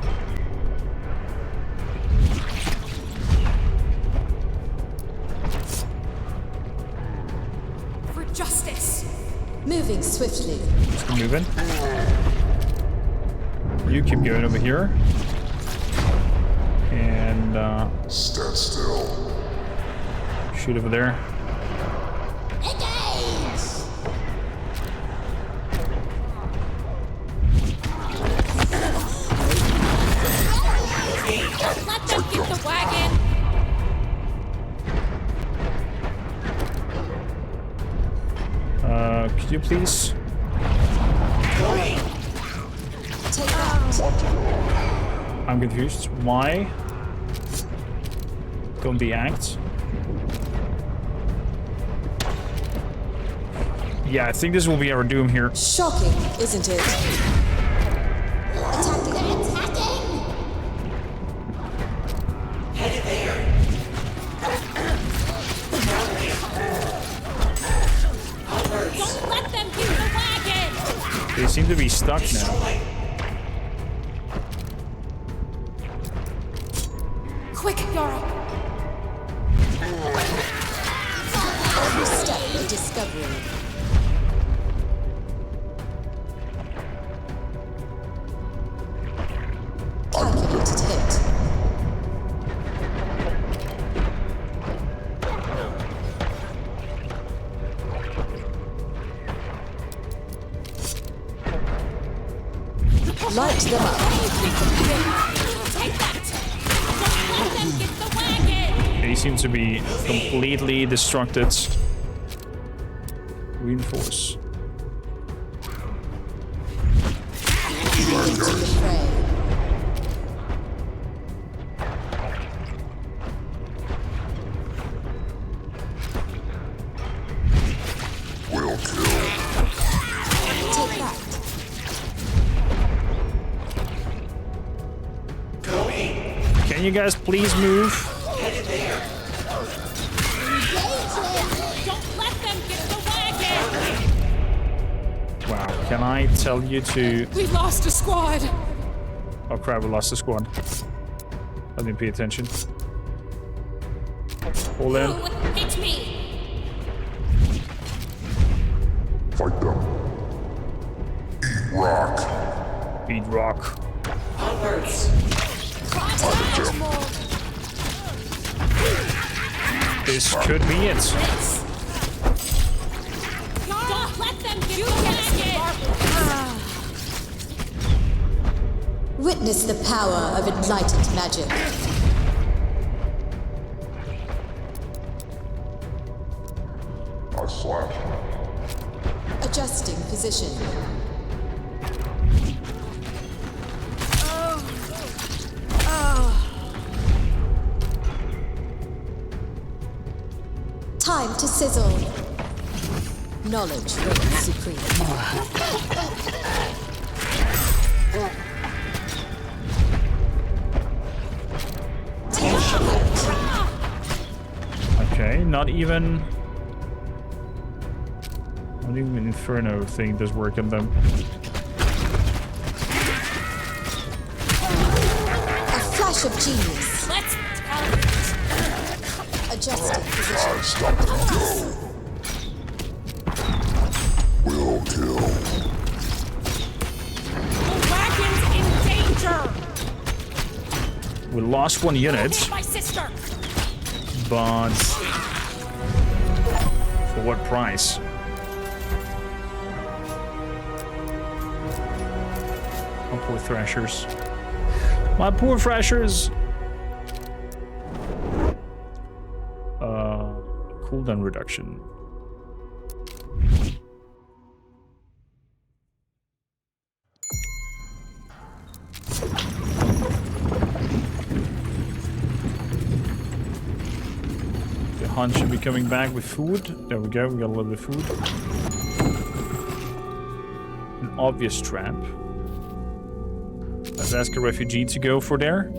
Speaker 3: For justice.
Speaker 7: Moving swiftly.
Speaker 1: Just keep moving. You keep going over here. And
Speaker 10: stand still.
Speaker 1: Shoot over there.
Speaker 3: Engage. Don't let them get the wagon.
Speaker 1: Could you please?
Speaker 7: Take that.
Speaker 1: I'm confused. Why? Don't be act. Yeah, I think this will be our doom here.
Speaker 7: Shocking, isn't it? Attacking.
Speaker 3: They're attacking. Headed there. Don't let them get the wagon.
Speaker 1: They seem to be stuck now.
Speaker 3: Quick, Yara.
Speaker 7: Every step a discovery. Calculated hit. Light them up.
Speaker 3: Take that. Don't let them get the wagon.
Speaker 1: They seem to be completely destructed. Reinforce.
Speaker 7: Into the fray.
Speaker 10: Will kill.
Speaker 7: Take that.
Speaker 1: Can you guys please move?
Speaker 3: Don't let them get the wagon.
Speaker 1: Wow, can I tell you to...
Speaker 3: We lost a squad.
Speaker 1: Oh crap, we lost the squad. I didn't pay attention. Pull in.
Speaker 3: Hit me.
Speaker 10: Fight them. Eat rock.
Speaker 1: Beat rock.
Speaker 3: Onwards.
Speaker 1: This could be it.
Speaker 3: Don't let them get the wagon.
Speaker 7: Witness the power of enlightened magic.
Speaker 10: I slap.
Speaker 7: Adjusting position. Time to sizzle. Knowledge reigns supreme.
Speaker 1: Okay, not even Inferno thing does work on them.
Speaker 7: A flash of genius.
Speaker 3: Let's tell it.
Speaker 7: Adjusting position.
Speaker 10: I stop them. Go. Will kill.
Speaker 3: The wagon's in danger.
Speaker 1: We lost one unit.
Speaker 3: My sister.
Speaker 1: But for what price? My poor thrashers. My poor thrashers. Cooldown reduction. The hunt should be coming back with food. There we go, we got a little bit of food. An obvious trap. Let's ask a refugee to go for there.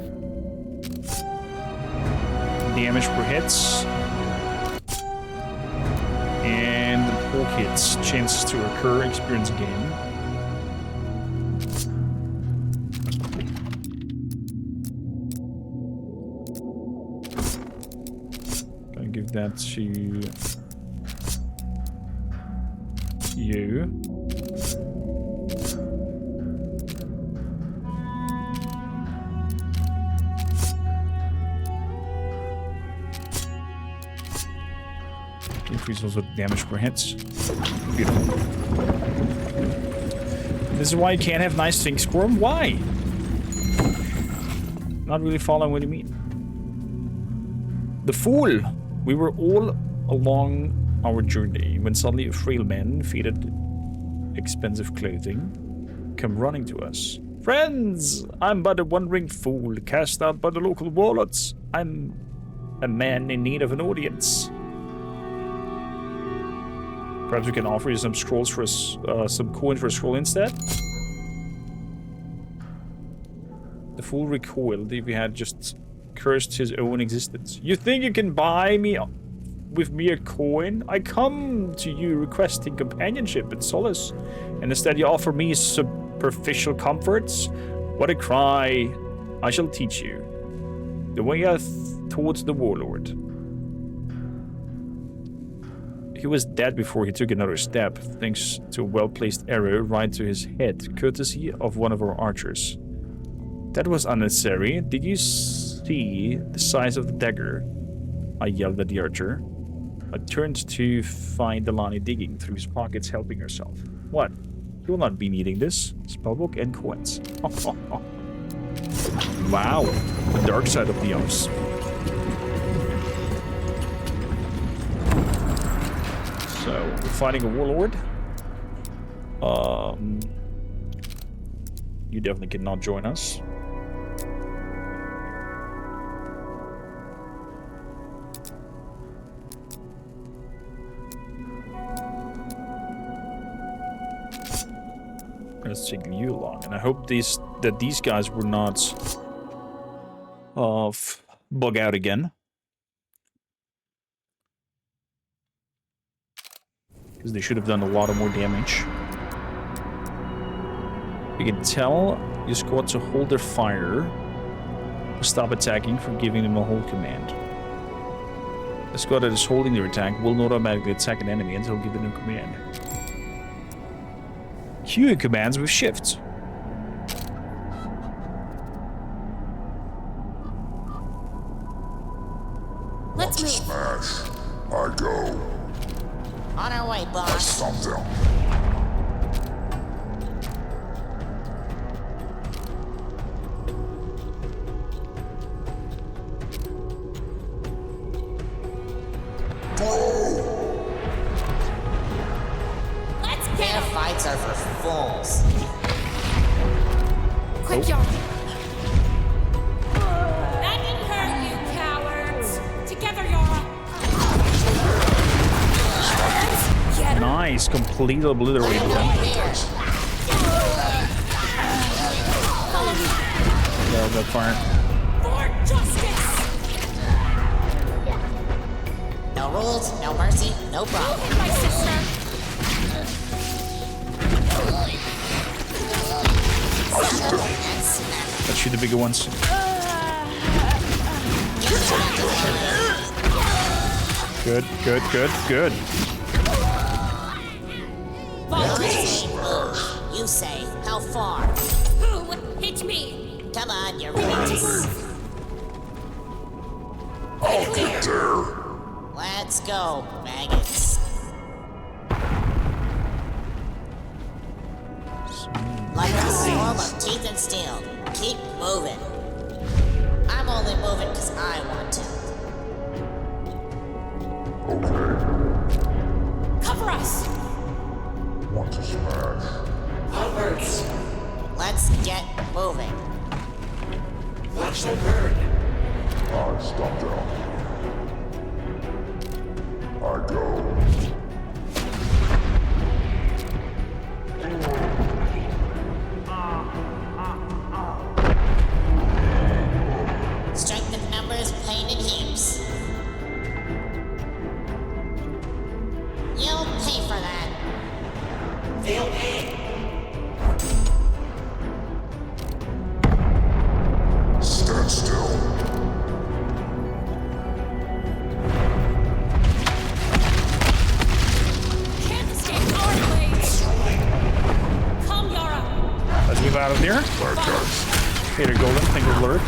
Speaker 1: Damage per hits. And the poor hits. Chances to occur, experience gain. Gonna give that to you. Increase also damage per hits. Beautiful. This is why you can't have nice things for him. Why? Not really following what you mean. The fool! We were all along our journey when suddenly a frail man, faded expensive clothing, come running to us. Friends! I'm but a wandering fool, cast out by the local warlords. I'm a man in need of an audience. Perhaps we can offer you some scrolls for some coin for a scroll instead. The fool recoiled if he had just cursed his own existence. You think you can buy me with mere coin? I come to you requesting companionship and solace, and instead you offer me superficial comforts? What a cry! I shall teach you the way towards the warlord. He was dead before he took another step, thanks to a well-placed arrow right to his head, courtesy of one of our archers. That was unnecessary. Did you see the size of the dagger? I yelled at the archer. I turned to find Delani digging through his pockets, helping herself. What? You will not be needing this. Spellbook and coins. Wow. The dark side of the elves. So, we're fighting a warlord. You definitely cannot join us. It's taking you long, and I hope that these guys were not bug out again. Because they should have done a lot of more damage. You can tell your squad to hold their fire, stop attacking for giving them a hold command. The squad that is holding their attack will not automatically attack an enemy until given a command. Queuing commands with shift.
Speaker 7: Let's move.
Speaker 10: Smash. I go.
Speaker 7: On our way,
Speaker 10: I
Speaker 7: boss.
Speaker 10: stomp them.
Speaker 7: Let's get Their fights are for fools.
Speaker 3: Quick, Yara. That didn't hurt you, cowards. Together, Yara.
Speaker 1: Nice, completely obliterated them. Well, that fire.
Speaker 3: For justice.
Speaker 7: No rules, no mercy, no problem.
Speaker 3: My sister.
Speaker 1: Let's shoot the bigger ones. Good, good, good, good.
Speaker 7: You say, how far?
Speaker 3: Who hit me?
Speaker 7: Come on, you're ready to move.
Speaker 14: Let's go, maggots. Like a swarm of teeth and steel. Keep moving. I'm only moving because I want to.
Speaker 3: Cover us!
Speaker 10: Want to smash?
Speaker 14: Onwards. Let's get moving.
Speaker 10: Watch the bird. I stop down. I go.
Speaker 14: Strength in numbers, pain in heaps. You'll pay for that. They'll pay.
Speaker 10: Stand still.
Speaker 3: Can't escape our blades. Come, Yara.
Speaker 1: Let's move out of here. Peter Golden, think of lurk.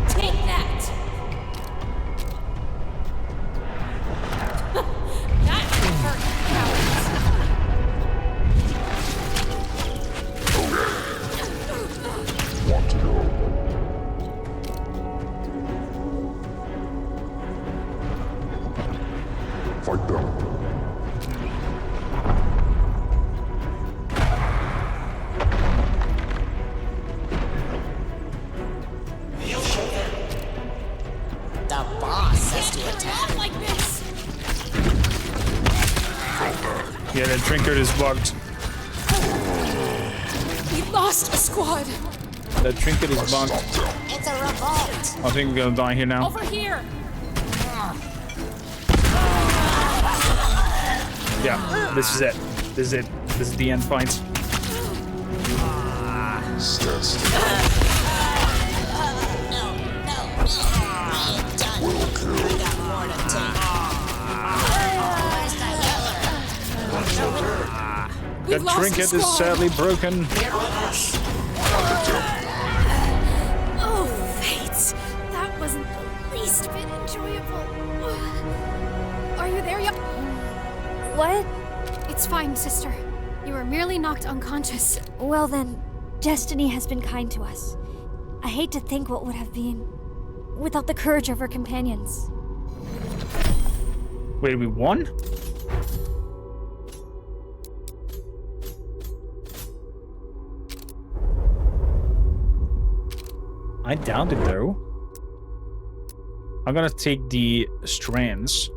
Speaker 3: Take that. That hurt, cowards.
Speaker 10: Want to go? Fight them.
Speaker 14: The boss says to attack.
Speaker 3: Like this.
Speaker 1: Yeah, that trinket is bugged.
Speaker 3: We lost a squad.
Speaker 1: That trinket is bugged.
Speaker 14: It's a revolt.
Speaker 1: I think we're gonna die here now.
Speaker 3: Over here.
Speaker 1: Yeah, this is it. This is it. This is the end fight.
Speaker 10: Stand still.
Speaker 14: No. I ain't done. I got more to take. Where's the healer?
Speaker 1: That trinket is sadly broken.
Speaker 8: Oh, fates. That wasn't the least bit enjoyable. Are you there yet?
Speaker 2: What?
Speaker 8: It's fine, sister. You were merely knocked unconscious.
Speaker 2: Well then, destiny has been kind to us. I hate to think what would have been without the courage of our companions.
Speaker 1: Wait, we won? I doubt it though. I'm gonna take the strands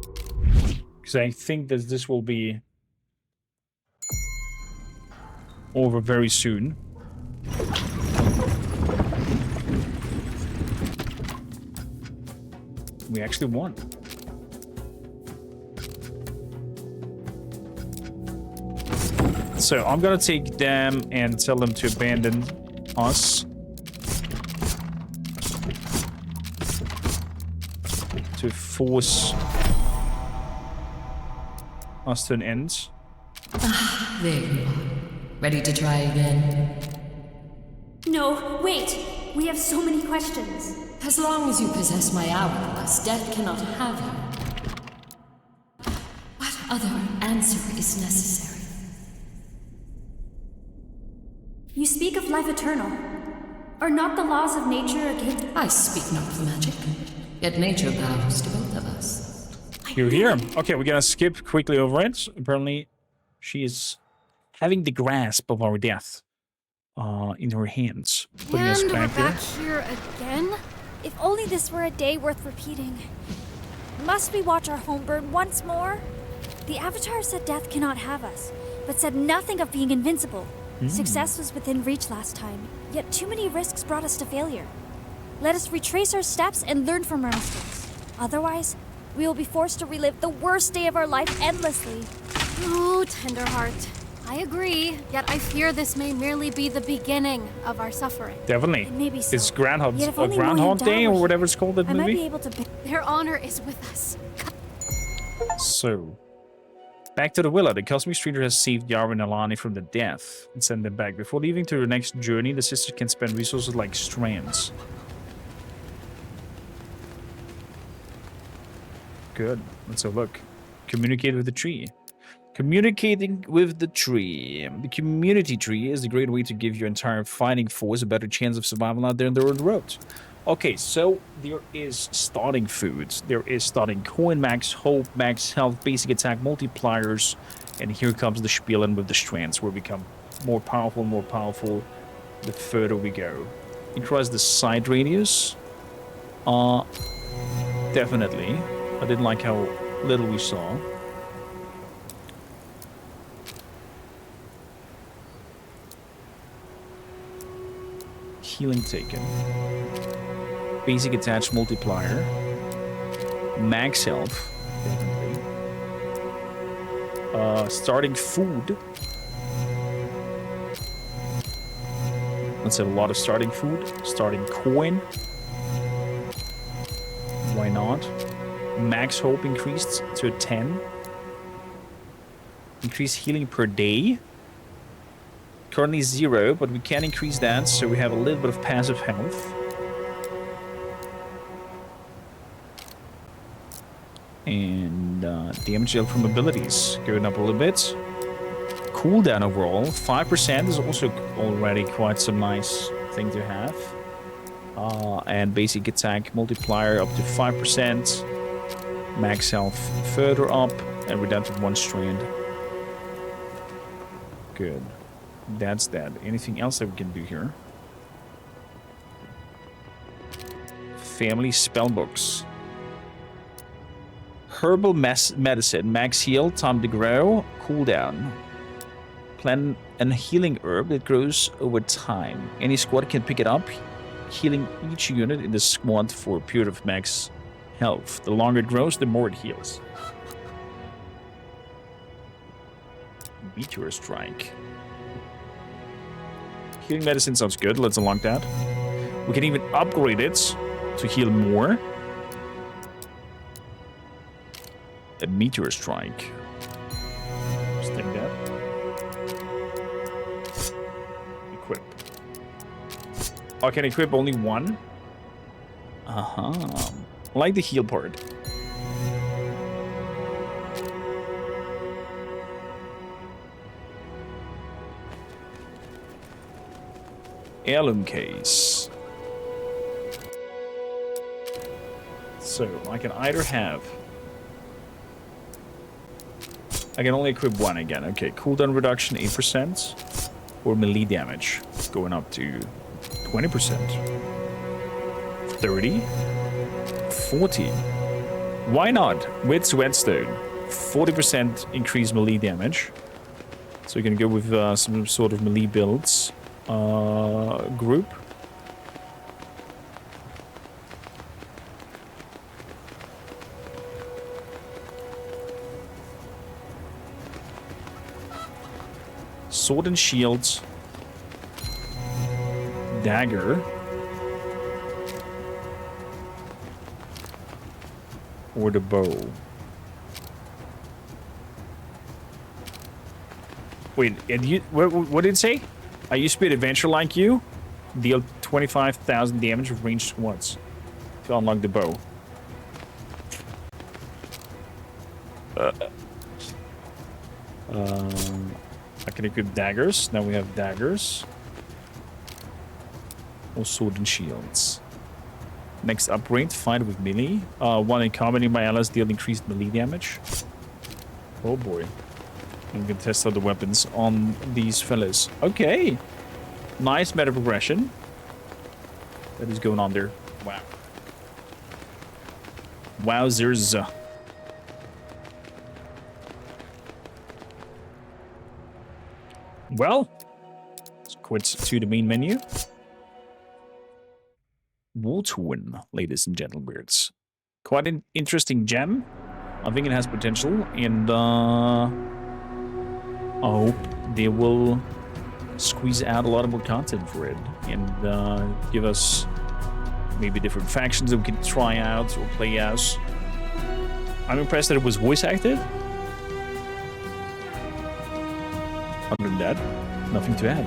Speaker 1: because I think that this will be over very soon. We actually won. So I'm gonna take them and tell them to abandon us. To force us to an end.
Speaker 5: There you are. Ready to try again?
Speaker 2: No, wait! We have so many questions.
Speaker 5: As long as you possess my hourglass, death cannot have you. What other answer is necessary?
Speaker 2: You speak of life eternal. Are not the laws of nature against...
Speaker 5: I speak not for magic, yet nature bows to both of us.
Speaker 1: You're here. Okay, we're gonna skip quickly over it. Apparently, she is having the grasp of our death in her hands. Putting us
Speaker 8: And we're
Speaker 1: back here.
Speaker 8: back here again?
Speaker 2: If only this were a day worth repeating. Must we watch our home burn once more? The Avatar said death cannot have us, but said nothing of being invincible. Success was within reach last time, yet too many risks brought us to failure. Let us retrace our steps and learn from our mistakes. Otherwise, we will be forced to relive the worst day of our life endlessly.
Speaker 8: Oh, Tenderheart. I agree, yet I fear this may merely be the beginning of our suffering.
Speaker 1: Definitely.
Speaker 2: It may be so.
Speaker 1: It's Groundhog,
Speaker 2: Yet if only
Speaker 1: Groundhog
Speaker 2: William
Speaker 1: Day or
Speaker 2: Dow-
Speaker 1: whatever it's called, that
Speaker 2: I might
Speaker 1: movie.
Speaker 2: be able to...
Speaker 8: Their honor is with us.
Speaker 1: So, back to the villa. The cosmic streeter has saved Yara and Alani from the death and sent them back. Before leaving to their next journey, the sisters can spend resources like strands. Good. Let's have a look. Communicate with the tree. Communicating with the tree. The community tree is a great way to give your entire fighting force a better chance of survival out there on the road. Okay, so there is starting foods. There is starting coin, max hope, max health, basic attack multipliers. And here comes the spiel, and with the strengths, where we become more powerful the further we go. Increase the sight radius. Definitely. I didn't like how little we saw. Healing taken. Basic attach multiplier. Max health. Definitely. Starting food. Let's have a lot of starting food. Starting coin. Why not? Max hope increased to 10. Increase healing per day. Currently 0, but we can increase that, so we have a little bit of passive health. And damage dealt from abilities going up a little bit. Cooldown overall 5% is also already quite some nice thing to have. And basic attack multiplier up to 5%. Max health further up, and we're down to 1 strand. Good. That's that. Anything else that we can do here? Family spellbooks. Herbal medicine. Max heal, time to grow, cooldown. Plant a healing herb that grows over time. Any squad can pick it up, healing each unit in the squad for a period of max health. The longer it grows, the more it heals. Meteor strike. Healing medicine sounds good. Let's unlock that. We can even upgrade it to heal more. A meteor strike. Just take that. Equip. I can equip only 1. I like the heal part. Heirloom case. So I can either have. I can only equip 1 again. Okay, cooldown reduction 8%, or melee damage going up to 20%, 30, 40. Why not? With Sweatstone, 40% increased melee damage. So you can go with some sort of melee builds. Group. Sword and shields. Dagger. Or the bow. Wait, and you, what did it say? I used to be an adventurer like you. Deal 25,000 damage with ranged squads to unlock the bow. I can equip daggers. Now we have daggers. Or sword and shields. Next upgrade, fight with melee. 1 in combat by allies deal increased melee damage. Oh boy. We can test out the weapons on these fellas. Okay. Nice meta progression. That is going on there. Wow. Wowzers. Well, let's quit to the main menu. Wartorn, ladies and gentlemen. Quite an interesting gem. I think it has potential, and I hope they will squeeze out a lot more content for it and give us maybe different factions that we can try out or play as. I'm impressed that it was voice acted. Other than that, nothing to add.